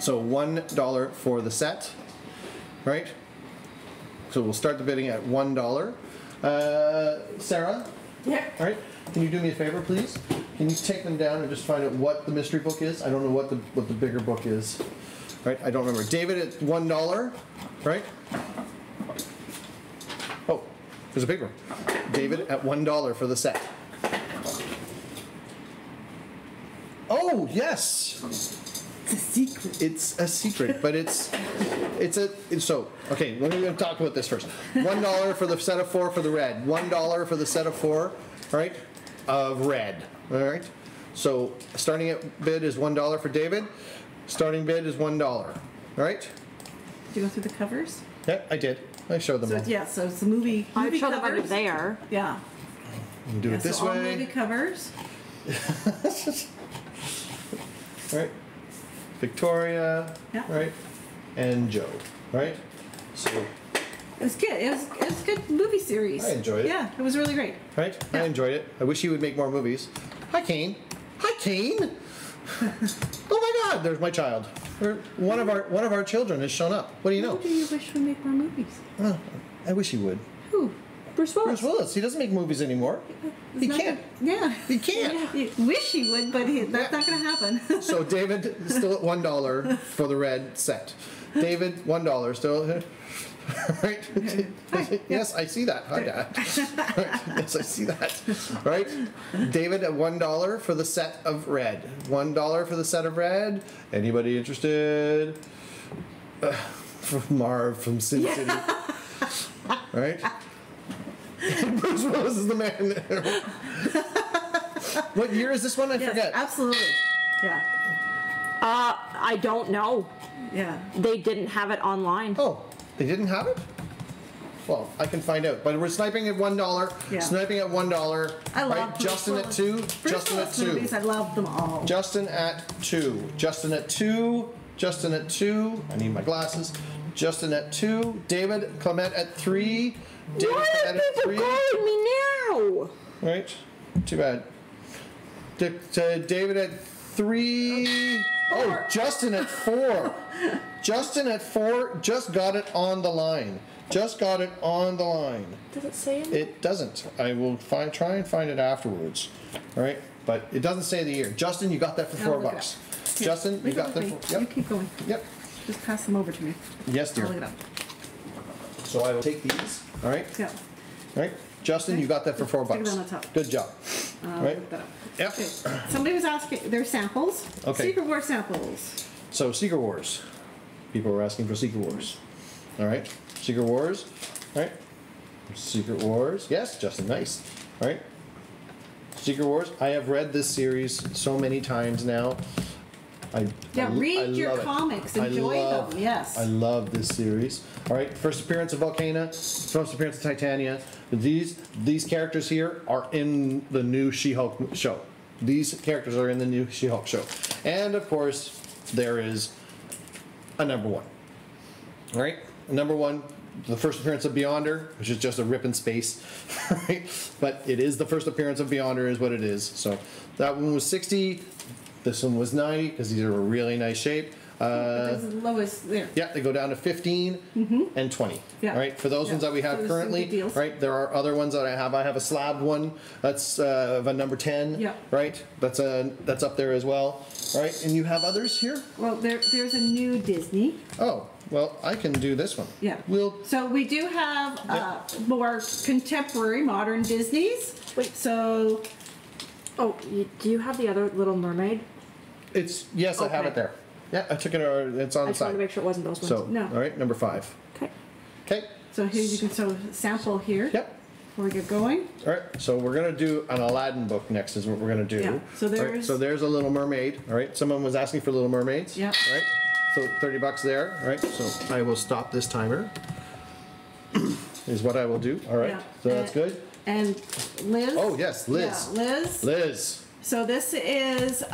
So $1 for the set. Right? So we'll start the bidding at $1. Sarah? Yeah. All right. Can you do me a favor, please? Can you take them down and just find out what the mystery book is? I don't know what the bigger book is. Right? I don't remember. David at $1. Right? Oh, there's a bigger one. David at $1 for the set. Oh yes. It's a secret. It's a secret, but so okay. We're going to talk about this first. $1 for the set of 4 for the red. $1 for the set of 4, right? Of red. All right. So starting at bid is $1 for David. Starting bid is $1. All right. Did you go through the covers? Yeah, I did. I showed them So all. yeah, so it's the movie. I movie showed them under covers. there. Yeah. You can do it this so all way. movie covers. All right. Victoria. Yeah. Right. And Joe. Right. So. It was good. It was a good movie series. I enjoyed it. Yeah, it was really great. Right? I enjoyed it. I wish he would make more movies. Hi, Kane. Hi, Kane. Oh my God! There's my child. One of our children has shown up. What do you know? Who do you wish would make more movies? Oh, I wish he would. Who? Bruce Willis. Bruce Willis. He doesn't make movies anymore. He can't. Yeah. He can't. You wish he would, but that's not going to happen. So David is still at $1 for the red set. David, $1 still. Right? Yes, I see that. Hi, Dad. Right. Yes, I see that. Right? David at $1 for the set of red. $1 for the set of red. Anybody interested? From Marv from Sin City. Right? Bruce Willis is the man. What year is this one? I forget. Absolutely. Yeah. I don't know. Yeah. They didn't have it online. Oh, they didn't have it? Well, I can find out. But we're sniping at $1. Yeah. Sniping at $1. I love right? Bruce Justin Willis. at 2. Bruce Justin Willis at 2. movies, I love them all. Justin at 2. Justin at 2. Justin at 2. I need my glasses. Justin at 2. David Clement at 3. David Why are Clement at people 3. calling me now? Right? Too bad. David at 3. Oh, Justin at 4. Justin at 4 just got it on the line. Just got it on the line. Does it say it? It doesn't. I will try and find it afterwards. All right? But it doesn't say the year. Justin, you got that for I'll look it $4. up. Justin, you Leave it got that with for... me. You Yep. keep going. Yep. Just pass them over to me. Yes, dear. I'll look it up. So I will take these. All right? Yeah. All right? Justin, you got that for $4. Stick it on the top. Good job. I'll Right? look that up. Yep. Okay. Somebody was asking their samples. Okay. Secret War samples. So Secret Wars. People were asking for Secret Wars. All right. Secret Wars. All right. Secret Wars. Yes, Justin. Nice. All right. Secret Wars. I have read this series so many times now. Read your love it. comics. Enjoy them. Yes. I love this series. All right. First appearance of Volcana. First appearance of Titania. These characters here are in the new She-Hulk show. These characters are in the new She-Hulk show. And of course, there is a number one. All right. Number one. The first appearance of Beyonder, which is just a rip in space, right? But it is the first appearance of Beyonder, is what it is. So that one was 60. This one was 90 because these are a really nice shape. As low as there. Yeah, they go down to 15 and 20. Yeah. All right, for those ones that we have currently, right? There are other ones that I have. I have a slabbed one that's of a number 10. Yeah. Right. That's up there as well. Right, and you have others here. Well, there's a new Disney. Oh. Well, I can do this one. Yeah. So we do have more contemporary, modern Disneys. Wait. So. Oh, do you have the other Little Mermaid? Yes, I have Okay. it there. Yeah, I took it. It's on I the just wanted to side. make sure it wasn't those ones. So, No. all right, number 5. Okay. Okay. So here you can sample here. Yep. Before we get going. All right. So we're gonna do an Aladdin book next. Is what we're gonna do. Yeah, so All right, there's- so there's a Little Mermaid. All right. Someone was asking for Little Mermaids. Yeah. All right. So $30 there. All right. So I will stop this timer. Is what I will do. All right. Yeah. So that's good. And Liz. Oh yes, Liz. Yeah, Liz. Liz. So this is,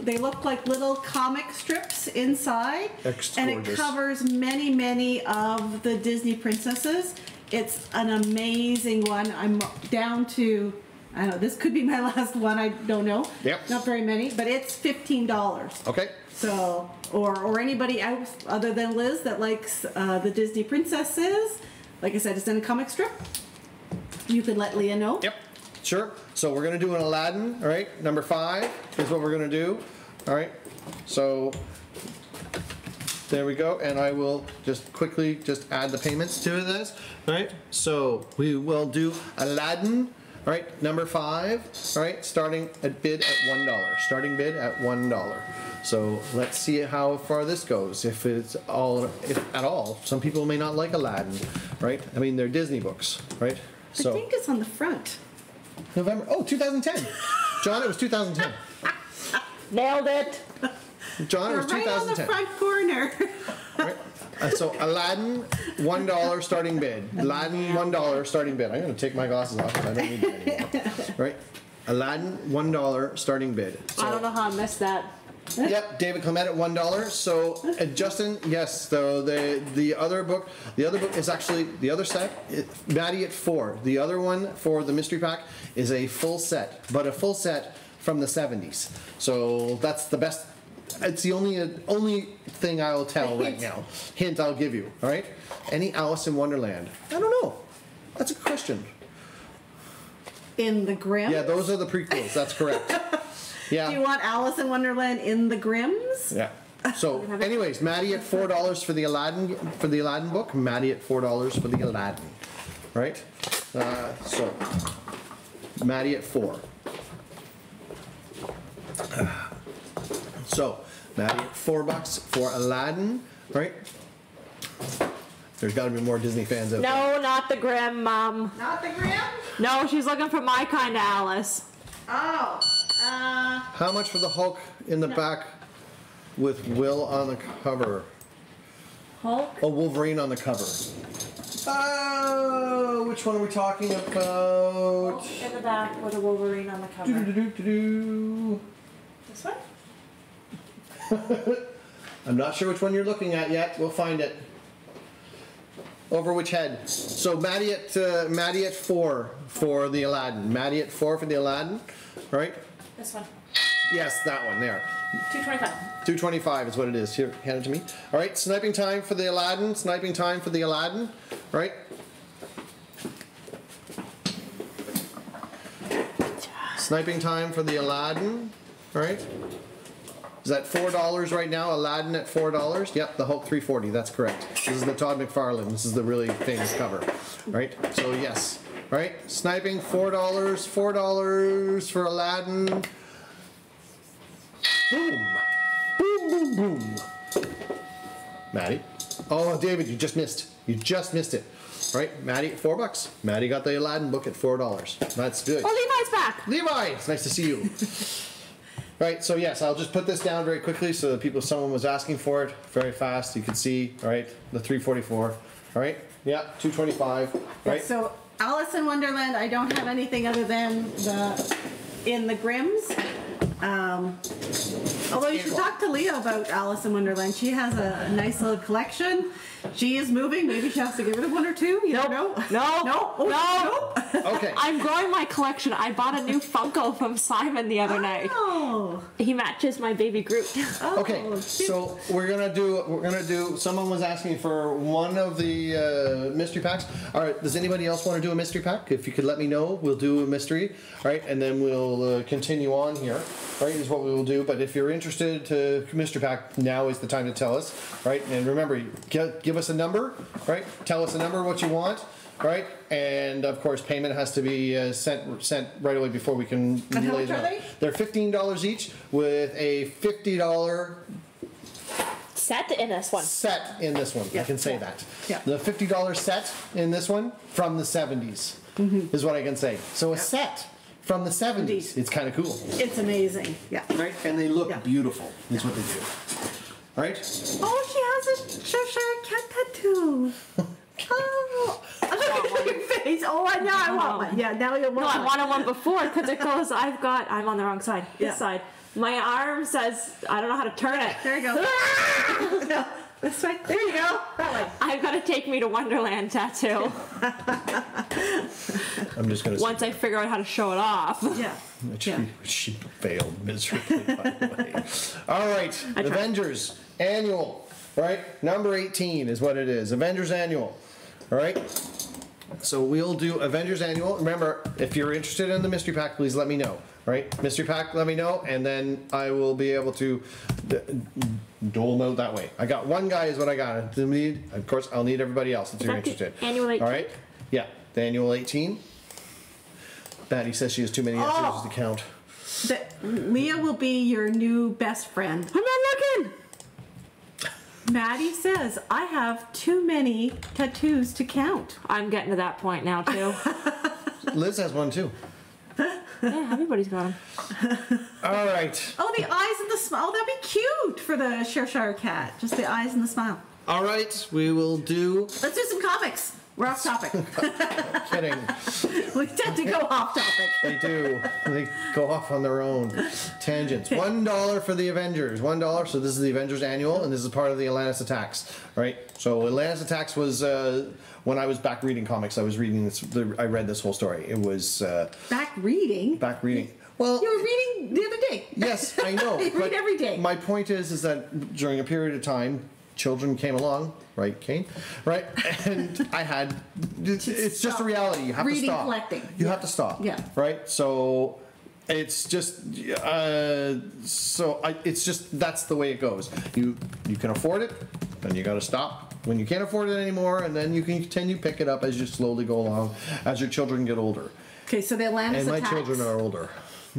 they look like little comic strips inside. And it Gorgeous. covers many, many of the Disney princesses. It's an amazing one. I'm down to, I don't know, this could be my last one, I don't know. Yep. Not very many, but it's $15. Okay. So, or anybody else other than Liz that likes the Disney princesses, like I said, it's in a comic strip. You can let Leah know. Yep. Sure. So we're gonna do an Aladdin. All right. Number 5 is what we're gonna do. All right. So there we go. And I will just quickly add the payments to this. All right. So we will do Aladdin. All right. Number 5. All right. Starting at bid at $1. Starting bid at $1. So let's see how far this goes. If at all. Some people may not like Aladdin. Right. I mean, they're Disney books. Right. I think it's on the front. November. Oh, 2010. John, it was 2010. Nailed it. John, it You're was right on the 2010. front corner. Right? So Aladdin, $1 starting bid. Aladdin, $1 starting bid. I'm going to take my glasses off because I don't need them anymore. Right? Aladdin, $1 starting bid. I don't know how I missed that. Yep, David Clement at $1. So Justin, yes. So the other book is actually the other set. Maddie at $4. The other one for the mystery pack is a full set, but a full set from the 70s. So that's the best. It's the only thing I'll tell right now. Hint I'll give you. All right. Any Alice in Wonderland? I don't know. That's a good question. In the Grimm? Yeah, those are the prequels. That's correct. Yeah. Do you want Alice in Wonderland in the Grimms? Yeah. So, anyways, Maddie at $4 for the Aladdin book. Maddie at $4 for the Aladdin, right? So, Maddie at $4. So, Maddie at $4 for Aladdin, right? There's got to be more Disney fans out there. No, not the Grimm, Mom. Not the Grimm? No, she's looking for my kind of Alice. Oh. How much for the Hulk in the back with Will on the cover? Hulk? Oh, Wolverine on the cover. Oh, which one are we talking about? In the back with a Wolverine on the cover. Do-do-do-do-do. This one? I'm not sure which one you're looking at yet. We'll find it. Over which head? So Maddie at 4 for the Aladdin. Maddie at 4 for the Aladdin, right? This one. Yes, that one there. $2.25. $2.25 is what it is. Here, hand it to me. All right, sniping time for the Aladdin. Sniping time for the Aladdin. Right? Sniping time for the Aladdin. Right? Is that $4 right now? Aladdin at $4? Yep, the Hulk $3.40. That's correct. This is the Todd McFarlane. This is the really famous cover. Right? So yes. Right? Sniping $4. $4 for Aladdin. Boom. Boom, boom, boom. Maddie? Oh, David, you just missed. You just missed it. Right? Maddie at $4. Maddie got the Aladdin book at $4. That's good. Oh, Levi's back. Levi, it's nice to see you. Right, so yes, I'll just put this down very quickly so that someone was asking for it very fast. You can see, all right, the 344. All right, yeah, 225. Right. So Alice in Wonderland, I don't have anything other than in the Grimm's. Although you should talk to Leah about Alice in Wonderland. She has a nice little collection. She is moving. Maybe she has to give it a one or two. You don't know. No. Okay. I'm growing my collection. I bought a new Funko from Simon the other night. Oh. He matches my baby Groot. Oh. Okay, so we're gonna do. Someone was asking for one of the mystery packs. All right, does anybody else want to do a mystery pack? If you could let me know, we'll do a mystery. All right, and then we'll continue on here. Right, is what we will do. But if you're interested to mystery pack, now is the time to tell us. Right, and remember, give us a number. Right, tell us a number what you want. Right, and of course, payment has to be sent right away before we can. And how much are they? They're $15 each with a $50 Set in this one. set in this one. Yeah. I can say that. Yeah. The $50 set in this one from the 70s is what I can say. So a set from the 70s. Indeed. It's kind of cool. It's amazing. Yeah. Right? And they look Yeah. beautiful, is what they do. Right? Oh, she has a Cheshire cat tattoo. Oh, your face. Oh, now I want one. Yeah, now you want No, I one. wanted one before because it goes. I'm on the wrong side. This Yeah. side. My arm says I don't know how to turn it. There you go. No, this way. There you go. That way. I've got to take me to Wonderland tattoo I'm just going to once I figure out how to show it off. Yeah. She failed miserably, by the way. All right. I tried. Avengers Annual. Right? Number 18 is what it is. Avengers Annual. All right? So we'll do Avengers Annual. Remember, if you're interested in the mystery pack, please let me know. Right? Mystery pack, let me know, and then I will be able to dole them out that way. I got one guy is what I got. Of course, I'll need everybody else if you're that the interested. annual 18? All right? Yeah, the Annual 18. Batty says she has too many answers to count. Leah will be your new best friend. I'm not looking. Maddie says, I have too many tattoos to count. I'm getting to that point now too. Liz has one too. Yeah, everybody's got them. All right. Oh, the eyes and the smile. Oh, that'd be cute for the Cheshire cat. Just the eyes and the smile. All right, we will do. Let's do some comics. We're off topic. Kidding. We tend to go off topic. They do. They go off on their own tangents. $1 for the Avengers. $1. So this is the Avengers Annual, and this is part of the Atlantis Attacks, right? So Atlantis Attacks was when I was back reading comics. I was reading this. I read this whole story. It was Back reading. back reading. Well, You were reading the other day. yes, I know. You read but every day. My point is that during a period of time, children came along, right, Kane? Right? And I had, it's just a stop. reality. You have to Reading, stop. collecting. You Yeah. have to stop. Yeah. Right? So it's just, it's just, that's the way it goes. You can afford it, then you got to stop. When you can't afford it anymore, and then you can continue to pick it up as you slowly go along, as your children get older. Okay, so the Atlantis And my Attacks. children are older.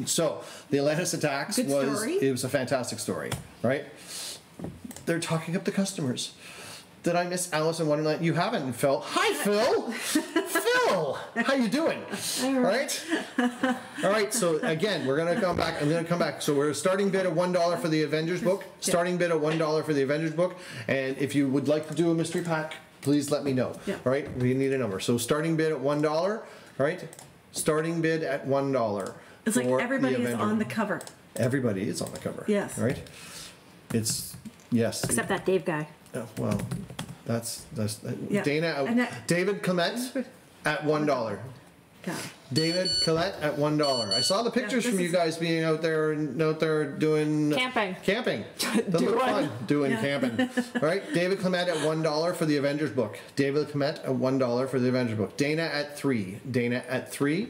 So the Atlantis Attacks Good story. it was a fantastic story, right? They're talking up the customers. Did I miss Alice in Wonderland? You haven't, Phil. Hi, Phil. Phil, how you doing? All right. All right. So again, we're gonna come back. I'm gonna come back. So we're starting bid at $1 for the Avengers book. Starting bid at $1 for the Avengers book. And if you would like to do a mystery pack, please let me know. Yeah. All right. We need a number. So starting bid at $1. Right. Starting bid at $1. It's like for everybody the is Avenger. on the cover. Everybody is on the cover. Yes. Right. It's yes. Except that Dave guy. Well, that's Yeah. Dana. And that- David Clement at $1. Yeah. David Collette at $1. I saw the pictures this from you is- guys being out there doing Camping. Camping. That looked fun doing camping. Right? David Clement at $1 for the Avengers book. David Clement at $1 for the Avengers book. Dana at 3. Dana at 3.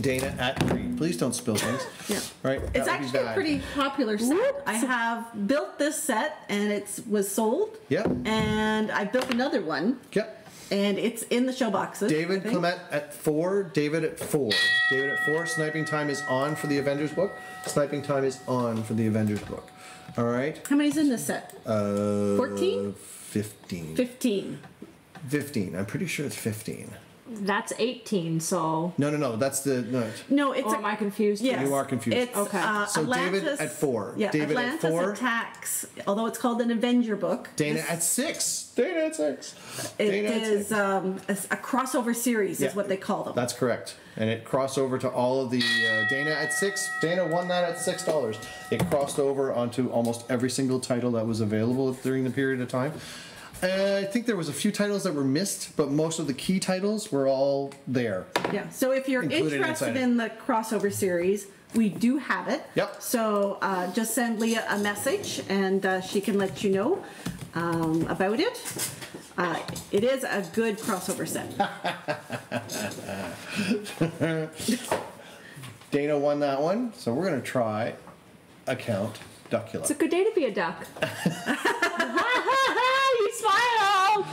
Dana at 3. Please don't spill things. Yeah. Right? It's That would be actually a bad. pretty popular set. Whoops. I have built this set and it was sold. Yep. And I built another one Yep. and it's in the show boxes. I David think. Clement at 4. David at 4. David at 4. Sniping time is on for the Avengers book. Sniping time is on for the Avengers book. All right. How many's in this set? 14? 15. 15. 15. I'm pretty sure it's 15. That's 18, so... No. That's the... No. No, it's Or am I confused? Yes. You are confused. It's, Okay. So Atlantis, David at 4. Yeah, David Atlantis at 4. attacks. Although it's called an Avenger book. Dana at 6. Dana at 6. It Dana at is 6. a crossover series, Yeah. is what they call them. That's correct. And it crossed over to all of the... Dana at 6. Dana won that at $6. It crossed over onto almost every single title that was available during the period of time. I think there was a few titles that were missed, but most of the key titles were all there. Yeah. So if you're Included interested inside it. in the crossover series, we do have it. Yep. So just send Leah a message, and she can let you know about it. It is a good crossover set. Dana won that one, so we're going to try a Count Duckula. It's a good day to be a duck. You smiled!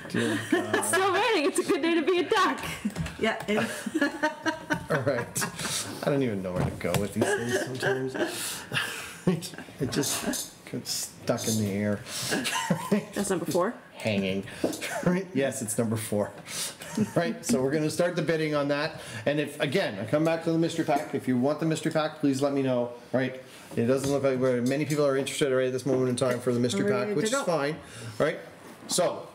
Dear God. It's still raining. It's a good day to be a duck. Yeah. All right. I don't even know where to go with these things sometimes. It just gets stuck in the air. That's number 4. Hanging. Right? Yes, it's number 4. Right, so we're going to start the bidding on that. And if, again, I come back to the mystery pack. If you want the mystery pack, please let me know. Right? It doesn't look like many people are interested right at this moment in time for the mystery Ready pack, to which is go. fine. Right? So,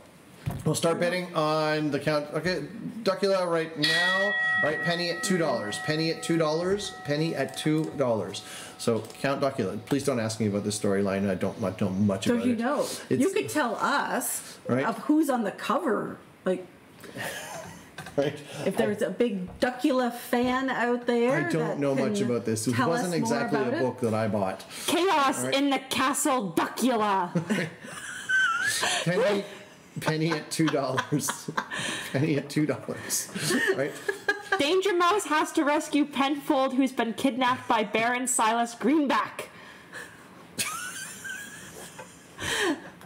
we'll start bidding on the Count. Okay, Duckula right now. Right, penny at $2. Penny at $2. Penny at $2. So, Count Duckula. Please don't ask me about this storyline. I don't know much So about you it. know, It's- you could tell us Right. of who's on the cover. Like, Right? if there's a big Duckula fan out there. I don't that know can much about this. It tell wasn't us more exactly about a it. book that I bought. Chaos Right. in the castle Duckula. Penny at $2. Penny at $2. Right? Danger Mouse has to rescue Penfold, who's been kidnapped by Baron Silas Greenback.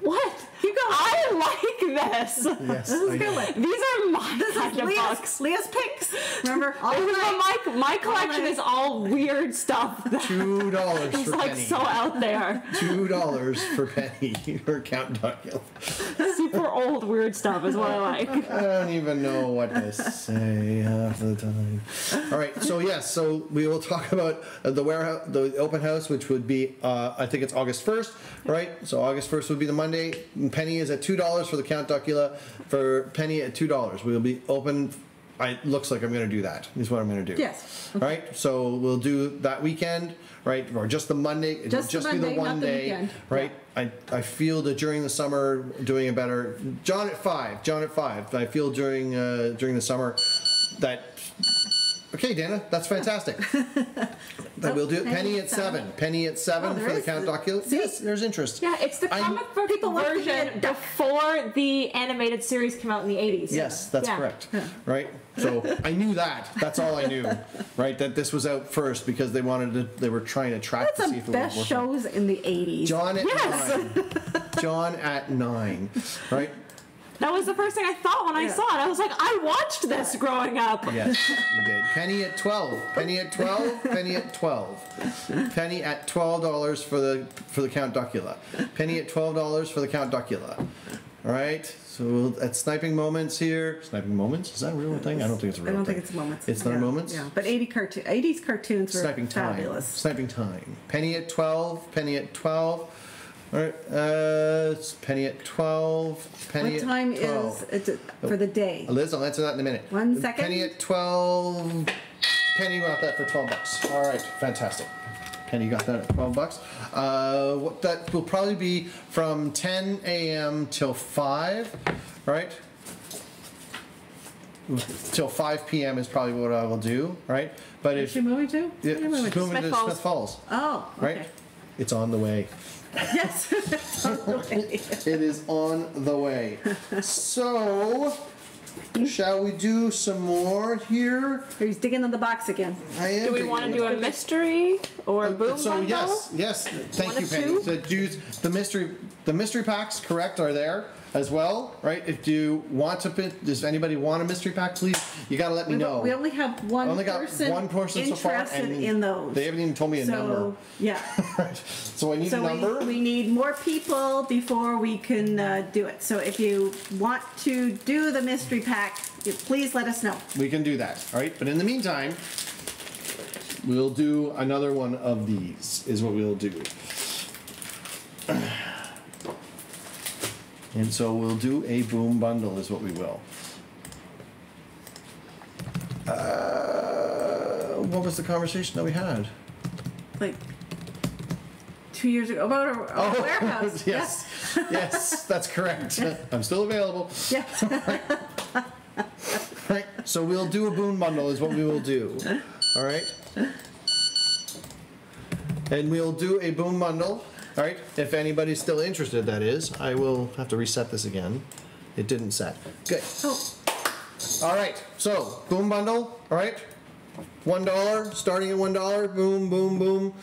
What? Keep going. I like this. Yes. This is a I good know. one. These are my This kind is of books. Leah's picks. Remember? All This is right. what my collection is all weird stuff that's $2 for like Penny. so out there. $2 for Penny or Count Duckula. Super old weird stuff is what I like. I don't even know what to say half the time. All right, so yes, so we will talk about the warehouse, the open house, which would be, I think it's August 1st, right? So August 1st would be the Monday. Penny is at $2 for the Count Duckula. For Penny at $2, we'll be open. Looks like I'm going to do that. Is what I'm going to do. Yes. All right. So we'll do that weekend, right, or just the Monday. It'll Just the be the Monday, one not the day, weekend. right? I feel that during the summer doing it better. John at 5. John at 5. I feel during the summer that. Okay, Dana, that's fantastic. That we'll do it. Penny at 7. Penny at 7 Oh, there for the is Count the- Duckula. see? Yes, there's interest. Yeah, it's the I'm- comic book People love to version get- before the animated series came out in the 80s. Yes, that's Yeah. correct. Right? So I knew that. That's all I knew. Right? That this was out first because they were trying to track That's to see the if it best was working. shows in the 80s. John at Yes. 9. John at 9. Right? That was the first thing I thought when I Yeah. saw it. I was like, I watched this growing up. Yes, you did. Penny at 12. Penny at 12. Penny at 12. Penny at $12 for the Count Duckula. Penny at $12 for the Count Duckula. All right. So at Sniping Moments here. Sniping Moments? Is that a real thing? I don't think it's a real I don't thing. think it's Moments. It's not Yeah. Moments? Yeah, but 80s cartoons were Sniping Time. fabulous. Sniping Time. Penny at 12. Penny at 12. All right. It's Penny at 12. Penny What at time 12. is it for the day? Liz, I'll answer that in a minute. 1 second. Penny at 12. Penny got that for $12. All right, fantastic. Penny got that at $12. What that will probably be from 10 a.m. till 5, right? Till 5 p.m. is probably what I will do, right? But Is if she moving to? yeah, Where are you moving she's to? moving to Smith Falls. Smith Falls, Oh, okay. right? It's on the way. Yes. It is on the way. So, shall we do some more here? He's digging in the box again. I am Do we digging want to in do the a mystery or a boom So bundle? yes, thank One you, of Penny. two? The mystery packs, correct, are there. as well, right? If you want to, does anybody want a mystery pack? Please, you got to let me know. We only have one person so far, interested and in those. they haven't even told me a number. Yeah. Right. So I need a number. We need more people before we can do it. So if you want to do the mystery pack, please let us know. We can do that, all right? But in the meantime, we'll do another one of these, is what we'll do. And so we'll do a boom bundle, is what we will. What was the conversation that we had? Like 2 years ago about a warehouse. Yes, yes, that's correct. I'm still available. Yes. Right. So we'll do a boom bundle, is what we will do. All right. And we'll do a boom bundle. All right, if anybody's still interested, that is. I will have to reset this again. It didn't set. Good. Oh. All right, so boom bundle, all right? $1, starting at $1, boom, boom, boom.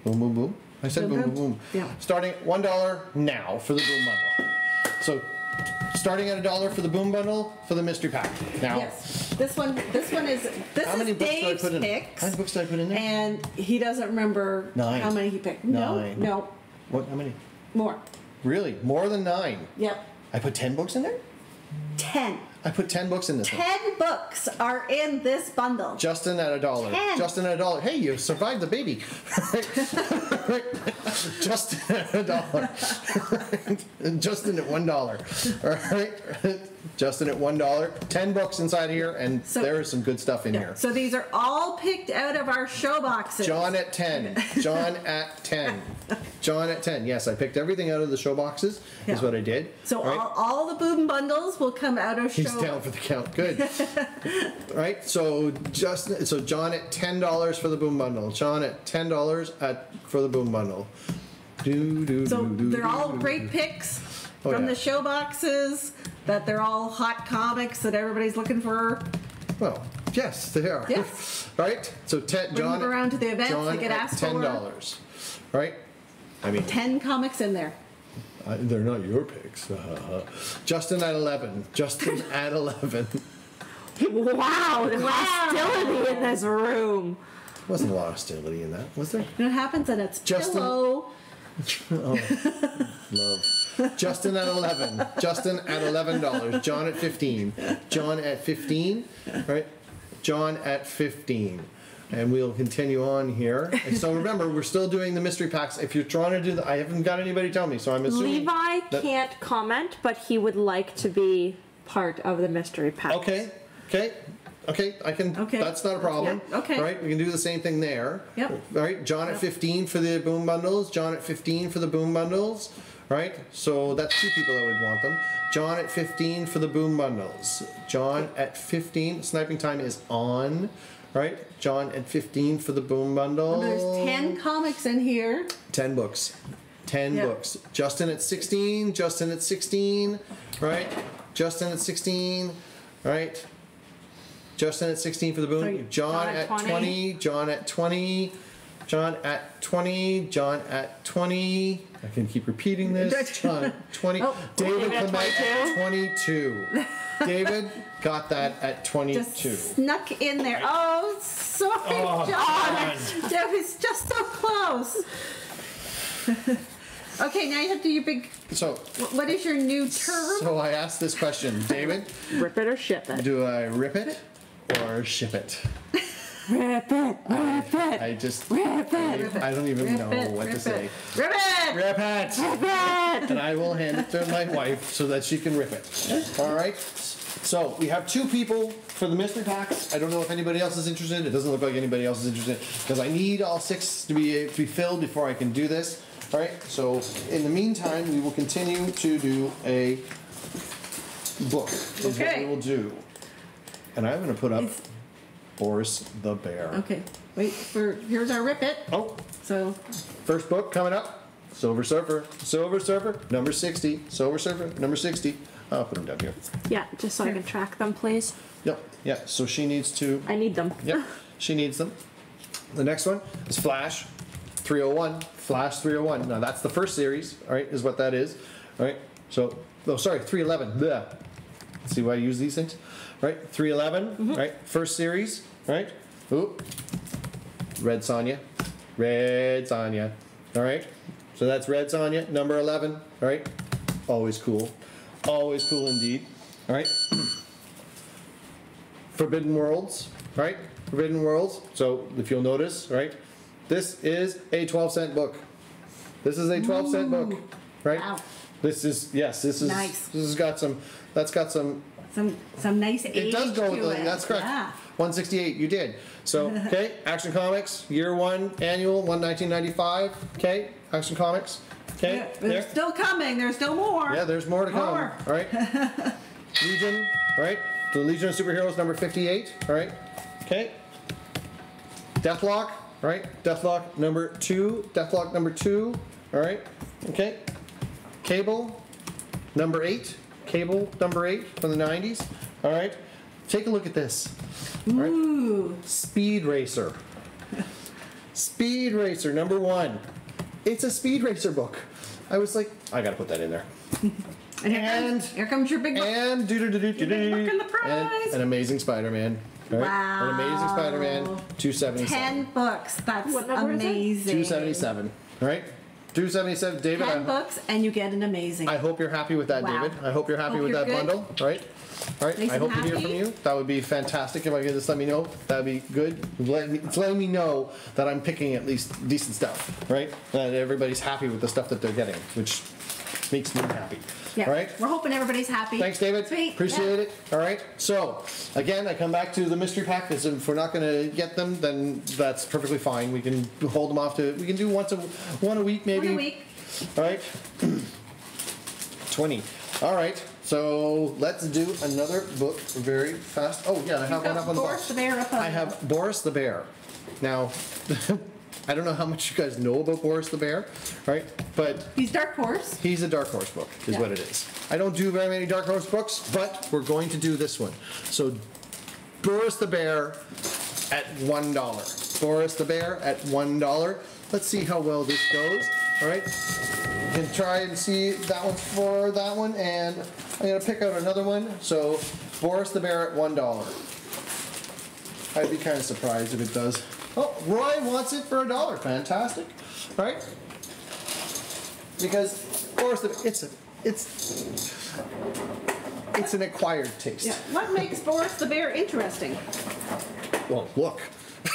Boom, boom, boom. I said boom, boom, boom. Yeah. Starting at $1 now for the boom bundle. So starting at $1 for the boom bundle for the mystery pack. Now. Yes. This one is How many books Dave's did I put in? picks. How many books did I put in there? And he doesn't remember 9. how many he picked. 9. No. What? How many? More. Really? More than 9? Yep. I put 10 books in there? 10. I put 10 books in this one. 10 books are in this bundle. Justin at $1. 10. Justin at $1. Hey, you survived the baby. Justin at $1. Justin at $1. All right. Justin at $1. 10 books inside here, and there is some good stuff in here. So these are all picked out of our show boxes. John at 10. John at 10. John at 10. Yes, I picked everything out of the show boxes, is what I did. So right? all the boom bundles will come out of show. He's down for the count. Good. Right? So John at $10 for the boom bundle. John at $10 for the boom bundle. They're all great picks from the show boxes. That they're all hot comics that everybody's looking for. Well, yes, they are. Yes. Right? So John them around to the events, John they get at asked $10. Right? I mean 10 comics in there. they're not your picks. Justin at 11. Justin at 11. Wow, the hostility in this room. Wasn't a lot of hostility in that, was there? And it happens and it's Justin- pillow. Oh, love. Justin at 11. Justin at $11. John at 15. John at 15. Right? John at 15. And we'll continue on here. And so remember, we're still doing the mystery packs. If you're trying to do I haven't got anybody tell me, so I'm assuming. Levi can't comment, but he would like to be part of the mystery pack. Okay. I can. Okay. That's not a problem. Yeah, okay. Right. We can do the same thing there. Yep. All right. John at 15 for the boom bundles. John at 15 for the boom bundles. Right. So that's 2 people that would want them. John at 15 for the boom bundles. John at 15. Sniping time is on. Right. John at 15 for the boom bundle. There's 10 comics in here. 10 books. 10 books. Justin at 16. Justin at 16. Right. Justin at 16. Right. Justin at 16 for the boom. John at 20. John at 20. John at 20. John at 20. I can keep repeating this. John at 20. David Clement at 22. David got that at 22. Just snuck in there. Oh, sorry, John. That was just so close. Okay, now you have to do your big. So, what is your new term? So I asked this question, David. Rip it or ship it. Do I rip it or ship it? Rip it. Rip it. I just. Rip it. I don't even know what to say. Rip it! Rip it! Rip it. And I will hand it to my wife so that she can rip it. All right. So we have 2 people for the mystery packs. I don't know if anybody else is interested. It doesn't look like anybody else is interested because I need all 6 to be filled before I can do this. All right. So in the meantime, we will continue to do a book. Is what we will do. And I'm going to put up Boris the Bear. Okay. Wait for. Here's our rip it. Oh. So. First book coming up. Silver Surfer. Silver Surfer. Number 60. Silver Surfer. Number 60. I'll put them down here. Yeah, just so I can track them, please. Yep. Yeah. So she needs to. I need them. Yep. She needs them. The next one is Flash 301. Flash 301. Now that's the first series. All right, is what that is. All right. So, oh, sorry, 311. Bleh. See why I use these things? Right? 311, right? First series, right? Ooh. Red Sonja. Red Sonja. All right? So that's Red Sonja, number 11, all right? Always cool. Always cool indeed. All right? Forbidden Worlds, right? Forbidden Worlds. So if you'll notice, right? This is a 12-cent book. This is a 12-cent book, right? Wow. This is, yes, this is, Nice. this has got some, that's got some, Some nice age it does go with to the, it. that's correct. Yeah. 168, you did. So, okay, Action Comics, year one, annual, 1995. Okay, Action Comics. Okay, Yeah, they're still coming. There's still more. Yeah, there's more to come. More. All right. Legion, all right. The Legion of Superheroes, number 58. All right. Okay. Deathlock, right? Deathlock number 2. Deathlock number 2. All right. Okay. Cable, number 8. Cable, number 8 from the 90s. All right. Take a look at this. All right. Ooh. Speed Racer. Speed Racer, number 1. It's a Speed Racer book. I was like, I gotta put that in there. And here comes your big book. And Your big book and the prize. an Amazing Spider-Man. Right? Wow. An Amazing Spider-Man, 277. 10 books. That's What number is it? amazing. 277. Right? 277. David, 10 books and you get an amazing. I hope you're happy with that, Wow. David. I hope you're happy Hope with you're that good. bundle. Right? All right. Nice I hope to and hear from happy. you. That would be fantastic if I could just let me know. That would be good. It's letting me know that I'm picking at least decent stuff. Right? That everybody's happy with the stuff that they're getting, which makes me happy. Yeah. All right? We're hoping everybody's happy. Thanks, David. Sweet. Appreciate Yeah. it. All right. So, again, I come back to the mystery pack. Because if we're not going to get them, then that's perfectly fine. We can hold them off to. We can do one a week, maybe. 1 a week. All right. 20. All right. So let's do another book very fast. Oh yeah, I have one up on the Boris box. the Bear up on I have Boris the Bear. Now, I don't know how much you guys know about Boris the Bear, right? But He's Dark Horse. he's a Dark Horse book, is Yeah. what it is. I don't do very many Dark Horse books, but we're going to do this one. So, Boris the Bear at $1. Boris the Bear at $1. Let's see how well this goes. All right. You can try and see that one's for that one, and I'm going to pick out another one. So, Boris the Bear at $1. I'd be kind of surprised if it does. Oh, Roy wants it for $1. Fantastic. All right. Because Boris the it's an acquired taste. Yeah. What makes Boris the Bear interesting? Well, look.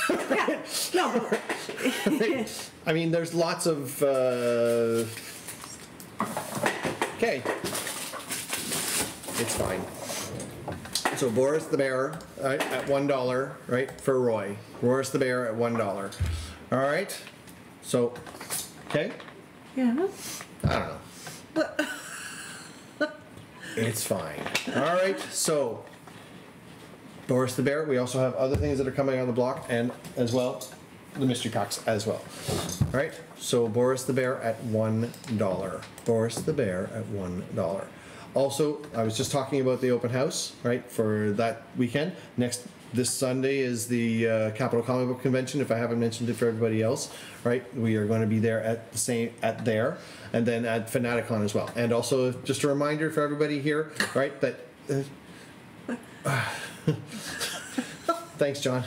Yeah. No. I mean, there's lots of. Okay. It's fine. So Boris the Bear at $1, right, for Roy. Boris the Bear at $1. All right. So, okay. Yeah. I don't know. It's fine. All right. So, Boris the Bear. We also have other things that are coming on the block, and as well, the mystery packs as well. All right. So, Boris the Bear at $1. Boris the Bear at $1. Also, I was just talking about the open house, right, for that weekend. This Sunday is the Capital Comic Book Convention. If I haven't mentioned it for everybody else, right, we are going to be there at there, and then at Fanaticon as well. And also, just a reminder for everybody here, right, that. Thanks, John.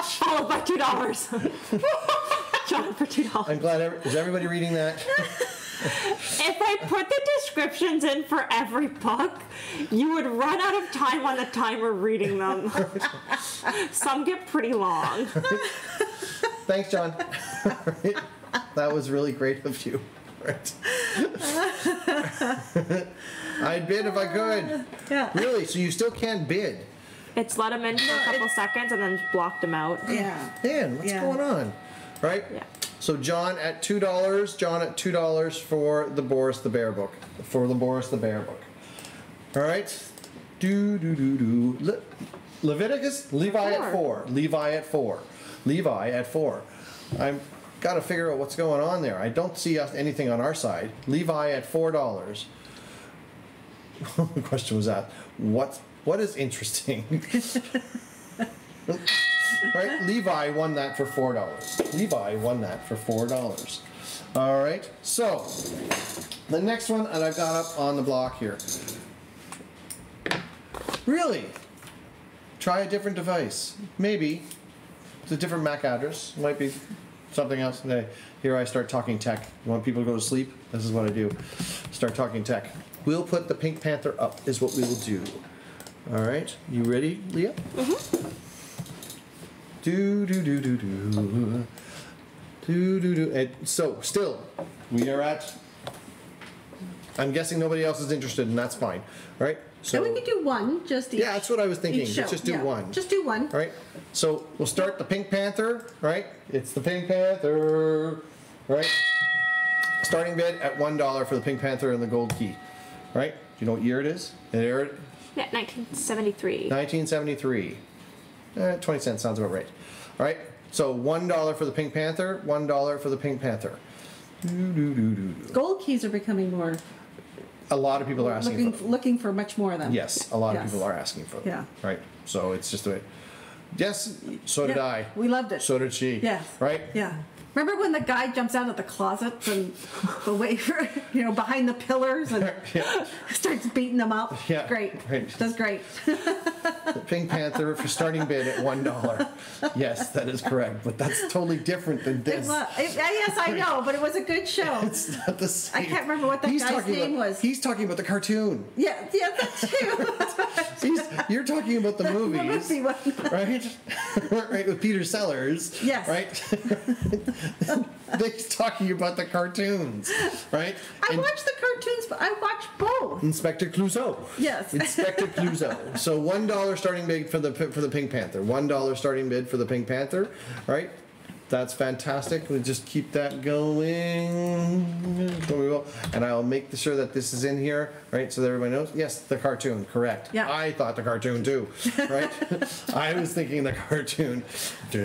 Followed by $2. John for $2. I'm glad. Is everybody reading that? If I put the descriptions in for every book, you would run out of time on the timer reading them. Some get pretty long. Thanks, John. That was really great of you. Right. I'd bid if I could. Yeah. Really? So you still can't bid? It's let them in for a couple seconds and then blocked them out. Yeah. Man, what's Yeah. going on? Right? Yeah. So John at $2. John at $2 for the Boris the Bear book. For the Boris the Bear book. All right. Leviticus. Levi at 4. Levi at 4. Levi at 4. I'm got to figure out what's going on there. I don't see anything on our side. Levi at $4. The question was asked. What is interesting? Right? Levi won that for $4. Levi won that for $4. All right. So the next one that I've got up on the block here. Really? Try a different device. Maybe. It's a different MAC address. It might be something else today. Here I start talking tech. You want people to go to sleep? This is what I do. Start talking tech. We'll put the Pink Panther up is what we will do. All right. You ready, Leah? Mm-hmm. Do. And so, still, we are at... I'm guessing nobody else is interested, and that's fine. All right? So, and we could do one, just each. Yeah, that's what I was thinking. Let's just do one. Just do one. All right? So, we'll start the Pink Panther, right? It's the Pink Panther, right? Starting bid at $1 for the Pink Panther and the gold key, right? Do you know what year it is? Yeah, 1973. 1973. 20 cents sounds about right. All right? So, $1 for the Pink Panther, $1 for the Pink Panther. Gold keys are becoming more... A lot of people are asking looking for much more of them. Yes, a lot of people are asking for them. Yeah. Right? So, it's just the way... Yes, so did I. We loved it. So did she. Yes. Right? Yeah. Remember when the guy jumps out of the closet and the wafer, behind the pillars and starts beating them up? Yeah. Great. Right. That's great. The Pink Panther for starting bid at $1. Yes, that is correct. But that's totally different than this. Yes, I know, but it was a good show. It's not the same. I can't remember what that guy's name was. He's talking about the cartoon. Yeah, that too. You're talking about the movies. The movie one. Right? Right, with Peter Sellers. Yes. Right? He's talking about the cartoons. Right? I watched the cartoons, but I watched both. Inspector Clouseau. Yes. Inspector Clouseau. So $1 starting bid for the Pink Panther. $1 starting bid for the Pink Panther. Right? That's fantastic. We'll just keep that going. And I'll make sure that this is in here, right? So that everybody knows. Yes, the cartoon, correct. Yeah. I thought the cartoon too, right? I was thinking the cartoon. Oh,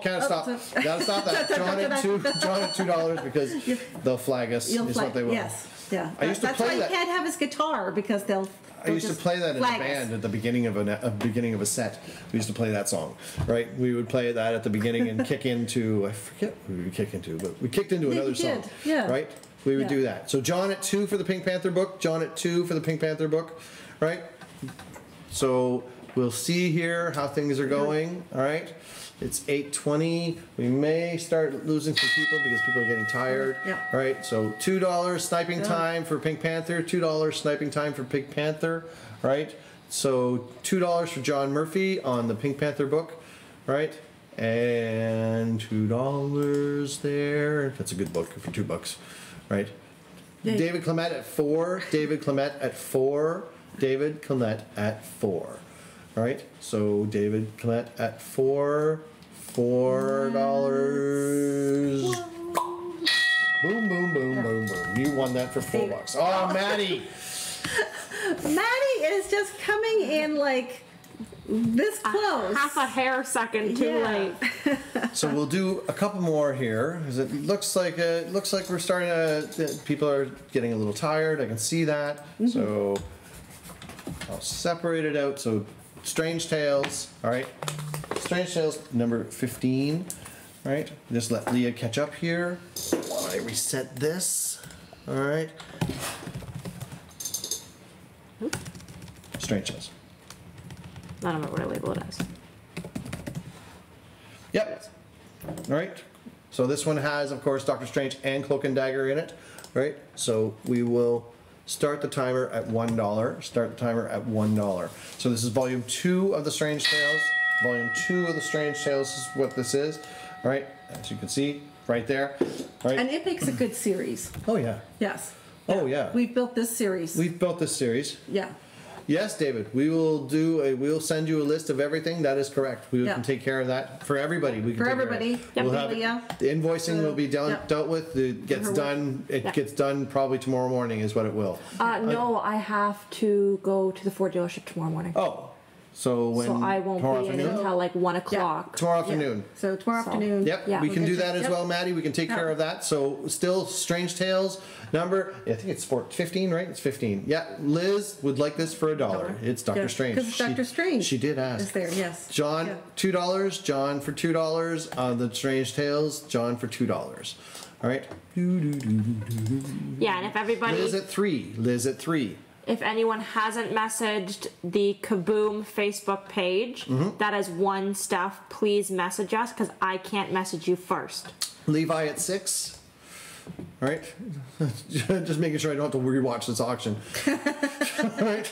can't stop. Gotta stop that. John at $2 because they'll flag us. Is what they will. Yes. Yeah. I used to That's play why that. You can't have his guitar because they'll. I used to play that in a band at the beginning of a set. We used to play that song, right? We would play that at the beginning and kick into, I forget who we would kick into, but we kicked into another song, right? We would do that. So John at 2 for the Pink Panther book. John at 2 for the Pink Panther book, right? So we'll see here how things are going, all right? It's 8:20. We may start losing some people because people are getting tired. Yep. All right, so $2 sniping time for Pink Panther, $2 sniping time for Pink Panther, right? So $2 for John Murphy on the Pink Panther book, right? And $2 there. That's a good book for $2, right? Yeah. David Clement at 4. David Clement at 4. David Clement at 4. All right, so David Clement at $4. Boom, boom, boom, boom, boom. You won that for $4. Oh, Maddie! Maddie is just coming in like this close. Half a hair second too late. So we'll do a couple more here, because it looks like we're starting to. People are getting a little tired. I can see that. Mm-hmm. So I'll separate it out. So Strange Tales. All right. Strange Tales number 15. All right. Just let Leah catch up here while I reset this. All right. Strange Tales. I don't know what I label it as. Yep. All right. So this one has, of course, Doctor Strange and Cloak and Dagger in it. Right. So we will start the timer at $1. Start the timer at $1. So this is volume 2 of the Strange Tales. Volume 2 of the Strange Tales is what this is. All right. As you can see right there. All right. And it makes a good series. Oh yeah. Yes. Oh yeah. We've built this series. We've built this series. Yeah. Yes, David. We'll send you a list of everything. That is correct. We can take care of that for everybody. We can For take everybody. Care of it. We'll have the invoicing will be dealt with. It gets done. It gets done probably tomorrow morning. Is what it will. No, I have to go to the Ford dealership tomorrow morning. Oh. So when So I won't tomorrow be in afternoon? until like 1 o'clock. Tomorrow afternoon. So tomorrow afternoon. Yep, Yeah. we can We'll do get that you- as yep. well, Maddie. We can take care of that. So still Strange Tales number, I think it's 15, right? It's 15. Yeah, Liz would like this for $1. It's Doctor Yeah, Strange. 'cause it's Doctor Strange. She did ask. Is there? Yes. John, Yeah. $2. John for $2. The Strange Tales, John for $2. All right. Yeah, and if everybody, Liz at 3. Liz at 3. if anyone hasn't messaged the Kah-Boom Facebook page that has won stuff, please message us because I can't message you first. Levi at 6. All right. Just making sure I don't have to rewatch this auction. All right.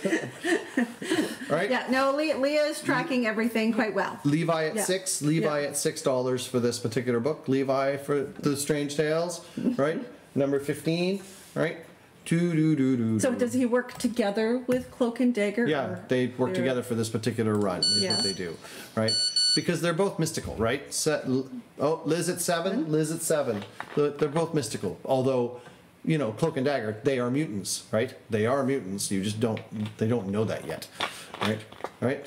All right. Yeah. No, Leah is tracking everything quite well. Levi at Yeah. 6. Levi Yeah. at $6 for this particular book. Levi for the Strange Tales. Right. Number 15. Right. So does he work together with Cloak and Dagger? Yeah, or they work they're- together for this particular run. Is Yeah. what they do, right? Because they're both mystical, right? Liz at 7. Liz at 7. They're both mystical. Although, you know, Cloak and Dagger, they are mutants, right? They are mutants. You just don't. They don't know that yet, right? Right.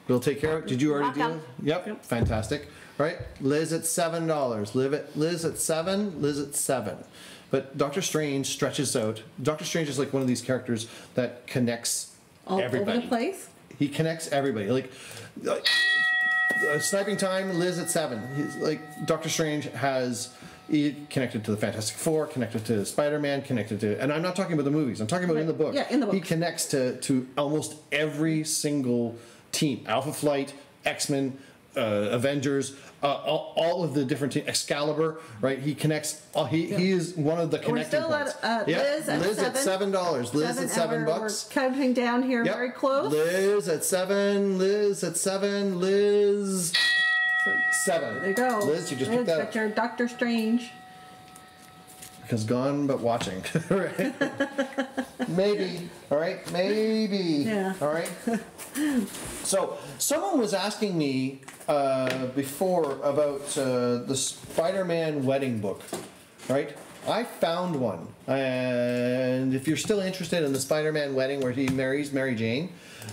We'll take care of it. Did you already deal? Welcome. Yep. Fantastic. Right. Liz at $7. Liz at 7. Liz at 7. But Doctor Strange stretches out. Doctor Strange is like one of these characters that connects all everybody. over the place. He connects everybody. Like sniping time, Liz at 7. He's like Doctor Strange he connected to the Fantastic Four, connected to Spider-Man, connected to, and I'm not talking about the movies. I'm talking about in the book. Yeah, in the book. He connects to almost every single team. Alpha Flight, X-Men, Avengers, all of the different teams. Excalibur, right? He connects. He is one of the We're connecting still points. at Liz at Liz at $7. Liz at $7 bucks. We're counting down here Yep. very close. Liz at 7. Liz at 7. Liz. So 7. there you go. Liz, you just picked that got up. your Doctor Strange. Because gone but watching. Right? Maybe. All right? Maybe. Yeah. All right? So, someone was asking me before about the Spider-Man wedding book. Right? I found one. And if you're still interested in the Spider-Man wedding where he marries Mary Jane,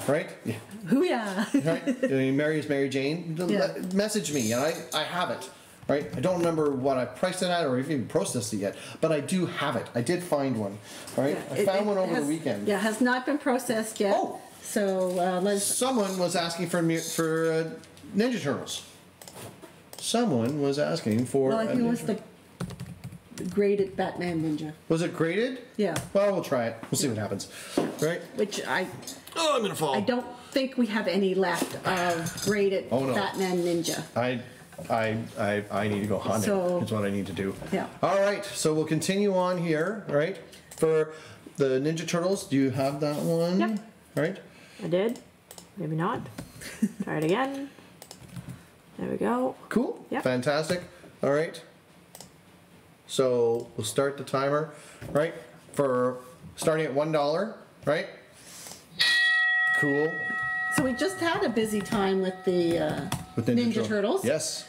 right? Yeah. Hoo-yah. Right? He marries Mary Jane. Yeah. Message me, and I have it. Right? I don't remember what I priced it at or even processed it yet, but I do have it. I did find one. All right? I found one over the weekend. Yeah, has not been processed yet. Oh. So let's. Someone was asking for Ninja Turtles. Someone was asking for. Well, I a think it was Ninja- the graded Batman Ninja. Was it graded? Yeah. Well, we'll try it. We'll see what happens. Right? Which Oh, I'm gonna fall. I don't think we have any left of graded Oh, no. Batman Ninja. I need to go hunting. So- That's what I need to do. Yeah. All right. So we'll continue on here. Right? For the Ninja Turtles, do you have that one? Yep. Right? I did. Maybe not. Try it again. There we go. Cool. Yep. Fantastic. All right. So we'll start the timer. Right? For starting at $1. Right? Cool. So we just had a busy time with the With Ninja Turtles. Yes.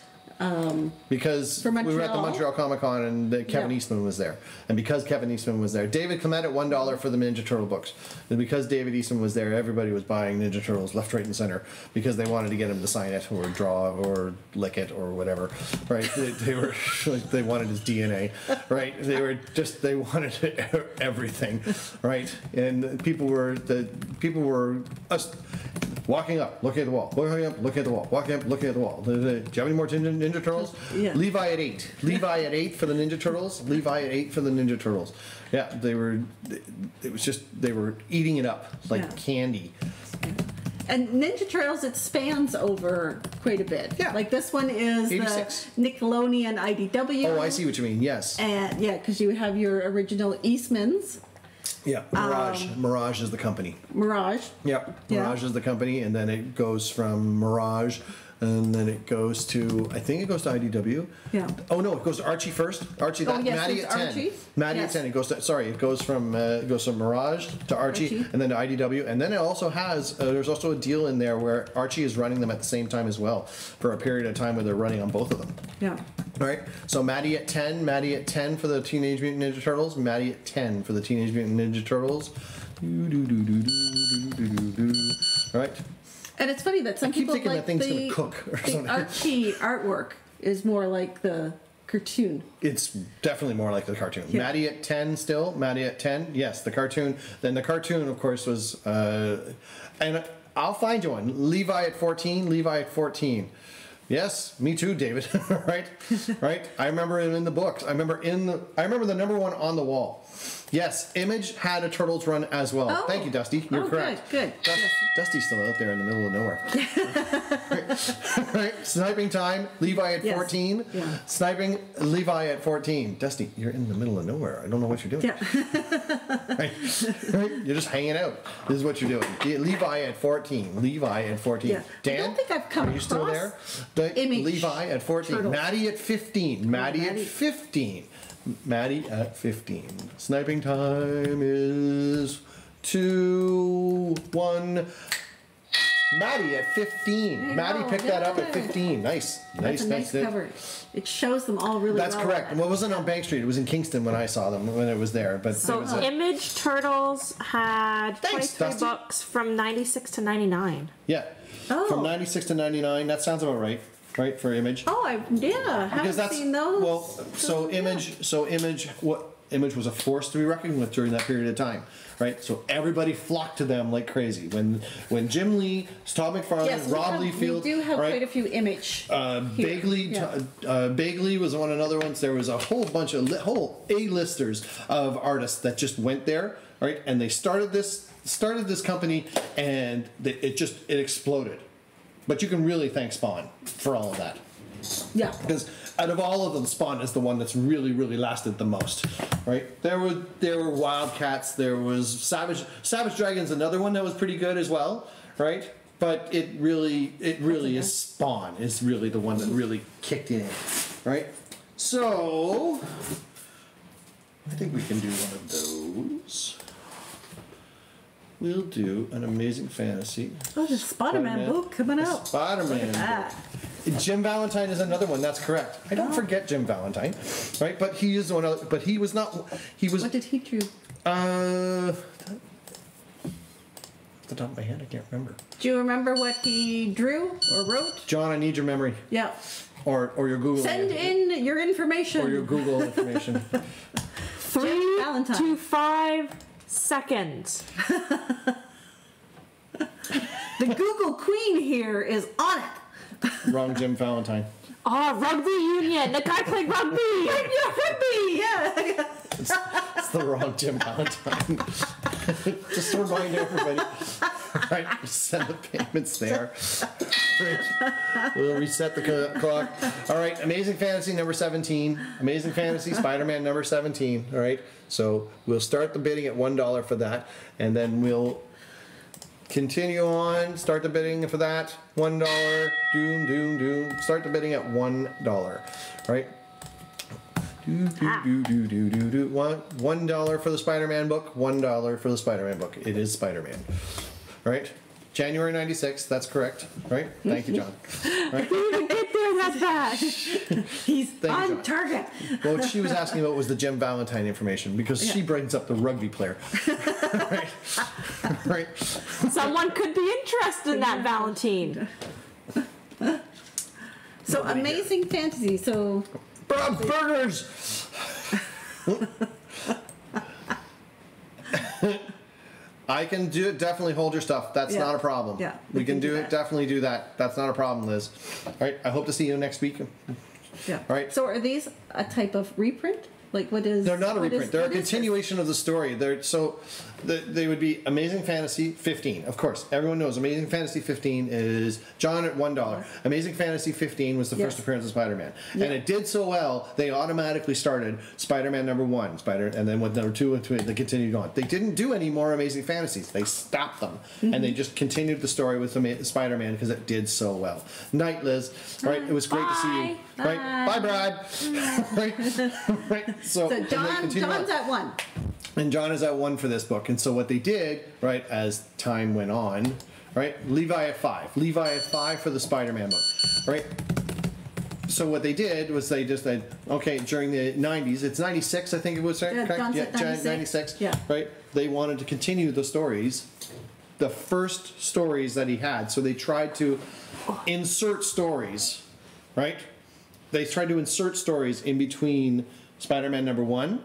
Because For we were at the Montreal. Montreal Comic Con and Kevin Yeah. Eastman was there. And because Kevin Eastman was there, David Clement at $1 for the Ninja Turtle books. And because David Eastman was there, everybody was buying Ninja Turtles left, right, and center because they wanted to get him to sign it or draw or lick it or whatever. Right? They were like, they wanted his DNA. Right? They wanted everything. Right? And people were walking up, looking at the wall, walking up, looking at the wall, walking up, looking at the wall. Do you have any more Ninja Turtles? Yeah. Levi at 8. Levi at 8 for the Ninja Turtles. Levi at 8 for the Ninja Turtles. Yeah, they were eating it up like Yeah. candy. And Ninja Turtles, it spans over quite a bit. Yeah. Like this one is 86. the Nickelodeon IDW. Oh, I see what you mean. Yes. And yeah, because you have your original Eastmans, Yeah. Mirage. Mirage is the company. Mirage. Yep. Yeah. Mirage is the company, and then it goes from Mirage, and then it goes to, I think it goes to IDW. Yeah. Oh no, it goes to Archie first. Archie. Oh, yes, Maddie it's at 10. Archie. Maddie Yes. at 10. It goes from Mirage to Archie, Archie. and then to IDW, and then it also has. There's also a deal in there where Archie is running them at the same time as well for a period of time where they're running on both of them. Yeah. All right. So Maddie at 10. Maddie at 10 for the Teenage Mutant Ninja Turtles. Maddie at 10 for the Teenage Mutant Ninja Turtles. All right. And it's funny that some I keep people thinking like that thing's the, gonna cook or the something. Archie artwork is more like the cartoon. It's definitely more like the cartoon. Yeah. Maddie at 10 still. Maddie at 10. Yes, the cartoon. Then the cartoon, of course, was... and I'll find you one. Levi at 14. Levi at 14. Yes, me too, David. Right? Right? I remember it in the books. I remember the number one on the wall. Yes, Image had a Turtles run as well. Oh. Thank you, Dusty. You're correct. Good. Dusty's still out there in the middle of nowhere. Right? Sniping time, Levi at 14. Yeah. Sniping, Levi at 14. Dusty, you're in the middle of nowhere. I don't know what you're doing. Yeah. Right? You're just hanging out. This is what you're doing. Levi at 14. Levi at 14. Yeah. Dan, I don't think I've come are you still there? Image Levi at 14. Turtles. Maddie at 15. Maddie at Maddie. 15. Maddie at 15. Sniping time is 2, 1. Maddie at 15. Maddie picked that up at 15. Nice. That's a nice cover. It shows them all really That's well. correct. Well, it wasn't on Bank Street. It was in Kingston when I saw them, when it was there. But So it was Image Turtles had Thanks, 23 Dusty. books from 96 to 99. yeah. Oh. From 96 to 99. That sounds about right. Right, for Image. Oh, haven't seen those. Well, so Image, what Image was a force to be reckoned with during that period of time, right? So everybody flocked to them like crazy. When Jim Lee, Todd McFarlane, yes, Rob Liefeld, we do have right? quite a few Image. Bagley, Yeah. Bagley was one another one. There was a whole bunch of whole A-listers of artists that just went there, right? And they started this company, and it exploded. But you can really thank Spawn for all of that. Yeah. Because out of all of them, Spawn is the one that's really, really lasted the most, right? There were Wildcats. There was Savage Dragon's another one that was pretty good as well, right? But it really is Spawn is really the one that really kicked in, right? So I think we can do one of those. We'll do an Amazing Fantasy. Oh, the Spider-Man book coming out. Spider-Man Look at book. that. Jim Valentine is another one. That's correct. I don't forget Jim Valentine, right? But he is one. But he was not. He was. What did he do? Off the top of my head, I can't remember. Do you remember what he drew or wrote? John, I need your memory, Yeah. or your Google. Send in your information. Or your Google information. 3 Valentine. to 5 seconds. The Google Queen here is on it. Wrong, Jim Valentine. Oh, rugby union. The guy played rugby. Yeah. It's the wrong Jim Valentine. Just to remind everybody. Right, send the payments there. Right. We'll reset the clock. All right, Amazing Fantasy number 17. Amazing Fantasy Spider-Man number 17. All right, so we'll start the bidding at $1 for that, and then we'll continue on. Start the bidding for that. $1. Doom. Start the bidding at $1. Right. $1 for the Spider-Man book. $1 for the Spider-Man book. It is Spider-Man. Right? January 96. That's correct. Right? Thank you, John. Right? Get there that fast. He's Thank you, on John. target. Well, what she was asking about was the Jim Valentine information because she brings up the rugby player. Right? Right? Someone could be interested in that Valentine. So Amazing Fantasy. So Bob's Burgers! I can do it. Definitely hold your stuff. That's Yeah. not a problem. Yeah, we can do it. that. Definitely do that. That's not a problem, Liz. All right. I hope to see you next week. yeah. All right. So are these a type of reprint? Like what is? They're not a what reprint. is- They're a what is this? continuation of the story. They would be Amazing Fantasy 15. Of course, everyone knows Amazing Fantasy 15 is John at $1. Amazing Fantasy 15 was the Yes. first appearance of Spider-Man, Yeah. and it did so well they automatically started Spider-Man number 1, and then with number 2 and 3 they continued on. They didn't do any more Amazing Fantasies. They stopped them, and they just continued the story with Spider-Man because it did so well. Night, Liz. Right? It was great to see you. Bye. Right? Bye, Brad. Right? Right? So and they continue on. John's at 1. And John is at 1 for this book. And so what they did, right, as time went on, right, Levi at 5. Levi at 5 for the Spider-Man book, right? So what they did was they just said, okay, during the 90s, it's 96, I think it was, right? Yeah, correct? John's at 96. 96, Yeah. right? They wanted to continue the stories the first stories that he had. So they tried to insert stories, right? They tried to insert stories in between Spider-Man #1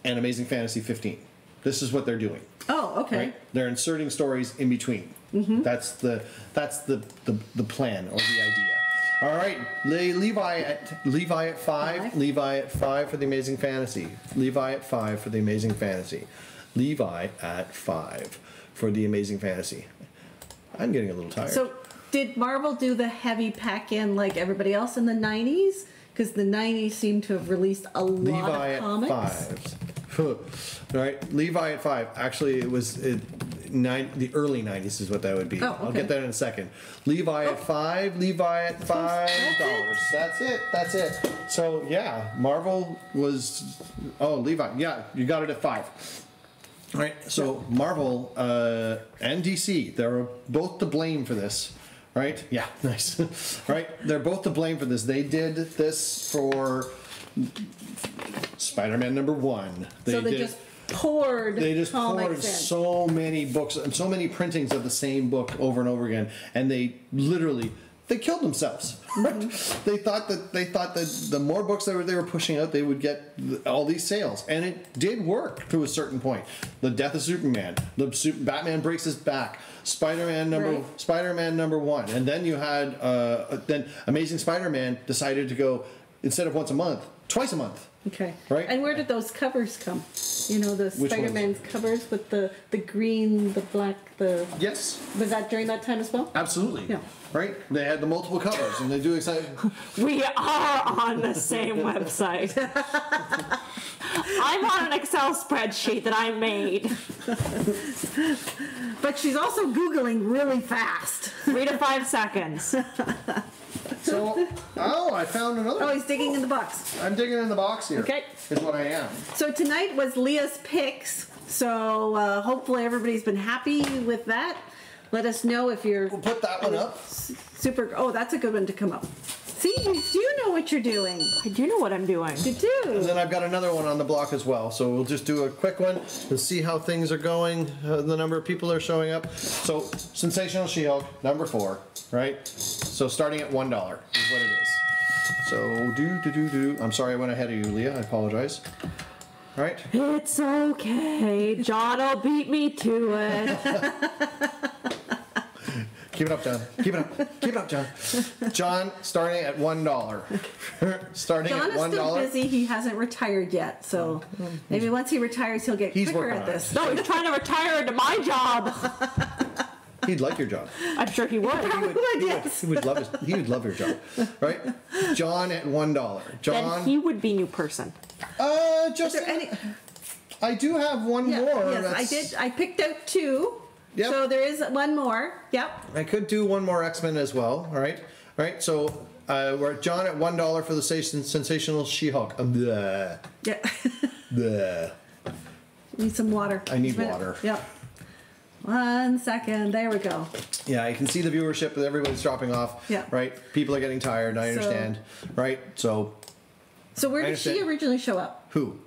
and Amazing Fantasy 15. This is what they're doing. Oh, okay. Right? They're inserting stories in between. That's the plan or the idea. All right, Levi at 5. Levi at 5 for the Amazing Fantasy. Levi at 5 for the Amazing Fantasy. Levi at 5 for the Amazing Fantasy. I'm getting a little tired. So, did Marvel do the heavy pack in like everybody else in the 90s? Because the 90s seem to have released a lot of comics. Levi at 5. Right, Levi at 5. Actually, it was the early 90s is what that would be. Oh, okay. I'll get that in a second. Levi at 5. Levi at $5. That's it. So yeah, Marvel was. Oh, Levi. Yeah, you got it at 5. Right. So Marvel and DC, they're both to blame for this. Right? Yeah, nice. Right? They're both to blame for this. They did this for Spider-Man #1. They just poured comics in. So many books and so many printings of the same book over and over again, and they killed themselves. They thought that the more books they were pushing out, they would get all these sales, and it did work to a certain point. The death of Superman, Batman breaks his back, Spider-Man #1, and then you had then Amazing Spider-Man decided to go instead of once a month, twice a month. Okay. Right. And where did those covers come? You know, the Which Spider-Man's covers with the green, the black, the... Yes. Was that during that time as well? Absolutely. Yeah. Right? They had the multiple covers, and they do exactly... We are on the same website. I'm on an Excel spreadsheet that I made. But she's also Googling really fast. 3 to 5 seconds. So, I found another Oh, one. he's digging in the box. I'm digging in the box here. Okay. Is what I am. So tonight was Leah's picks. So hopefully everybody's been happy with that. Let us know if you're... We'll put that one up. Super... Oh, that's a good one to come up. See, you do know what you're doing. I do know what I'm doing. You do. And then I've got another one on the block as well. So we'll just do a quick one and see how things are going. The number of people that are showing up. So Sensational She-Hulk, #4, right? So starting at $1 is what it is. So I'm sorry I went ahead of you, Leah. I apologize. Right? It's okay. John will beat me to it. Keep it up, John. Keep it up. Keep it up, John. John, starting at $1. Starting John at is $1. still busy. He hasn't retired yet. So maybe once he retires, he'll get quicker working at on it. this. No, he's trying to retire into my job. He'd like your job. I'm sure he would. He would love he would love your job, right? John at $1. John. Then he would be new person. Just Is there any... I do have one more. Yes, that's- I did. I picked out 2. Yep. So there is one more. Yep. I could do one more X-Men as well. All right. So we're at John at $1 for the Sensational She-Hulk. Bleh. Yeah. Bleh. Need some water. I need water. Yep. 1 second. There we go. Yeah, I can see the viewership. Everybody's dropping off. Yeah. Right. People are getting tired. I understand. Right. So So where I did she understand. originally show up? who?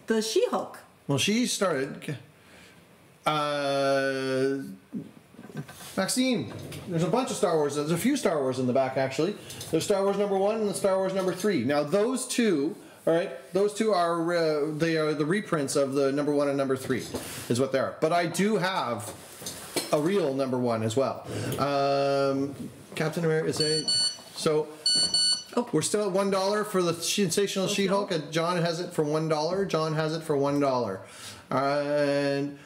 The She-Hulk. Well, she started. Maxine, there's a bunch of Star Wars. There's a few Star Wars in the back, actually. There's Star Wars #1 and the Star Wars #3. Now, those two, all right, those two are they are the reprints of the #1 and #3, is what they are. But I do have a real #1 as well. Captain America is a so. Oh. We're still at $1 for the Sensational She-Hulk. And John has it for $1. John has it for $1. And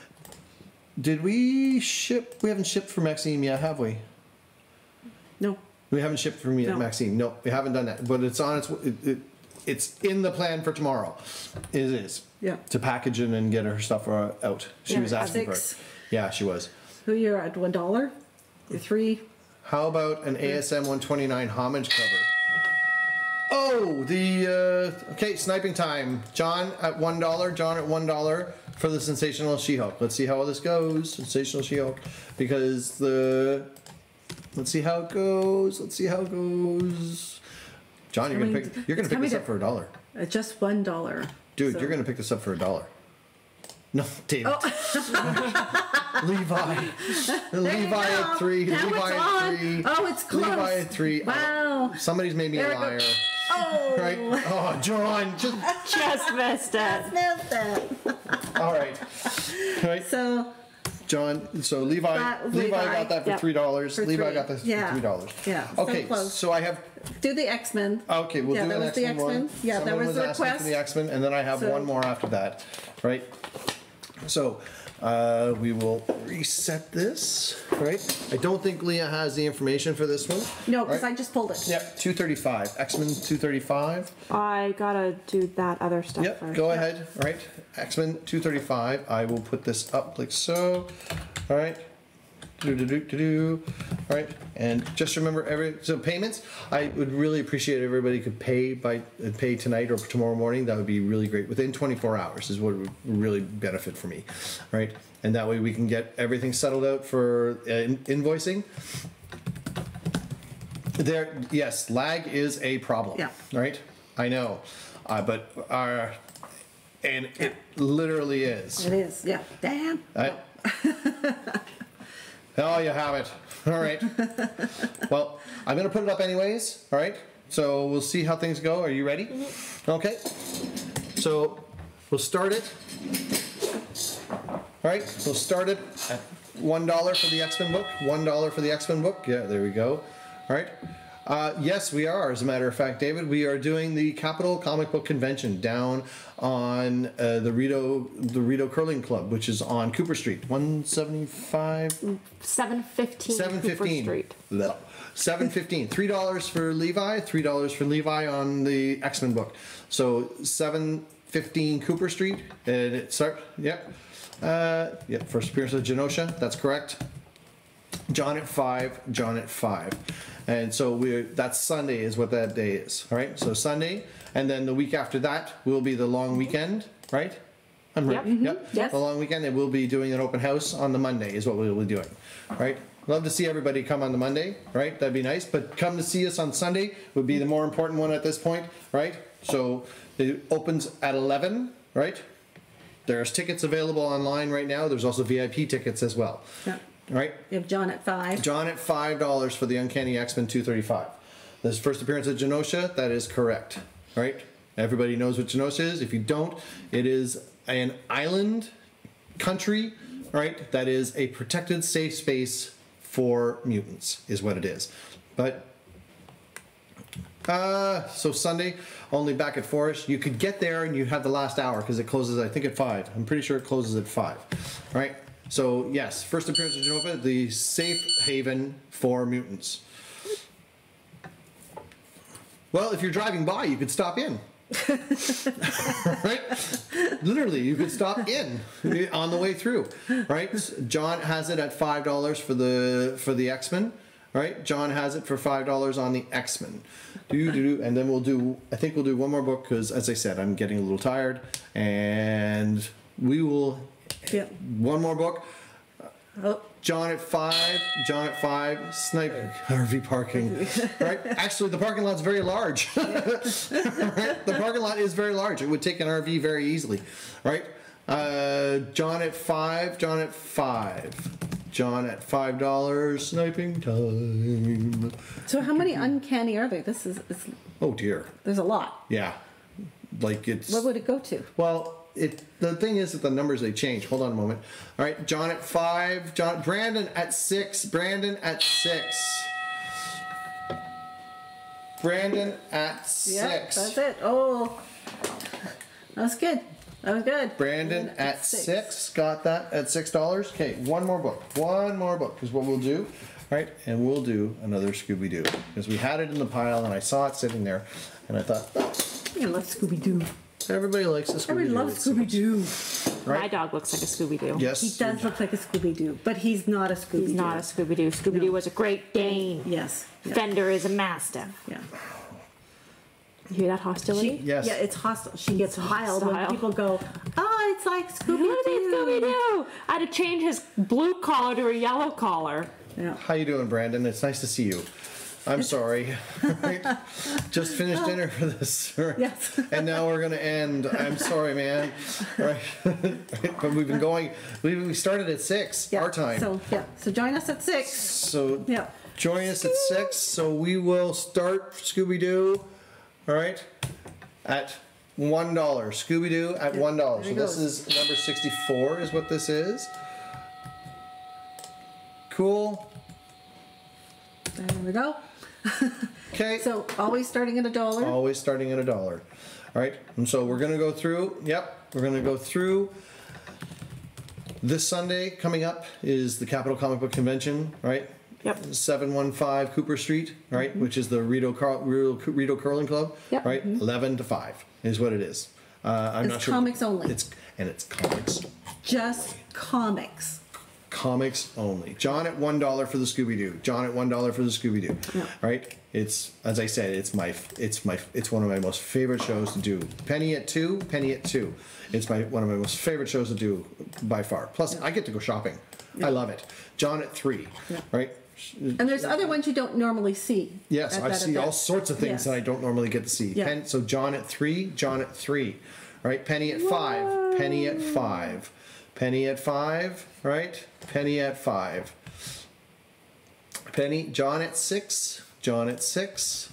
did we ship? We haven't shipped for Maxime yet, have we? No. We haven't shipped for me at No. Maxime. No, we haven't done that. But it's on its. It's in the plan for tomorrow. It is. Yeah. To package it and get her stuff out. She Yeah, was asking for it. 6. Yeah, she was. Who you're at $1? You're 3. How about an ASM 129 homage cover? Oh, okay, sniping time. John at $1. John at $1 for the Sensational She-Hulk. Let's see how this goes. Sensational She-Hulk, because let's see how it goes. Let's see how it goes. John, you're gonna pick this up for $1. Just $1. Dude, So- you're gonna pick this up for $1. No, David. Levi. Levi at 3. Now Levi it's at on. 3. Oh, it's close. Levi at 3. Wow. Somebody's made me a There it liar. goes. Oh. Right? Oh, John. Just missed it. Missed it. All right. Right. So, John, so Levi got that for Yep. $3. For Levi three. got that for Yeah. $3. Yeah, so Okay, close. so I have. do the X-Men. Okay, we'll Yeah, do that an was the X-Men one. X-Men. Yeah, that Someone was the asking request. for the X-Men, and then I have So- one more after that, right? So we will reset this, right? I don't think Leah has the information for this one. No, because right? I just pulled it. Yep, 235. X-Men 235. I gotta do that other stuff Yep, first. go ahead. Right, X-Men 235. I will put this up like so. All right. All right, and just remember so payments. I would really appreciate if everybody could pay tonight or tomorrow morning. That would be really great. Within 24 hours is what would really benefit for me, right? And that way we can get everything settled out for invoicing. Yes, lag is a problem. Yeah. Right. I know, but and it literally is. It is. Yeah. Damn. Oh, you have it. All right. Well, I'm going to put it up anyways. All right. So we'll see how things go. Are you ready? Mm-hmm. Okay. So we'll start it. All right. We'll start it at $1 for the X-Men book. $1 for the X-Men book. Yeah, there we go. All right. Yes, we are. As a matter of fact, David, we are doing the Capital Comic Book Convention down on the Rito Curling Club, which is on Cooper Street, 175. 715 Cooper Street. No. 715. $3 for Levi. $3 for Levi on the X-Men book. So 715 Cooper Street, and it start. Yep. Yep. First appearance of Genosha. That's correct. John at 5. John at 5. And so that's Sunday is what that day is. All right. So Sunday, and then the week after that will be the long weekend, right? I'm right. Yep. Yep. Yes. The long weekend, and we'll be doing an open house on the Monday is what we'll be doing. Right. Love to see everybody come on the Monday, right? That'd be nice. But come to see us on Sunday would be the more important one at this point, right? So it opens at 11, right? There's tickets available online right now. There's also VIP tickets as well. Yeah. Right? You have John at 5. John at $5 for the Uncanny X-Men 235. This is first appearance of Genosha. That is correct. Right? Everybody knows what Genosha is. If you don't, it is an island country, right? That is a protected safe space for mutants, is what it is. But so Sunday, only back at 4ish. You could get there and you have the last hour because it closes, I think, at 5. I'm pretty sure it closes at 5. Right? So yes, first appearance of Genova, the safe haven for mutants. Well, if you're driving by, you could stop in. Right? Literally, you could stop in on the way through. Right? John has it at $5 for the X-Men. Right? John has it for $5 on the X-Men. And then I think we'll do one more book because, as I said, I'm getting a little tired, and we will. Yeah. One more book. Oh. John at 5. John at 5. Sniper RV parking. Right? Actually, the parking lot's very large. Right? The parking lot is very large. It would take an RV very easily. Right? John at 5. John at 5. John at $5. Sniping time. So how many uncanny are there? It's Oh dear. there's a lot. Yeah. Like it's. What would it go to? Well, the thing is that the numbers, they change. Hold on a moment. All right, John at 5. Brandon at 6. Brandon at 6. Brandon at 6. Yeah, that's it. Oh, that was good. That was good. Brandon at 6. Got that at $6. Okay, one more book. One more book is what we'll do. All right, and we'll do another Scooby-Doo because we had it in the pile and I saw it sitting there, and I thought, I love Scooby-Doo. everybody likes the Scooby-Doo. Everybody loves Scooby-Doo. Right? My dog looks like a Scooby-Doo. Yes. He does look like a Scooby-Doo, but he's not a Scooby-Doo. He's not a Scooby-Doo. Scooby-Doo was a Great Dane. Yes. Yeah. Fender is a Mastiff. Yeah. You hear that hostility? Yes. Yeah, it's hostile. She gets wild when hostile. people go, oh, it's like Look at Scooby-Doo. Scooby-Doo! I had to change his blue collar to a yellow collar. Yeah. How you doing, Brandon? It's nice to see you. I'm sorry. Right? Just finished dinner for this. Right? Yes. And now we're going to end. I'm sorry, man. Right? Right? But we've been going, we started at 6, Yeah. our time. So join us at 6. So Yeah. join us at 6. So we will start Scooby-Doo, all right, at $1. Scooby-Doo at $1. So this is number 64 is what this is. Cool. There we go. Okay. So always starting at $1. Always starting at $1. All right. And so we're going to go through. Yep. We're going to go through. This Sunday coming up is the Capital Comic Book Convention, right? Yep. 715 Cooper Street, right? Which is the Rito Curling Club, Yep. right? 11 to 5 is what it is. I'm It's not sure. comics only. It's comics. Just comics. Comics only. John at $1 for the Scooby-Doo. John at $1 for the Scooby-Doo. Yeah. Right? It's, as I said, it's one of my most favorite shows to do. Penny at 2. It's one of my most favorite shows to do by far. Plus, I get to go shopping. I love it. John at 3. Yeah. Right? And there's other ones you don't normally see. Yes, at I that see event. all sorts of things Yes. that I don't normally get to see. Yeah. So John at 3. Right? Penny at 5. Penny at 5. Penny at 5. Right? Penny at 5. John at 6. John at 6.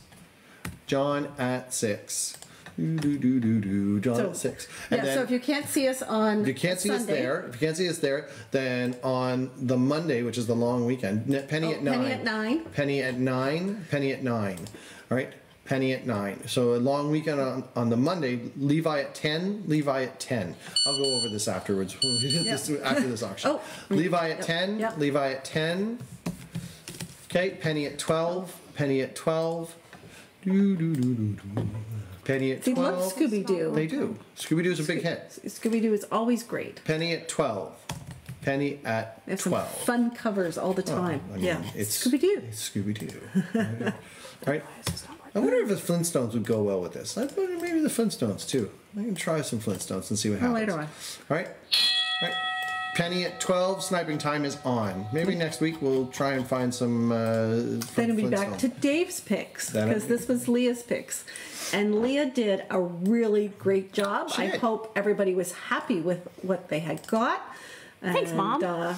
John at 6. John at 6. And Yeah, then, so if you can't see us on if you can't see us Sunday, there, then on the Monday, which is the long weekend, Penny at 9. Penny at 9. Penny at 9. Penny at 9. All right? Penny at 9. So a long weekend on the Monday. Levi at 10. Levi at 10. I'll go over this afterwards. After this auction. Oh. Levi at 10. Yep. Levi at 10. Okay. Penny at 12. Penny at 12. Penny at 12. They love Scooby-Doo. They do. Scooby-Doo's a big hit. Scooby-Doo is always great. Penny at 12. Penny at They have some 12. fun covers all the time. I mean, it's Scooby-Doo. It's Scooby-Doo. Right? I wonder if the Flintstones would go well with this. I wonder maybe the Flintstones too. I can try some Flintstones and see what happens. Later on. All right? All right. Penny at 12. Sniping time is on. Maybe next week we'll try and find some. Then we'll be back to Dave's picks because this was Leah's picks. And Leah did a really great job. She I did. hope everybody was happy with what they had got. Thanks, Mom. Yeah,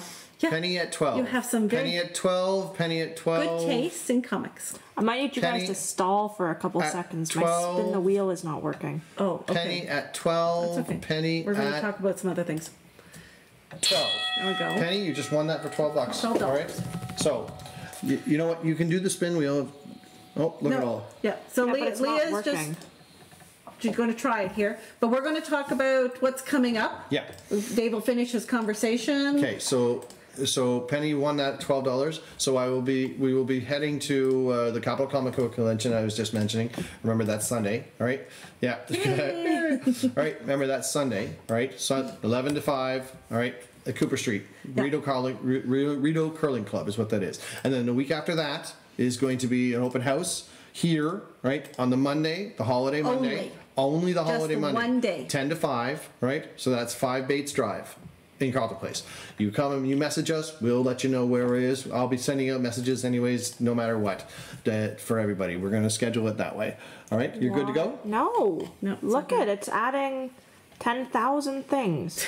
Penny at 12. You have some very Penny at 12. Penny at 12. good taste in comics. I might need you Penny guys to stall for a couple at seconds. 12. My spin the wheel is not working. Oh, okay. Penny at 12. That's okay. Penny We're going to at talk about some other things. 12. There we go. Penny, you just won that for $12. $12. All right. So, you know what? You can do the spin wheel. Oh, look at all. Yeah. So Yeah, but it's not Leah's working. just. She's going to try it here, but we're going to talk about what's coming up. Yeah. Dave will finish his conversation. Okay, so Penny won that $12. So we will be heading to the Capital Comic Book Convention I was just mentioning. Remember that's Sunday, all right? Yeah. All right. Remember that's Sunday, all right? So 11 to 5, all right? At Cooper Street, Yeah. Rito Curling Club is what that is. And then the week after that is going to be an open house here, right? On the Monday, the holiday Monday. Only the holiday the Monday. one day. 10 to 5, right? So that's 5 Bates Drive in Carlton Place. You come and you message us, we'll let you know where it is. I'll be sending out messages anyways, no matter what, for everybody. We're going to schedule it that way. All right? You're good to go? No. No, it's Look okay. at it's adding 10,000 things.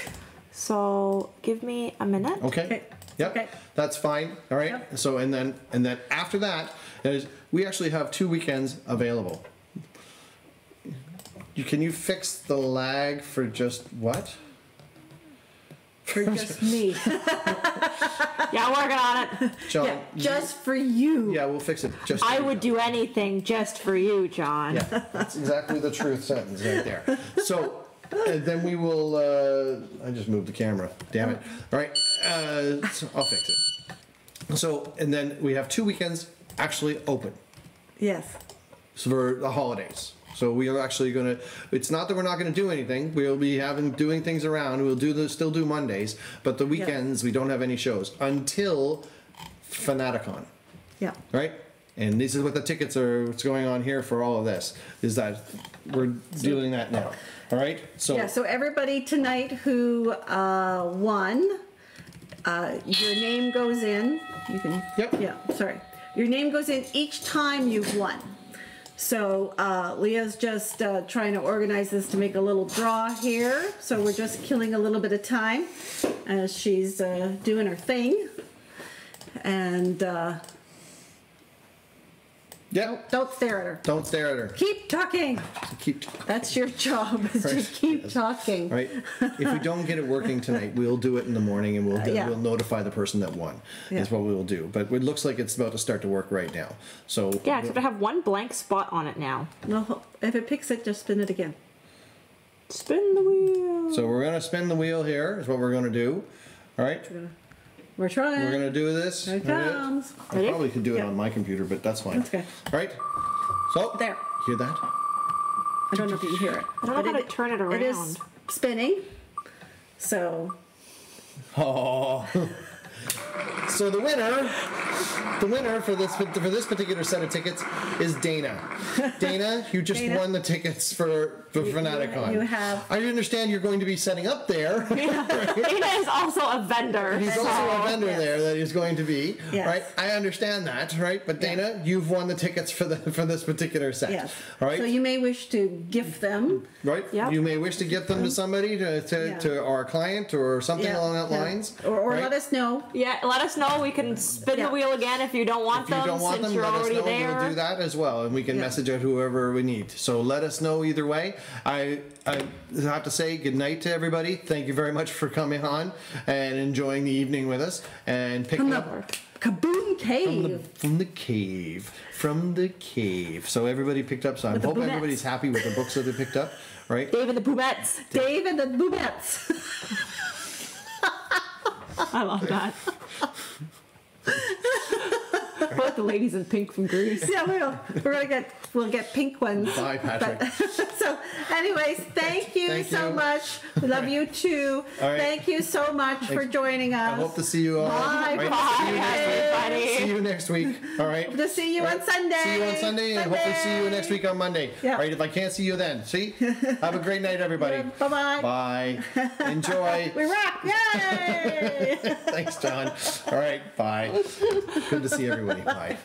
So give me a minute. Okay. Yep. Okay. That's fine. All right. Yep. So and then after that, we actually have 2 weekends available. Can you fix the lag for just what? For just me. Yeah, working on it. John. Yeah, just for you. Yeah, we'll fix it. Just I for would you. do anything just for you, John. Yeah, that's exactly the truth sentence right there. So then we will. I just moved the camera. Damn it! All right, so I'll fix it. So and then we have 2 weekends actually open Yes. for the holidays. So we are actually going to. It's not that we're not going to do anything. We'll be doing things around. We'll still do Mondays, but the weekends we don't have any shows until Fanaticon. Yeah. Right? And this is what the tickets are, what's going on here for all of this, is that we're doing that now. All right? So, Yeah, so everybody tonight who won, your name goes in. You can. Yep. Yeah, sorry. your name goes in each time you've won. So Leah's just trying to organize this to make a little draw here. So we're just killing a little bit of time as she's doing her thing. And don't stare at her. Don't stare at her. Keep talking. That's your job, is to keep talking. Right. If we don't get it working tonight, we'll do it in the morning, and we'll notify the person that won. Yeah. Is what we will do. But it looks like it's about to start to work right now. So Yeah, except I have one blank spot on it now. Well, if it picks it, just spin it again. Spin the wheel. So we're gonna spin the wheel here. Is what we're gonna do. All right. We're trying. We're gonna do this. Here it comes. I probably could do it on my computer, but that's fine. That's okay. All right. So There. hear that? I don't know if you can hear it. I don't know how to turn it around. It is spinning. So Oh. So the winner for this particular set of tickets is Dana. Dana, you just won the tickets for Fanaticon. you have. I understand you're going to be setting up there. Yeah. Dana is also a vendor. He's also a vendor there that he's going to be. Yes. Right? I understand that, right? But Dana, you've won the tickets for this particular set. Yes. All right. So you may wish to gift them. Right? Yep. You may wish to get them to somebody, to our client or something along that lines. Or right? let us know. Yeah, let us know. We can spin the wheel again if you don't want If you them, don't want since them, you're let us already know. there. We'll do that as well, and we can message out whoever we need. So let us know either way. I have to say good night to everybody. Thank you very much for coming on and enjoying the evening with us and picking up Kah-Boom Kave. from the cave. So everybody picked up. So I hope everybody's happy with the books that they picked up. Right? Dave and the Boomettes. Dave and the Boomettes. I love that. What the ladies in pink from Greece? Yeah, we'll get pink ones. Bye, Patrick. So, anyways, thank you so much. We love you too. All right. Thank you so much for joining us. I hope to see you all. Bye. Right? Bye, See you next week. All right. Hope to see you on Sunday. See you on Sunday, and hopefully see you next week on Monday. Yeah. All right. If I can't see you then, see. Have a great night, everybody. Bye-bye. Bye. Enjoy. We rock. Yay! Thanks, John. All right. Bye. Good to see everybody. Bye.